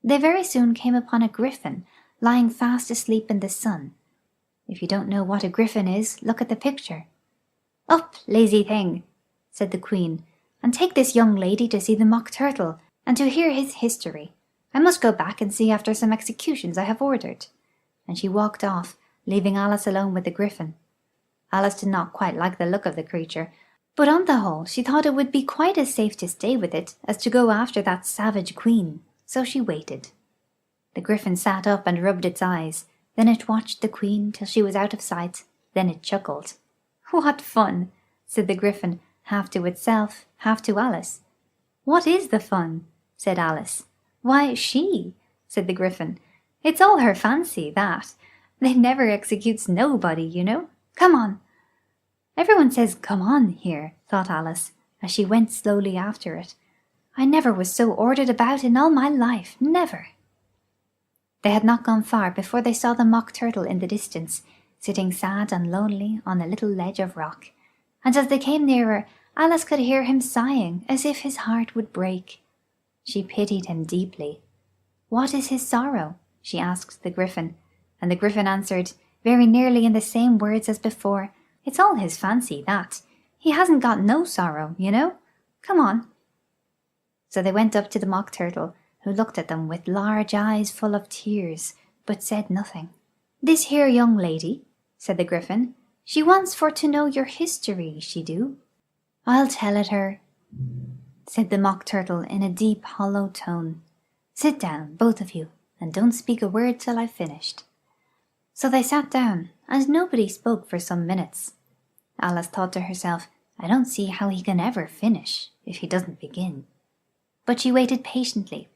They very soon came upon a griffin lying fast asleep in the sun. If you don't know what a griffin is, look at the picture. "Up, lazy thing," said the Queen, and take this young lady to see the Mock Turtle, and to hear his history. I must go back and see after some executions I have ordered." And she walked off, leaving Alice alone with the Griffin. Alice did not quite like the look of the creature, but on the whole she thought it would be quite as safe to stay with it as to go after that savage queen, so she waited. The Griffin sat up and rubbed its eyes, then it watched the queen till she was out of sight, then it chuckled. "What fun!" said the Griffin, half to itself, half to Alice. "What is the fun?" said Alice. "Why, she," said the Griffin. "It's all her fancy, that. They never executes nobody, you know. Come on." "Everyone says 'come on' here," thought Alice, as she went slowly after it. "I never was so ordered about in all my life, never." They had not gone far before they saw the Mock Turtle in the distance, sitting sad and lonely on a little ledge of rock, and as they came nearer, Alice could hear him sighing as if his heart would break. She pitied him deeply. "What is his sorrow?" she asked the Griffin, and the Griffin answered, very nearly in the same words as before, "It's all his fancy, that. He hasn't got no sorrow, you know. Come on." So they went up to the Mock Turtle, who looked at them with large eyes full of tears, but said nothing. "This here young lady," said the Griffin, "she wants for to know your history, she do." "I'll tell it her," said the Mock Turtle in a deep, hollow tone. "Sit down, both of you, and don't speak a word till I've finished." So they sat down, and nobody spoke for some minutes. Alice thought to herself, "I don't see how he can ever finish, if he doesn't begin." But she waited patiently.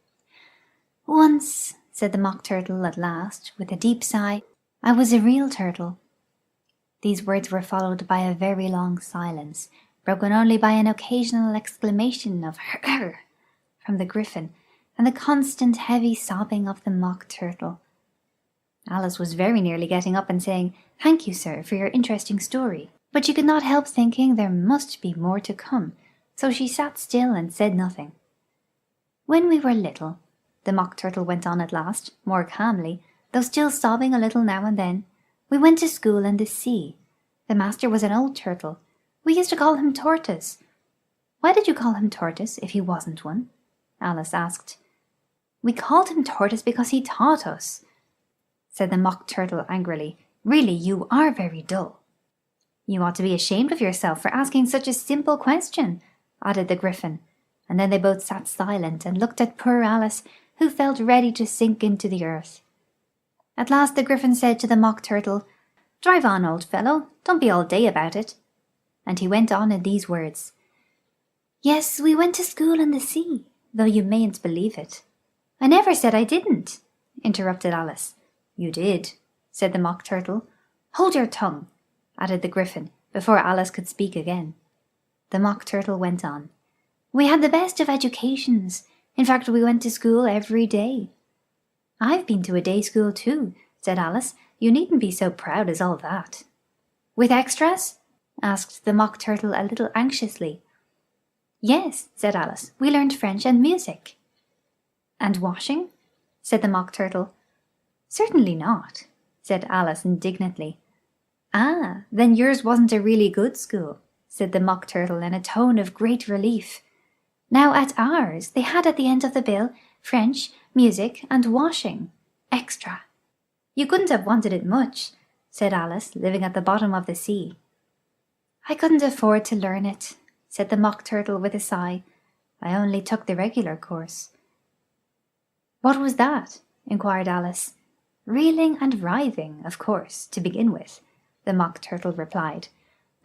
"Once," said the Mock Turtle at last, with a deep sigh, "I was a real turtle." These words were followed by a very long silence, broken only by an occasional exclamation of "Her!" from the Griffin, and the constant heavy sobbing of the Mock Turtle. Alice was very nearly getting up and saying, "Thank you, sir, for your interesting story," but she could not help thinking there must be more to come, so she sat still and said nothing. "When we were little," the Mock Turtle went on at last, more calmly, though still sobbing a little now and then, "we went to school in the sea. The master was an old turtle. We used to call him Tortoise." "Why did you call him Tortoise if he wasn't one?" Alice asked. "We called him Tortoise because he taught us," said the Mock Turtle angrily. "Really, you are very dull." "You ought to be ashamed of yourself for asking such a simple question," added the Griffin, and then they both sat silent and looked at poor Alice, who felt ready to sink into the earth. At last the Griffin said to the Mock Turtle, "Drive on, old fellow, don't be all day about it." And he went on in these words, "Yes, we went to school in the sea, though you mayn't believe it." "I never said I didn't," interrupted Alice. "You did," said the Mock Turtle. "Hold your tongue," added the Griffin, before Alice could speak again. The Mock Turtle went on. "We had the best of educations. In fact, we went to school every day." "I've been to a day school too," said Alice. "You needn't be so proud as all that." "With extras?" asked the Mock Turtle a little anxiously. "Yes," said Alice. "We learned French and music." "And washing?" said the Mock Turtle. "Certainly not," said Alice indignantly. "Ah, then yours wasn't a really good school," said the Mock Turtle in a tone of great relief. "Now at ours they had at the end of the bill French, music, and washing. Extra." "You couldn't have wanted it much," said Alice, living at the bottom of the sea. "I couldn't afford to learn it," said the Mock Turtle with a sigh. "I only took the regular course." "What was that?" inquired Alice. "Reeling and writhing, of course, to begin with," the Mock Turtle replied,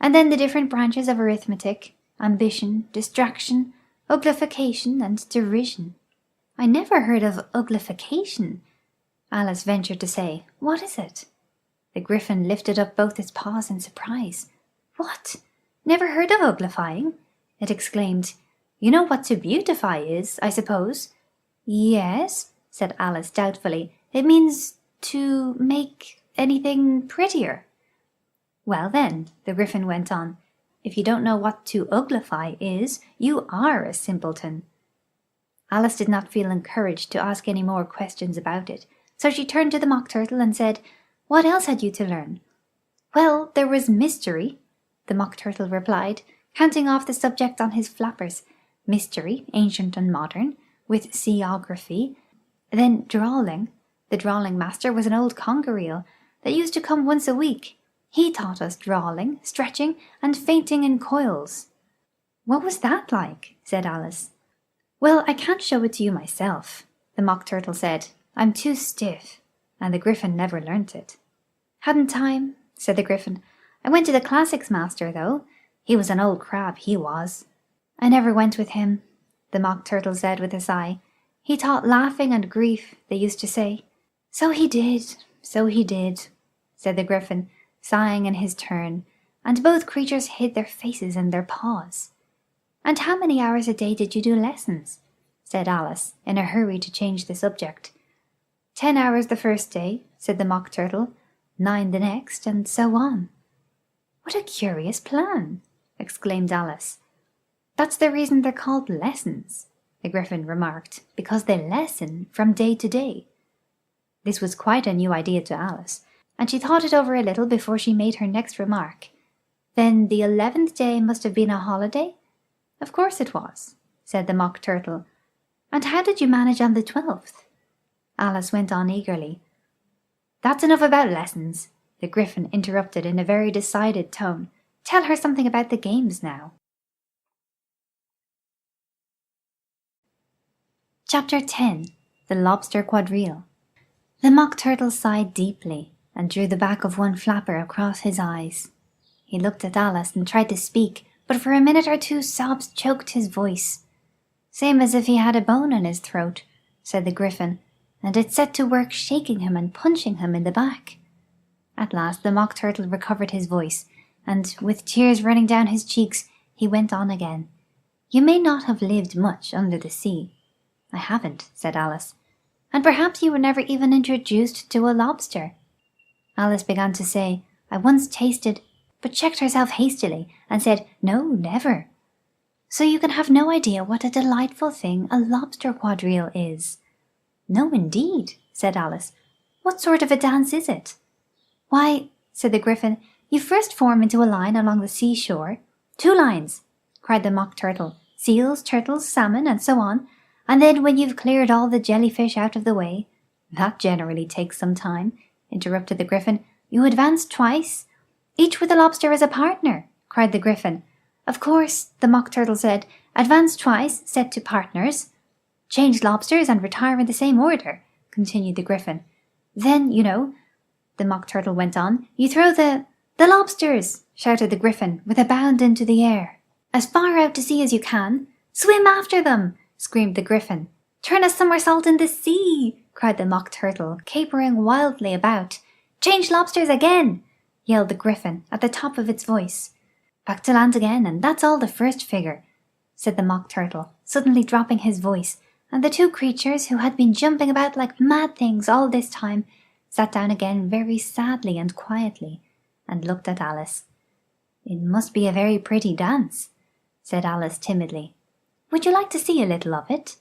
"and then the different branches of arithmetic, ambition, distraction, uglification, and derision." "I never heard of uglification," Alice ventured to say. "What is it?" The Griffin lifted up both its paws in surprise. "What? Never heard of uglifying?" it exclaimed. "You know what to beautify is, I suppose?" "Yes," said Alice doubtfully. "It means to make anything prettier." "Well then," the Griffin went on, "if you don't know what to uglify is, you are a simpleton." Alice did not feel encouraged to ask any more questions about it, so she turned to the Mock Turtle and said, "What else had you to learn?" "Well, there was mystery," the Mock Turtle replied, counting off the subject on his flappers, mystery, ancient and modern, with seaography, then drawling. The drawling master was an old conger eel that used to come once a week. He taught us drawling, stretching, and fainting in coils. What was that like? Said Alice. Well, I can't show it to you myself, the Mock Turtle said. I'm too stiff, and the Gryphon never learnt it. Hadn't time, said the Gryphon. I went to the classics master, though. He was an old crab, he was. I never went with him, the Mock Turtle said with a sigh. He taught laughing and grief, they used to say. So he did, said the Gryphon, sighing in his turn, and both creatures hid their faces in their paws. And how many hours a day did you do lessons? Said Alice, in a hurry to change the subject. 10 hours the first day, said the Mock Turtle, 9 the next, and so on. What a curious plan, exclaimed Alice. That's the reason they're called lessons, the Gryphon remarked, because they lessen from day to day. This was quite a new idea to Alice, and she thought it over a little before she made her next remark. Then the 11th day must have been a holiday? Of course it was, said the Mock Turtle. And how did you manage on the 12th? Alice went on eagerly. That's enough about lessons, the Gryphon interrupted in a very decided tone. Tell her something about the games now. Chapter 10. The Lobster Quadrille. The Mock Turtle sighed deeply and drew the back of one flapper across his eyes. He looked at Alice and tried to speak, but for a minute or two sobs choked his voice. Same as if he had a bone in his throat, said the Gryphon, and it set to work shaking him and punching him in the back. At last the Mock Turtle recovered his voice, and, with tears running down his cheeks, he went on again. You may not have lived much under the sea. I haven't, said Alice. And perhaps you were never even introduced to a lobster. Alice began to say, I once tasted, but checked herself hastily and said, no, never. So you can have no idea what a delightful thing a lobster quadrille is. No, indeed, said Alice. What sort of a dance is it? Why, said the Gryphon, you first form into a line along the seashore. 2 lines, cried the Mock Turtle. Seals, turtles, salmon, and so on. And then when you've cleared all the jellyfish out of the way— That generally takes some time, interrupted the Gryphon. You advance twice, each with a lobster as a partner, cried the Gryphon. Of course, the Mock Turtle said, advance twice, set to partners. Change lobsters and retire in the same order, continued the Gryphon. Then, you know, the Mock Turtle went on, you throw the lobsters, shouted the Gryphon, with a bound into the air. As far out to sea as you can. Swim after them, screamed the Gryphon. Turn a somersault in the sea, cried the Mock Turtle, capering wildly about. Change lobsters again, yelled the Gryphon at the top of its voice. Back to land again, and that's all the first figure, said the Mock Turtle, suddenly dropping his voice, and the 2 creatures, who had been jumping about like mad things all this time, sat down again very sadly and quietly, and looked at Alice. It must be a very pretty dance, said Alice timidly. Would you like to see a little of it?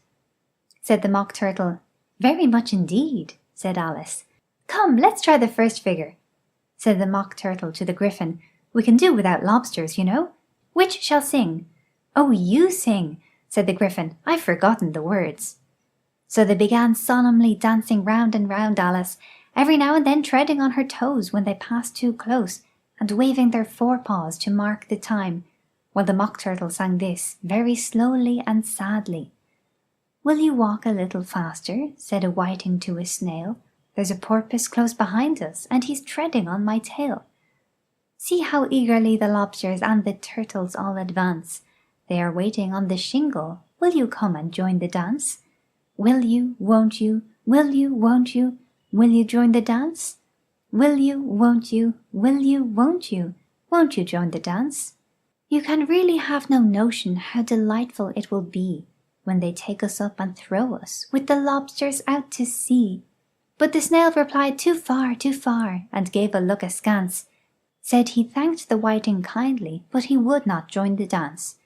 Said the Mock Turtle. Very much indeed, said Alice. Come, let's try the first figure, said the Mock Turtle to the Gryphon. We can do without lobsters, you know. Which shall sing? Oh, you sing, said the Gryphon. I've forgotten the words. So they began solemnly dancing round and round Alice, every now and then treading on her toes when they passed too close, and waving their forepaws to mark the time, while the Mock Turtle sang this, very slowly and sadly. Will you walk a little faster, said a whiting to a snail. There's a porpoise close behind us, and he's treading on my tail. See how eagerly the lobsters and the turtles all advance. They are waiting on the shingle. Will you come and join the dance? Will you, won't you, will you, won't you, will you join the dance? Will you, won't you, will you, won't you join the dance? You can really have no notion how delightful it will be when they take us up and throw us with the lobsters out to sea. But the snail replied too far, and gave a look askance. Said he thanked the whiting kindly, but he would not join the dance.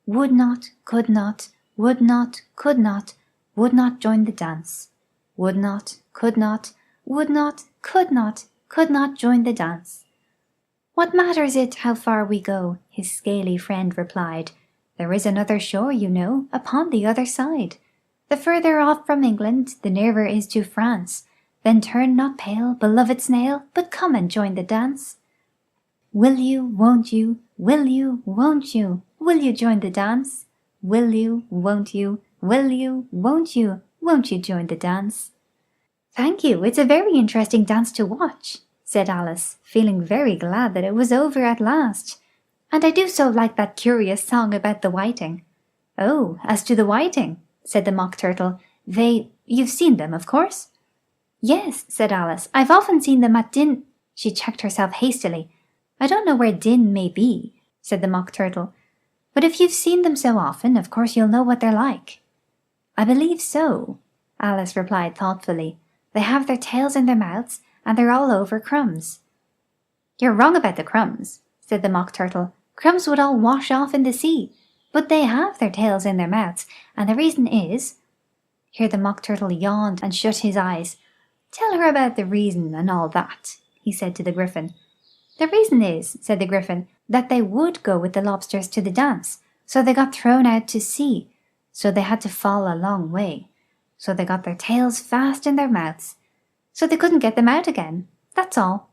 Would not, could not, would not, could not, would not join the dance. Would not, could not, would not, could not join the dance. What matters it how far we go? His scaly friend replied. There is another shore, you know, upon the other side. The further off from England, the nearer is to France. Then turn not pale, beloved snail, but come and join the dance. Will you, won't you, will you, won't you, will you join the dance? Will you, won't you, will you, won't you join the dance? Thank you, it's a very interesting dance to watch, said Alice, feeling very glad that it was over at last. And I do so like that curious song about the whiting. Oh, as to the whiting, said the Mock Turtle, you've seen them, of course? Yes, said Alice, I've often seen them at Din. She checked herself hastily. I don't know where Din may be, said the Mock Turtle, but if you've seen them so often, of course you'll know what they're like. I believe so, Alice replied thoughtfully. They have their tails in their mouths, and they're all over crumbs. You're wrong about the crumbs, said the Mock Turtle. Crumbs would all wash off in the sea, but they have their tails in their mouths, and the reason is— Here the Mock Turtle yawned and shut his eyes. Tell her about the reason and all that, he said to the Gryphon. The reason is, said the Gryphon, that they would go with the lobsters to the dance, so they got thrown out to sea, so they had to fall a long way, so they got their tails fast in their mouths, so they couldn't get them out again. That's all.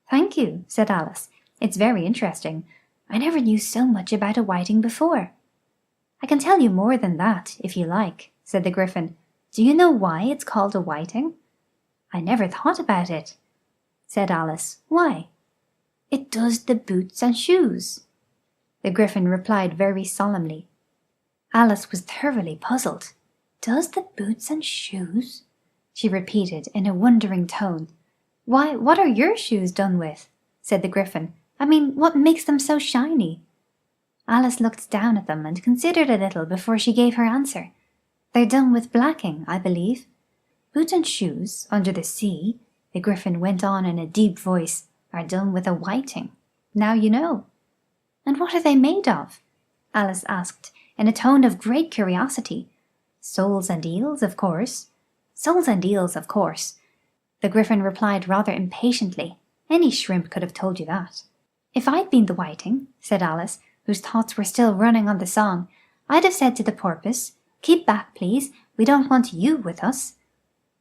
Thank you, said Alice. It's very interesting. I never knew so much about a whiting before. I can tell you more than that, if you like, said the Gryphon. Do you know why it's called a whiting? I never thought about it, said Alice. Why? It does the boots and shoes. The Gryphon replied very solemnly. Alice was thoroughly puzzled. Does the boots and shoes? She repeated in a wondering tone. Why, what are your shoes done with? Said the Gryphon. I mean, what makes them so shiny? Alice looked down at them and considered a little before she gave her answer. They're done with blacking, I believe. Boots and shoes, under the sea, the Gryphon went on in a deep voice, are done with a whiting. Now you know. And what are they made of? Alice asked, in a tone of great curiosity. Soles and eels, of course. Soles and eels, of course. The Gryphon replied rather impatiently. Any shrimp could have told you that. If I'd been the whiting, said Alice, whose thoughts were still running on the song, I'd have said to the porpoise, keep back, please, we don't want you with us.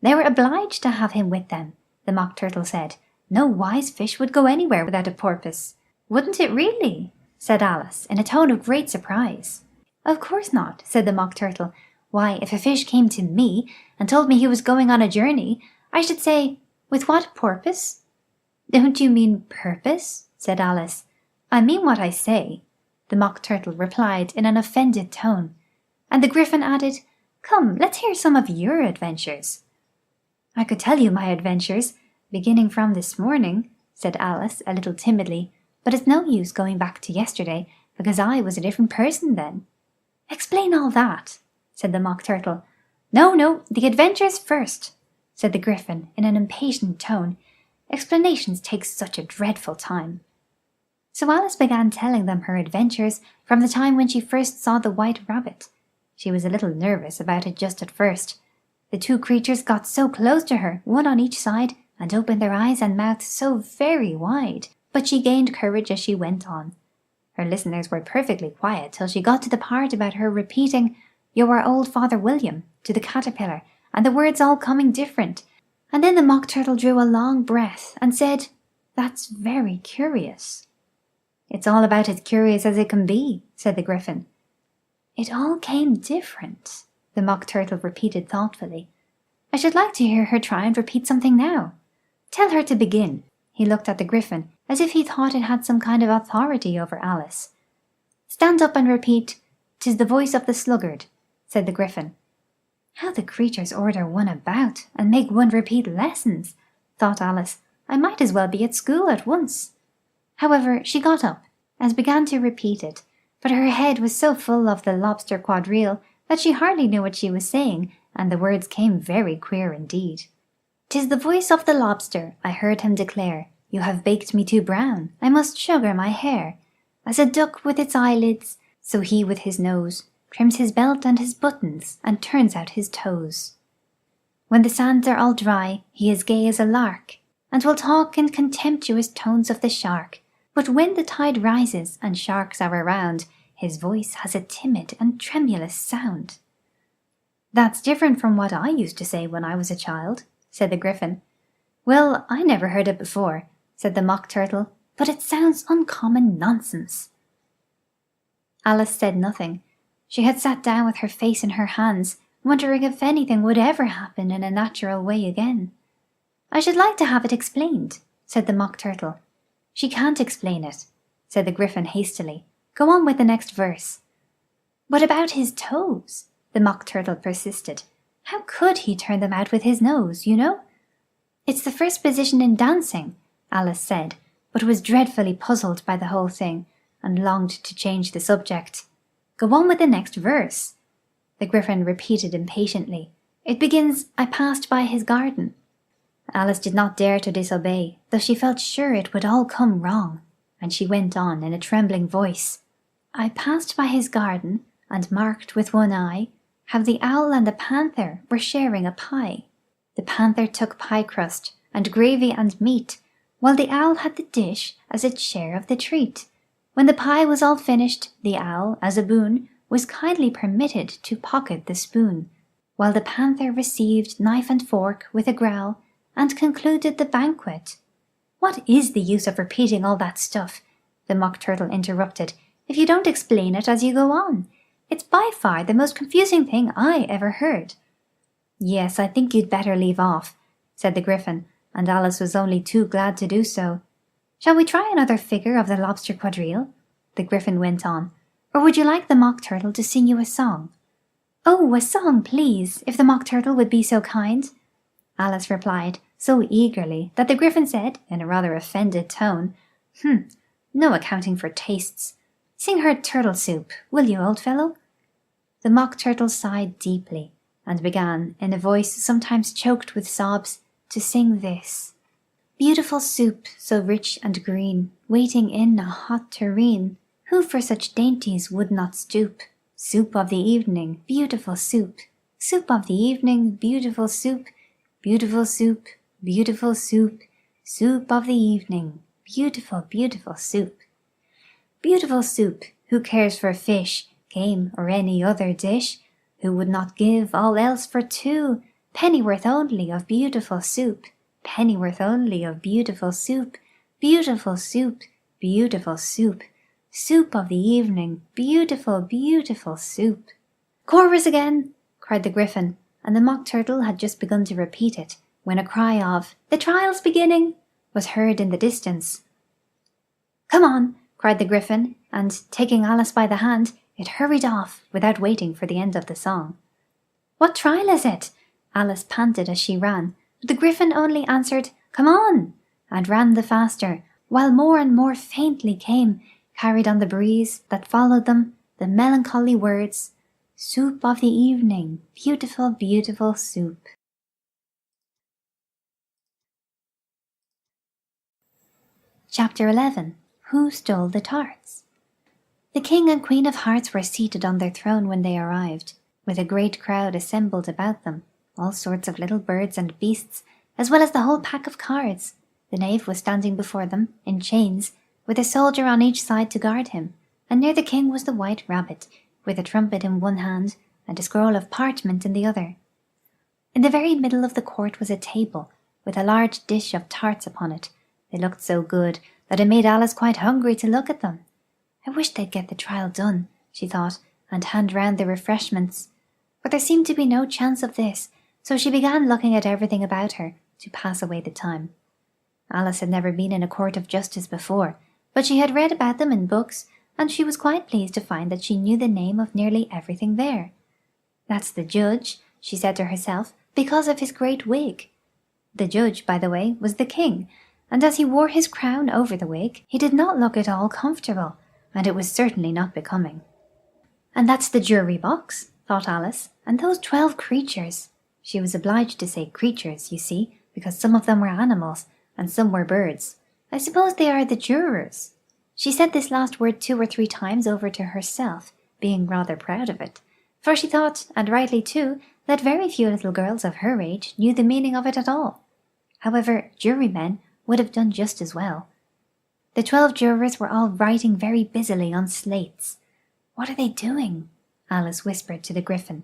They were obliged to have him with them, the Mock Turtle said. No wise fish would go anywhere without a porpoise. Wouldn't it really? Said Alice, in a tone of great surprise. Of course not, said the Mock Turtle. Why, if a fish came to me and told me he was going on a journey, I should say, with what porpoise? Don't you mean purpose? Said Alice. I mean what I say, the Mock Turtle replied in an offended tone. And the Gryphon added, Come, let's hear some of your adventures. I could tell you my adventures, beginning from this morning, said Alice a little timidly, but it's no use going back to yesterday, because I was a different person then. Explain all that, said the Mock Turtle. No, the adventures first, said the Gryphon in an impatient tone. Explanations take such a dreadful time. So Alice began telling them her adventures from the time when she first saw the white rabbit. She was a little nervous about it just at first. The two creatures got so close to her, one on each side, and opened their eyes and mouths so very wide, but she gained courage as she went on. Her listeners were perfectly quiet till she got to the part about her repeating, You're our old Father William, to the caterpillar, and the words all coming different. And then the Mock Turtle drew a long breath and said, That's very curious. It's all about as curious as it can be, said the Gryphon. It all came different, the Mock Turtle repeated thoughtfully. I should like to hear her try and repeat something now. Tell her to begin. He looked at the Gryphon as if he thought it had some kind of authority over Alice. Stand up and repeat, "'Tis the voice of the sluggard," said the Gryphon. How the creatures order one about and make one repeat lessons, thought Alice. I might as well be at school at once. However, she got up and began to repeat it, but her head was so full of the lobster quadrille that she hardly knew what she was saying, and the words came very queer indeed. "'Tis the voice of the lobster," I heard him declare. "You have baked me too brown, I must sugar my hair. As a duck with its eyelids, so he with his nose trims his belt and his buttons, and turns out his toes. When the sands are all dry, he is gay as a lark, and will talk in contemptuous tones of the shark. But when the tide rises, and sharks are around, His voice has a timid and tremulous sound." "That's different from what I used to say when I was a child," said the Gryphon. "Well, I never heard it before," said the Mock Turtle, "but it sounds uncommon nonsense." Alice said nothing. She had sat down with her face in her hands, wondering if anything would ever happen in a natural way again. "I should like to have it explained," said the Mock Turtle. "She can't explain it," said the Gryphon hastily. "Go on with the next verse." "But about his toes," the Mock Turtle persisted. "How could he turn them out with his nose, you know?" "It's the first position in dancing," Alice said, but was dreadfully puzzled by the whole thing, and longed to change the subject. "Go on with the next verse," the Gryphon repeated impatiently. "It begins, 'I passed by his garden.'" Alice did not dare to disobey, though she felt sure it would all come wrong, and she went on in a trembling voice. "I passed by his garden, and marked with one eye how the owl and the panther were sharing a pie. The panther took pie crust, and gravy and meat, while the owl had the dish as its share of the treat. When the pie was all finished, the owl, as a boon, was kindly permitted to pocket the spoon, while the panther received knife and fork with a growl, and concluded the banquet." "What is the use of repeating all that stuff?" the Mock Turtle interrupted, "if you don't explain it as you go on? It's by far the most confusing thing I ever heard." "Yes, I think you'd better leave off," said the Gryphon, and Alice was only too glad to do so. "Shall we try another figure of the lobster quadrille?" the Gryphon went on. "Or would you like the Mock Turtle to sing you a song?" "Oh, a song, please, if the Mock Turtle would be so kind," Alice replied, so eagerly that the Gryphon said, in a rather offended tone, "No accounting for tastes. Sing her turtle soup, will you, old fellow?" The Mock Turtle sighed deeply, and began, in a voice sometimes choked with sobs, to sing this: "Beautiful soup, so rich and green, waiting in a hot tureen, who for such dainties would not stoop? Soup of the evening, beautiful soup. Soup of the evening, beautiful soup. Beautiful soup, beautiful soup. Soup of the evening, beautiful, beautiful soup. Beautiful soup, who cares for fish, game, or any other dish? Who would not give all else for two? Pennyworth only of beautiful soup. Pennyworth only of beautiful soup. Beautiful soup, beautiful soup. Soup of the evening, beautiful, beautiful soup." "Chorus again!" cried the Gryphon, and the Mock Turtle had just begun to repeat it, when a cry of "The trial's beginning!" was heard in the distance. "Come on!" cried the Gryphon, and, taking Alice by the hand, it hurried off without waiting for the end of the song. "What trial is it?" Alice panted as she ran, but the Gryphon only answered, "Come on!" and ran the faster, while more and more faintly came, carried on the breeze that followed them, the melancholy words, "Soup of the evening, beautiful, beautiful soup." Chapter 11. Who Stole the Tarts? The King and Queen of Hearts were seated on their throne when they arrived, with a great crowd assembled about them, all sorts of little birds and beasts, as well as the whole pack of cards. The knave was standing before them, in chains, with a soldier on each side to guard him, and near the king was the White Rabbit, with a trumpet in one hand and a scroll of parchment in the other. In the very middle of the court was a table, with a large dish of tarts upon it. They looked so good that it made Alice quite hungry to look at them. "I wish they'd get the trial done," she thought, "and hand round the refreshments." But there seemed to be no chance of this, so she began looking at everything about her to pass away the time. Alice had never been in a court of justice before, but she had read about them in books, and she was quite pleased to find that she knew the name of nearly everything there. "That's the judge," she said to herself, "because of his great wig." The judge, by the way, was the king, and as he wore his crown over the wig, he did not look at all comfortable, and it was certainly not becoming. "And that's the jury box," thought Alice, "and those 12 creatures." She was obliged to say creatures, you see, because some of them were animals, and some were birds. "I suppose they are the jurors." She said this last word 2 or 3 times over to herself, being rather proud of it, for she thought, and rightly too, that very few little girls of her age knew the meaning of it at all. However, jurymen would have done just as well. The 12 jurors were all writing very busily on slates. "What are they doing?" Alice whispered to the Griffin.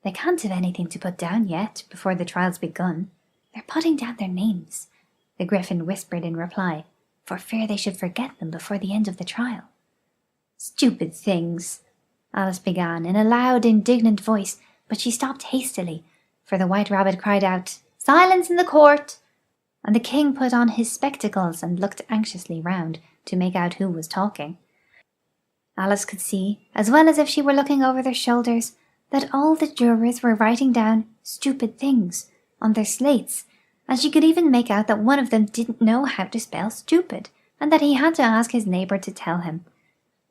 "They can't have anything to put down yet, before the trial's begun. They're putting down their names," the Griffin whispered in reply, "for fear they should forget them before the end of the trial." "Stupid things," Alice began in a loud, indignant voice, but she stopped hastily, for the White Rabbit cried out, "Silence in the court!" and the king put on his spectacles and looked anxiously round to make out who was talking. Alice could see, as well as if she were looking over their shoulders, that all the jurors were writing down "stupid things" on their slates, and she could even make out that one of them didn't know how to spell stupid, and that he had to ask his neighbour to tell him.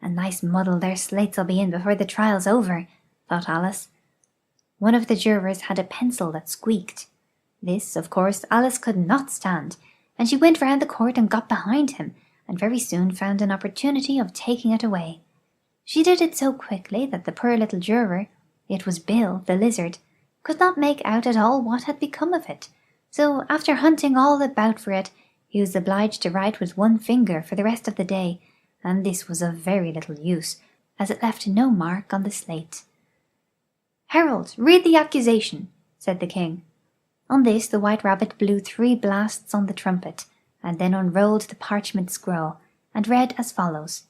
"A nice muddle their slates'll be in before the trial's over," thought Alice. One of the jurors had a pencil that squeaked. This, of course, Alice could not stand, and she went round the court and got behind him, and very soon found an opportunity of taking it away. She did it so quickly that the poor little juror, it was Bill, the lizard, could not make out at all what had become of it, so after hunting all about for it, he was obliged to write with one finger for the rest of the day, and this was of very little use, as it left no mark on the slate. "Herald, read the accusation," said the king. On this the White Rabbit blew 3 blasts on the trumpet, and then unrolled the parchment scroll, and read as follows.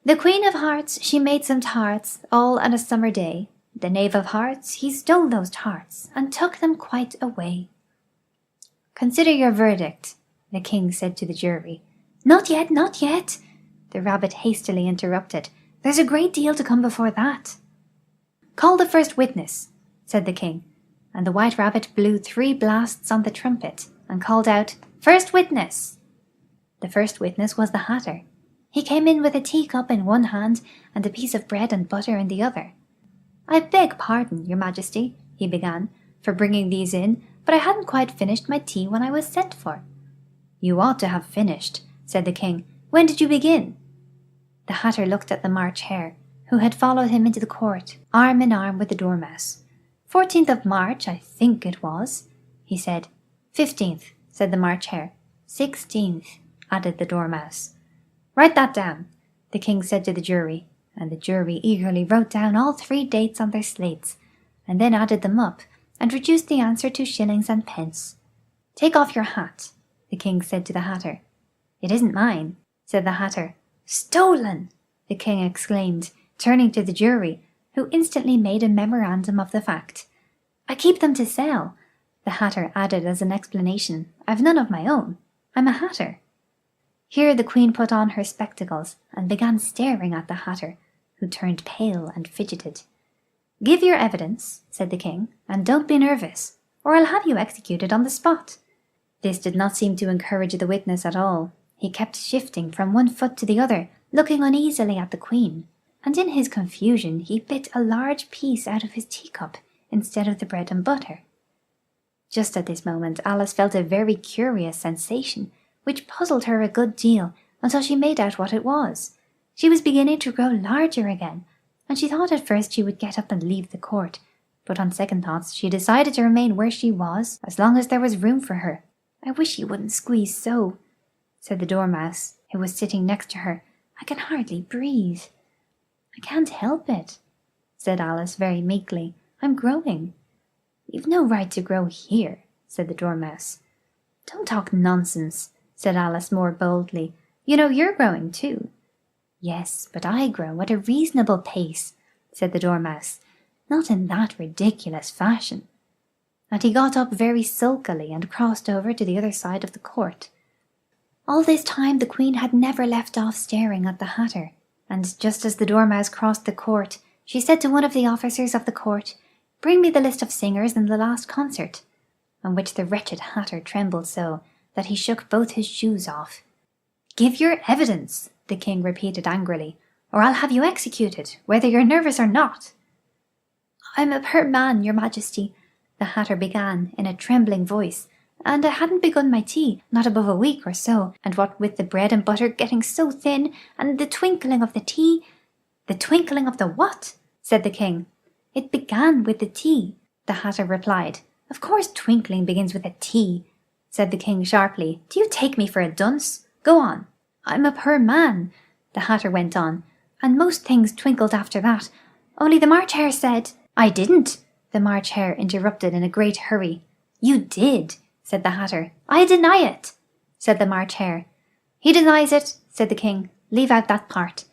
"The Queen of Hearts, she made some tarts, all on a summer day. The Knave of Hearts, he stole those tarts, and took them quite away." "Consider your verdict," the king said to the jury. "Not yet, not yet," the rabbit hastily interrupted. "There's a great deal to come before that." "Call the first witness," said the king, and the White Rabbit blew 3 blasts on the trumpet, and called out, "First witness!" The first witness was the Hatter. He came in with a teacup in one hand, and a piece of bread and butter in the other. "I beg pardon, your Majesty," he began, "for bringing these in, but I hadn't quite finished my tea when I was sent for." "You ought to have finished," said the king. "When did you begin?" The Hatter looked at the March Hare, who had followed him into the court, arm in arm with the Dormouse. 14th of March, I think it was," he said. 15th, said the March Hare. 16th, added the Dormouse. "Write that down," the king said to the jury, and the jury eagerly wrote down all 3 dates on their slates, and then added them up, and reduced the answer to shillings and pence. "Take off your hat," the king said to the Hatter. "It isn't mine," said the Hatter. "Stolen!" the king exclaimed, turning to the jury, who instantly made a memorandum of the fact. "I keep them to sell," the Hatter added as an explanation. "I've none of my own. I'm a Hatter." Here the Queen put on her spectacles and began staring at the Hatter, who turned pale and fidgeted. "Give your evidence," said the king, "and don't be nervous, or I'll have you executed on the spot." This did not seem to encourage the witness at all. He kept shifting from one foot to the other, looking uneasily at the Queen, and in his confusion he bit a large piece out of his teacup instead of the bread and butter. Just at this moment Alice felt a very curious sensation, which puzzled her a good deal until she made out what it was. She was beginning to grow larger again, and she thought at first she would get up and leave the court, but on second thoughts she decided to remain where she was as long as there was room for her. "I wish you wouldn't squeeze so," said the Dormouse, who was sitting next to her. "I can hardly breathe." "I can't help it," said Alice very meekly. "I'm growing." "You've no right to grow here," said the Dormouse. "Don't talk nonsense," said Alice more boldly. "You know you're growing too." "Yes, but I grow at a reasonable pace," said the Dormouse. "Not in that ridiculous fashion." And he got up very sulkily and crossed over to the other side of the court. All this time the Queen had never left off staring at the Hatter, and just as the Dormouse crossed the court, she said to one of the officers of the court, "Bring me the list of singers in the last concert," on which the wretched Hatter trembled so that he shook both his shoes off. "Give your evidence," the king repeated angrily, "or I'll have you executed, whether you're nervous or not." "I'm a poor man, your Majesty," the Hatter began in a trembling voice, "and I hadn't begun my tea, not above a week or so, and what with the bread and butter getting so thin, and the twinkling of the tea—" "The twinkling of the what?" said the king. "It began with the tea," the Hatter replied. "Of course twinkling begins with a T," said the king sharply. "Do you take me for a dunce? Go on." "I'm a poor man," the Hatter went on. and most things twinkled after that. Only the March Hare said—" "I didn't," the March Hare interrupted in a great hurry. "You did," said the Hatter. "I deny it," said the March Hare. "He denies it," said the King. "Leave out that part."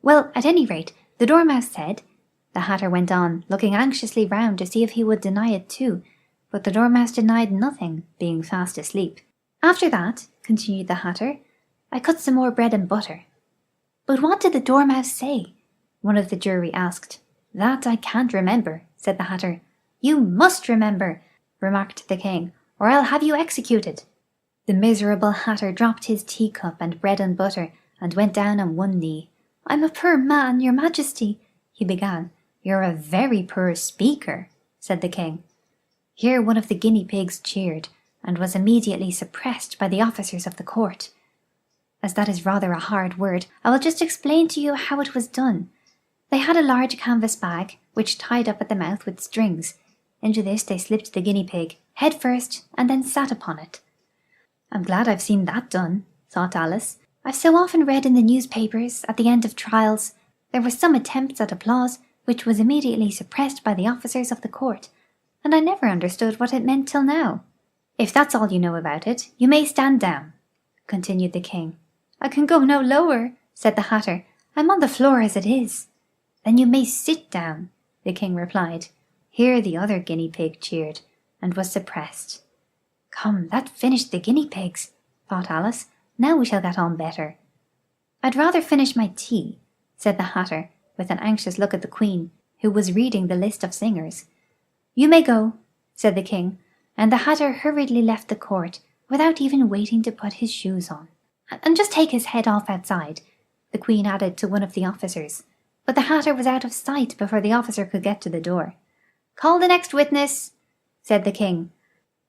"Well, at any rate, the Dormouse said—" the Hatter went on, looking anxiously round to see if he would deny it too, but the Dormouse denied nothing, being fast asleep. "After that," continued the Hatter, "I cut some more bread and butter." "But what did the Dormouse say?" one of the jury asked. "That I can't remember," said the Hatter. "You must remember," remarked the King, "or I'll have you executed." The miserable Hatter dropped his teacup and bread and butter, and went down on one knee. "I'm a poor man, your Majesty," he began. "You're a very poor speaker," said the King. Here one of the guinea pigs cheered, and was immediately suppressed by the officers of the court. As that is rather a hard word, I will just explain to you how it was done. They had a large canvas bag, which tied up at the mouth with strings. Into this they slipped the guinea pig, head first, and then sat upon it. "I'm glad I've seen that done," thought Alice. "I've so often read in the newspapers, at the end of trials, there were some attempts at applause, which was immediately suppressed by the officers of the court, and I never understood what it meant till now." "If that's all you know about it, you may stand down," continued the King. "I can go no lower," said the Hatter. "I'm on the floor as it is." "Then you may sit down," the King replied. Here the other guinea pig cheered, and was suppressed. "Come, that finished the guinea pigs," thought Alice. "Now we shall get on better." "I'd rather finish my tea," said the Hatter, with an anxious look at the Queen, who was reading the list of singers. "You may go," said the King, and the Hatter hurriedly left the court, without even waiting to put his shoes on. "And just take his head off outside," the Queen added to one of the officers. But the Hatter was out of sight before the officer could get to the door. "Call the next witness," said the King.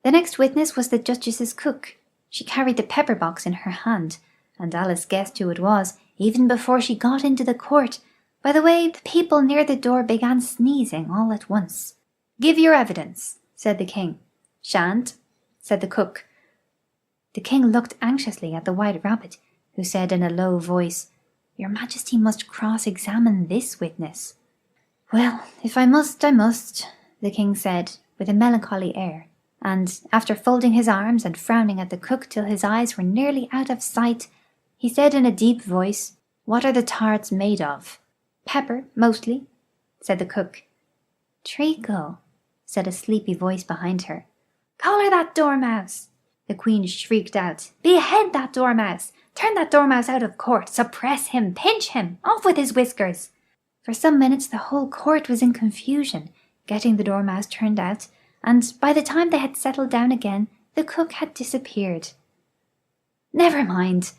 The next witness was the Duchess's cook. She carried the pepper box in her hand, and Alice guessed who it was, even before she got into the court, by the way the people near the door began sneezing all at once. "Give your evidence," said the King. "Shan't," said the cook. The King looked anxiously at the White Rabbit, who said in a low voice, "Your Majesty must cross-examine this witness." "Well, if I must, I must," the King said, with a melancholy air, and, after folding his arms and frowning at the cook till his eyes were nearly out of sight, he said in a deep voice, "What are the tarts made of?" "Pepper, mostly," said the cook. "Treacle," said a sleepy voice behind her. "Collar that Dormouse!" the Queen shrieked out. "Behead that Dormouse! Turn that Dormouse out of court! Suppress him! Pinch him! Off with his whiskers!" For some minutes the whole court was in confusion, getting the Dormouse turned out, and by the time they had settled down again, the cook had disappeared. "Never mind,"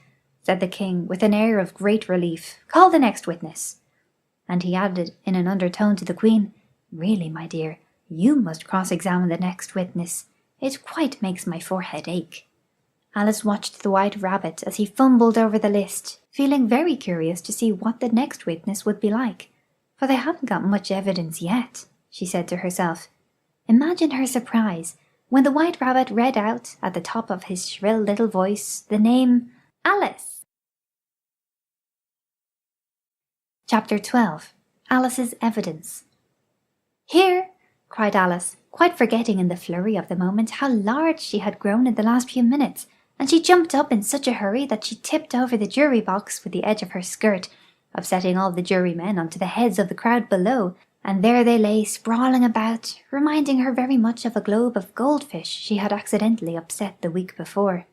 said the King, with an air of great relief. "Call the next witness." And he added in an undertone to the Queen, "Really, my dear, you must cross-examine the next witness. It quite makes my forehead ache." Alice watched the White Rabbit as he fumbled over the list, feeling very curious to see what the next witness would be like. "For they haven't got much evidence yet," she said to herself. Imagine her surprise when the White Rabbit read out, at the top of his shrill little voice, the name Alice. Chapter 12. Alice's Evidence. "Here!" cried Alice, quite forgetting in the flurry of the moment how large she had grown in the last few minutes, and she jumped up in such a hurry that she tipped over the jury box with the edge of her skirt, upsetting all the jurymen onto the heads of the crowd below, and there they lay sprawling about, reminding her very much of a globe of goldfish she had accidentally upset the week before.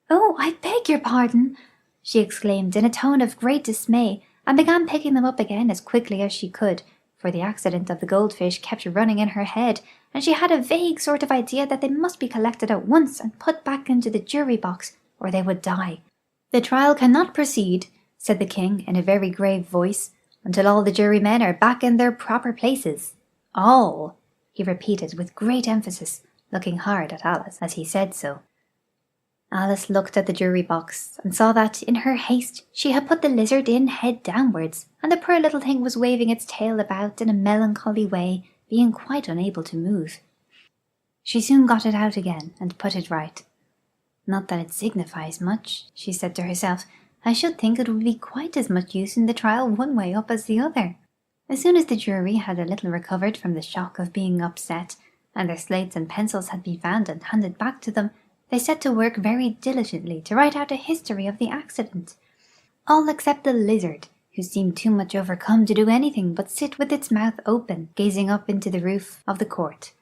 "Oh, I beg your pardon!" she exclaimed in a tone of great dismay, and began picking them up again as quickly as she could, for the accident of the goldfish kept running in her head, and she had a vague sort of idea that they must be collected at once and put back into the jury box, or they would die. "The trial cannot proceed," said the King in a very grave voice, "until all the jurymen are back in their proper places. All," he repeated with great emphasis, looking hard at Alice as he said so. Alice looked at the jury box and saw that, in her haste, she had put the lizard in head downwards, and the poor little thing was waving its tail about in a melancholy way, being quite unable to move. She soon got it out again and put it right. "Not that it signifies much," she said to herself, I should think it would be quite as much use in the trial one way up as the other." As soon as the jury had a little recovered from the shock of being upset, and their slates and pencils had been found and handed back to them, they set to work very diligently to write out a history of the accident. All except the lizard, who seemed too much overcome to do anything but sit with its mouth open, gazing up into the roof of the court.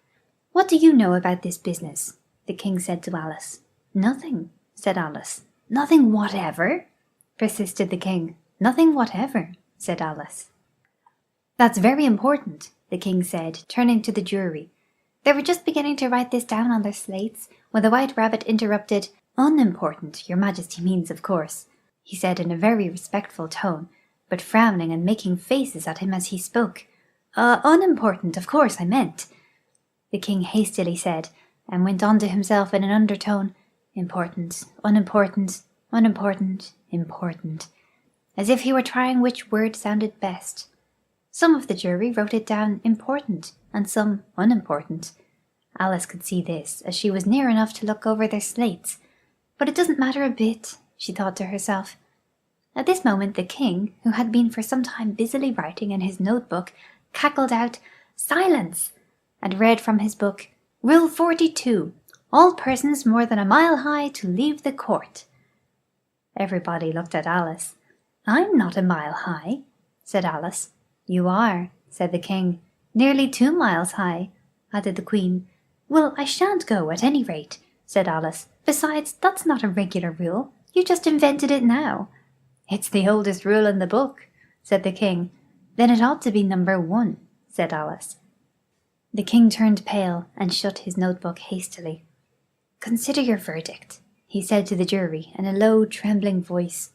"What do you know about this business?" the king said to Alice. "Nothing," said Alice. "Nothing whatever?" persisted the king. "Nothing whatever," said Alice. "That's very important," the king said, turning to the jury. They were just beginning to write this down on their slates when the White Rabbit interrupted. "Unimportant, your Majesty means, of course," he said in a very respectful tone, but frowning and making faces at him as he spoke. Unimportant, of course I meant," the king hastily said, and went on to himself in an undertone. "Important, unimportant, unimportant, important," as if he were trying which word sounded best. Some of the jury wrote it down important, and some unimportant. Alice could see this, as she was near enough to look over their slates. But it doesn't matter a bit, she thought to herself. At this moment the king, who had been for some time busily writing in his notebook, cackled out, "Silence!" and read from his book, "Rule 42. All persons more than a mile high to leave the court." Everybody looked at Alice. "I'm not a mile high," said Alice. "You are," said the king. "Nearly 2 miles high," added the queen. "Well, I shan't go, at any rate," said Alice. "Besides, that's not a regular rule. You just invented it now." "It's the oldest rule in the book," said the king. "Then it ought to be number 1, said Alice. The king turned pale and shut his notebook hastily. "Consider your verdict," he said to the jury in a low, trembling voice.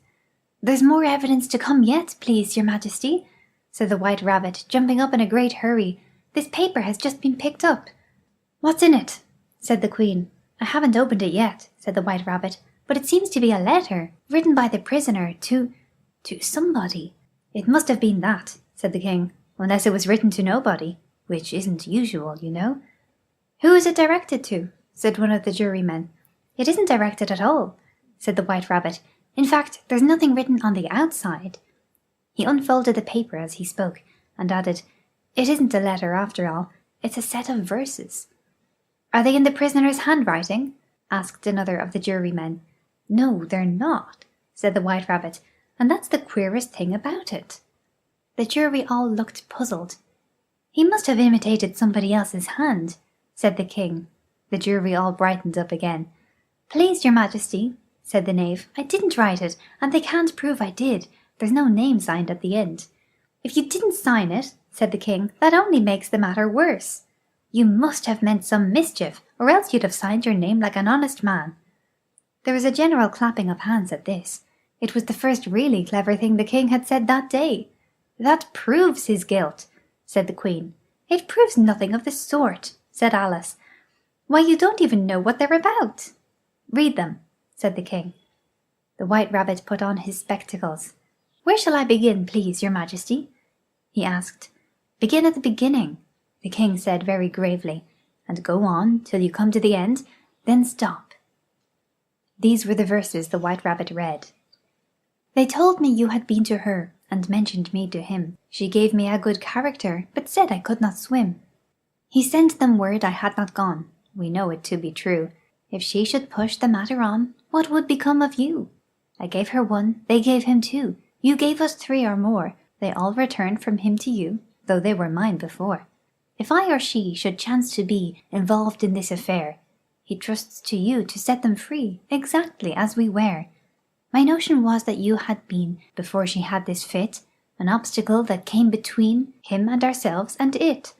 "There's more evidence to come yet, please, your Majesty," said the White Rabbit, jumping up in a great hurry. "This paper has just been picked up." "What's in it?" said the queen. "I haven't opened it yet," said the White Rabbit, "but it seems to be a letter, written by the prisoner to somebody." "It must have been that," said the king, "unless it was written to nobody, which isn't usual, you know." "Who is it directed to?" said one of the jurymen. "It isn't directed at all," said the White Rabbit. "In fact, there's nothing written on the outside." He unfolded the paper as he spoke, and added, "It isn't a letter after all, it's a set of verses." "Are they in the prisoner's handwriting?" asked another of the jurymen. "No, they're not," said the White Rabbit, "and that's the queerest thing about it." The jury all looked puzzled. "He must have imitated somebody else's hand," said the king. The jury all brightened up again. "Please, your Majesty," said the knave, "I didn't write it, and they can't prove I did. There's no name signed at the end." "If you didn't sign it," said the king, "that only makes the matter worse. You must have meant some mischief, or else you'd have signed your name like an honest man." There was a general clapping of hands at this. It was the first really clever thing the king had said that day. "That proves his guilt," said the queen. "It proves nothing of the sort," said Alice. "Why, you don't even know what they're about." "Read them," said the king. The White Rabbit put on his spectacles. "Where shall I begin, please, your Majesty?" he asked. "Begin at the beginning," the king said very gravely, "and go on till you come to the end, then stop." These were the verses the White Rabbit read. "They told me you had been to her, and mentioned me to him. She gave me a good character, but said I could not swim. He sent them word I had not gone. We know it to be true. If she should push the matter on, what would become of you? I gave her 1, they gave him 2. You gave us 3 or more. They all returned from him to you, though they were mine before. If I or she should chance to be involved in this affair, he trusts to you to set them free, exactly as we were. My notion was that you had been, before she had this fit, an obstacle that came between him and ourselves and it.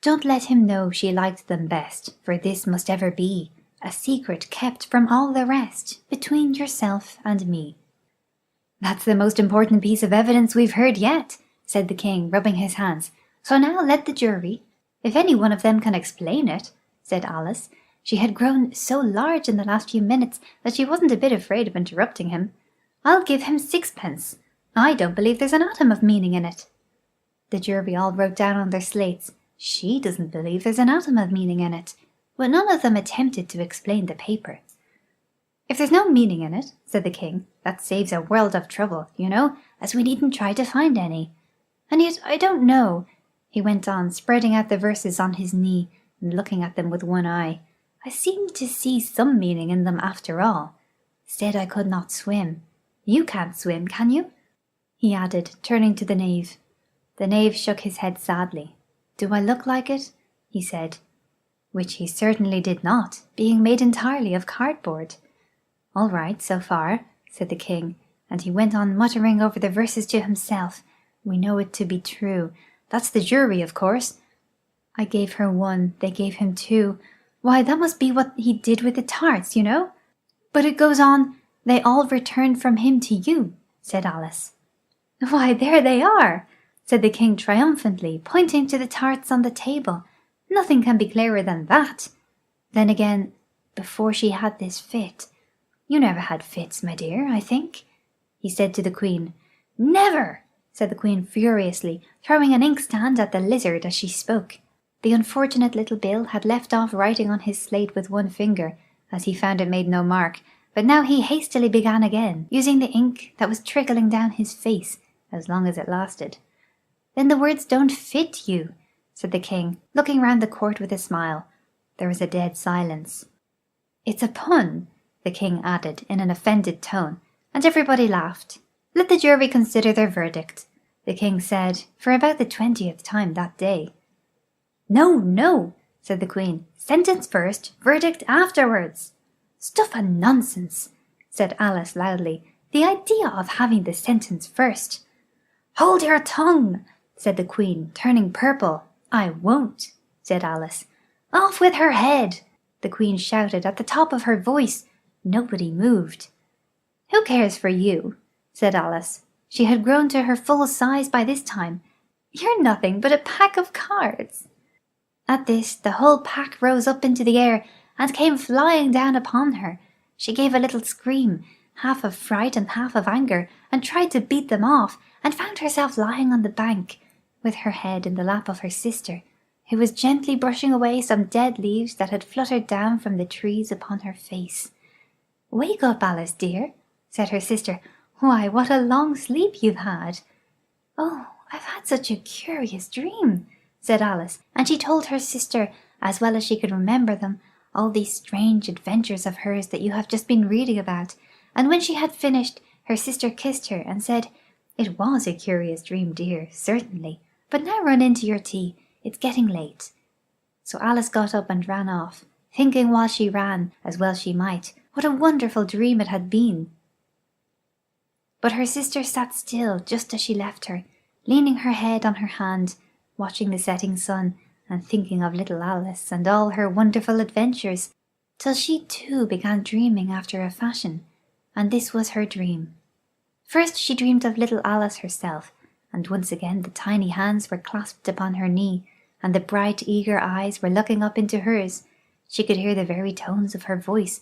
Don't let him know she liked them best, for this must ever be a secret kept from all the rest, between yourself and me." "That's the most important piece of evidence we've heard yet," said the king, rubbing his hands. "So now let the jury—" "If any one of them can explain it," said Alice. She had grown so large in the last few minutes that she wasn't a bit afraid of interrupting him. "I'll give him 6 pence. I don't believe there's an atom of meaning in it." The jury all wrote down on their slates, "She doesn't believe there's an atom of meaning in it," but none of them attempted to explain the paper. "If there's no meaning in it," said the king, "that saves a world of trouble, you know, as we needn't try to find any. And yet I don't know," he went on, spreading out the verses on his knee and looking at them with one eye. "I seem to see some meaning in them after all. Said I could not swim. You can't swim, can you?" he added, turning to the knave. The knave shook his head sadly. "Do I look like it?" he said, which he certainly did not, being made entirely of cardboard. "All right, so far," said the king, and he went on muttering over the verses to himself. "We know it to be true. That's the jury, of course. I gave her one, they gave him two. Why, that must be what he did with the tarts, you know. But it goes on, they all returned from him to you," said Alice. "Why, there they are," said the king triumphantly, pointing to the tarts on the table. "Nothing can be clearer than that. Then again, before she had this fit— you never had fits, my dear, I think?" he said to the queen. "Never!" said the queen furiously, throwing an inkstand at the lizard as she spoke. The unfortunate little Bill had left off writing on his slate with one finger, as he found it made no mark, but now he hastily began again, using the ink that was trickling down his face, as long as it lasted. "Then the words don't fit you," said the king, looking round the court with a smile. There was a dead silence. "It's a pun," the king added in an offended tone, and everybody laughed. "Let the jury consider their verdict," the king said, for about the 20th time that day. "No, no," said the queen. "Sentence first, verdict afterwards." "Stuff and nonsense," said Alice loudly. "The idea of having the sentence first." "Hold your tongue," said the queen, turning purple. "I won't," said Alice. "Off with her head," the queen shouted at the top of her voice. Nobody moved. "Who cares for you?" said Alice. She had grown to her full size by this time. "You're nothing but a pack of cards." At this the whole pack rose up into the air and came flying down upon her. She gave a little scream, half of fright and half of anger, and tried to beat them off, and found herself lying on the bank, with her head in the lap of her sister, who was gently brushing away some dead leaves that had fluttered down from the trees upon her face. "Wake up, Alice, dear," said her sister. "Why, what a long sleep you've had." "Oh, I've had such a curious dream," said Alice, and she told her sister, as well as she could remember them, all these strange adventures of hers that you have just been reading about, and when she had finished, her sister kissed her and said, "It was a curious dream, dear, certainly, but now run into your tea, it's getting late." So Alice got up and ran off, thinking while she ran, as well she might, what a wonderful dream it had been. But her sister sat still just as she left her, leaning her head on her hand, watching the setting sun and thinking of little Alice and all her wonderful adventures, till she too began dreaming after a fashion, and this was her dream. First she dreamed of little Alice herself, and once again the tiny hands were clasped upon her knee, and the bright eager eyes were looking up into hers. She could hear the very tones of her voice,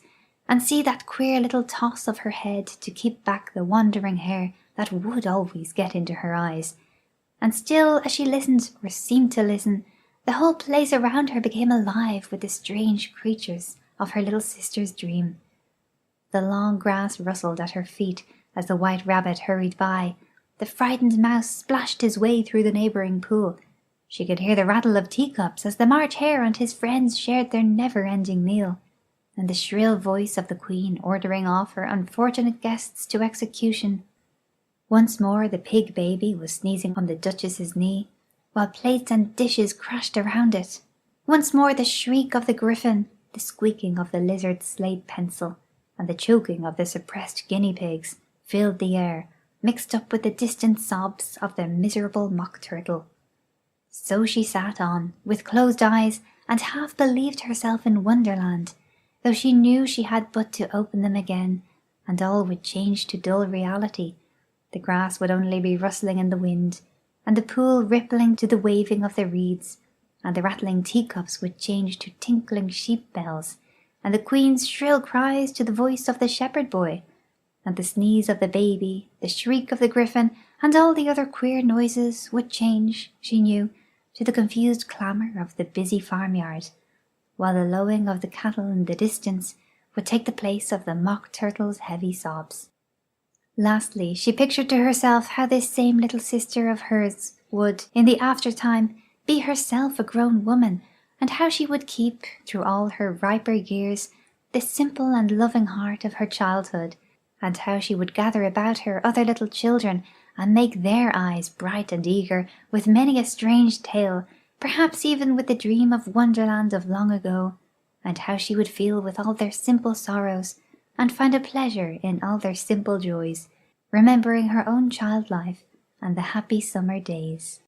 and see that queer little toss of her head to keep back the wandering hair that would always get into her eyes. And still, as she listened, or seemed to listen, the whole place around her became alive with the strange creatures of her little sister's dream. The long grass rustled at her feet as the white rabbit hurried by. The frightened mouse splashed his way through the neighbouring pool. She could hear the rattle of teacups as the March Hare and his friends shared their never-ending meal, and the shrill voice of the queen ordering off her unfortunate guests to execution. Once more the pig baby was sneezing on the Duchess's knee, while plates and dishes crashed around it. Once more the shriek of the griffin, the squeaking of the lizard's slate pencil, and the choking of the suppressed guinea pigs filled the air, mixed up with the distant sobs of the miserable mock turtle. So she sat on, with closed eyes, and half believed herself in Wonderland, though she knew she had but to open them again, and all would change to dull reality. The grass would only be rustling in the wind, and the pool rippling to the waving of the reeds, and the rattling teacups would change to tinkling sheep bells, and the queen's shrill cries to the voice of the shepherd boy, and the sneeze of the baby, the shriek of the griffin, and all the other queer noises would change, she knew, to the confused clamour of the busy farmyard, while the lowing of the cattle in the distance would take the place of the Mock Turtle's heavy sobs. Lastly, she pictured to herself how this same little sister of hers would, in the after-time, be herself a grown woman, and how she would keep, through all her riper years, the simple and loving heart of her childhood, and how she would gather about her other little children and make their eyes bright and eager with many a strange tale, perhaps even with the dream of Wonderland of long ago, and how she would feel with all their simple sorrows, and find a pleasure in all their simple joys, remembering her own child life and the happy summer days.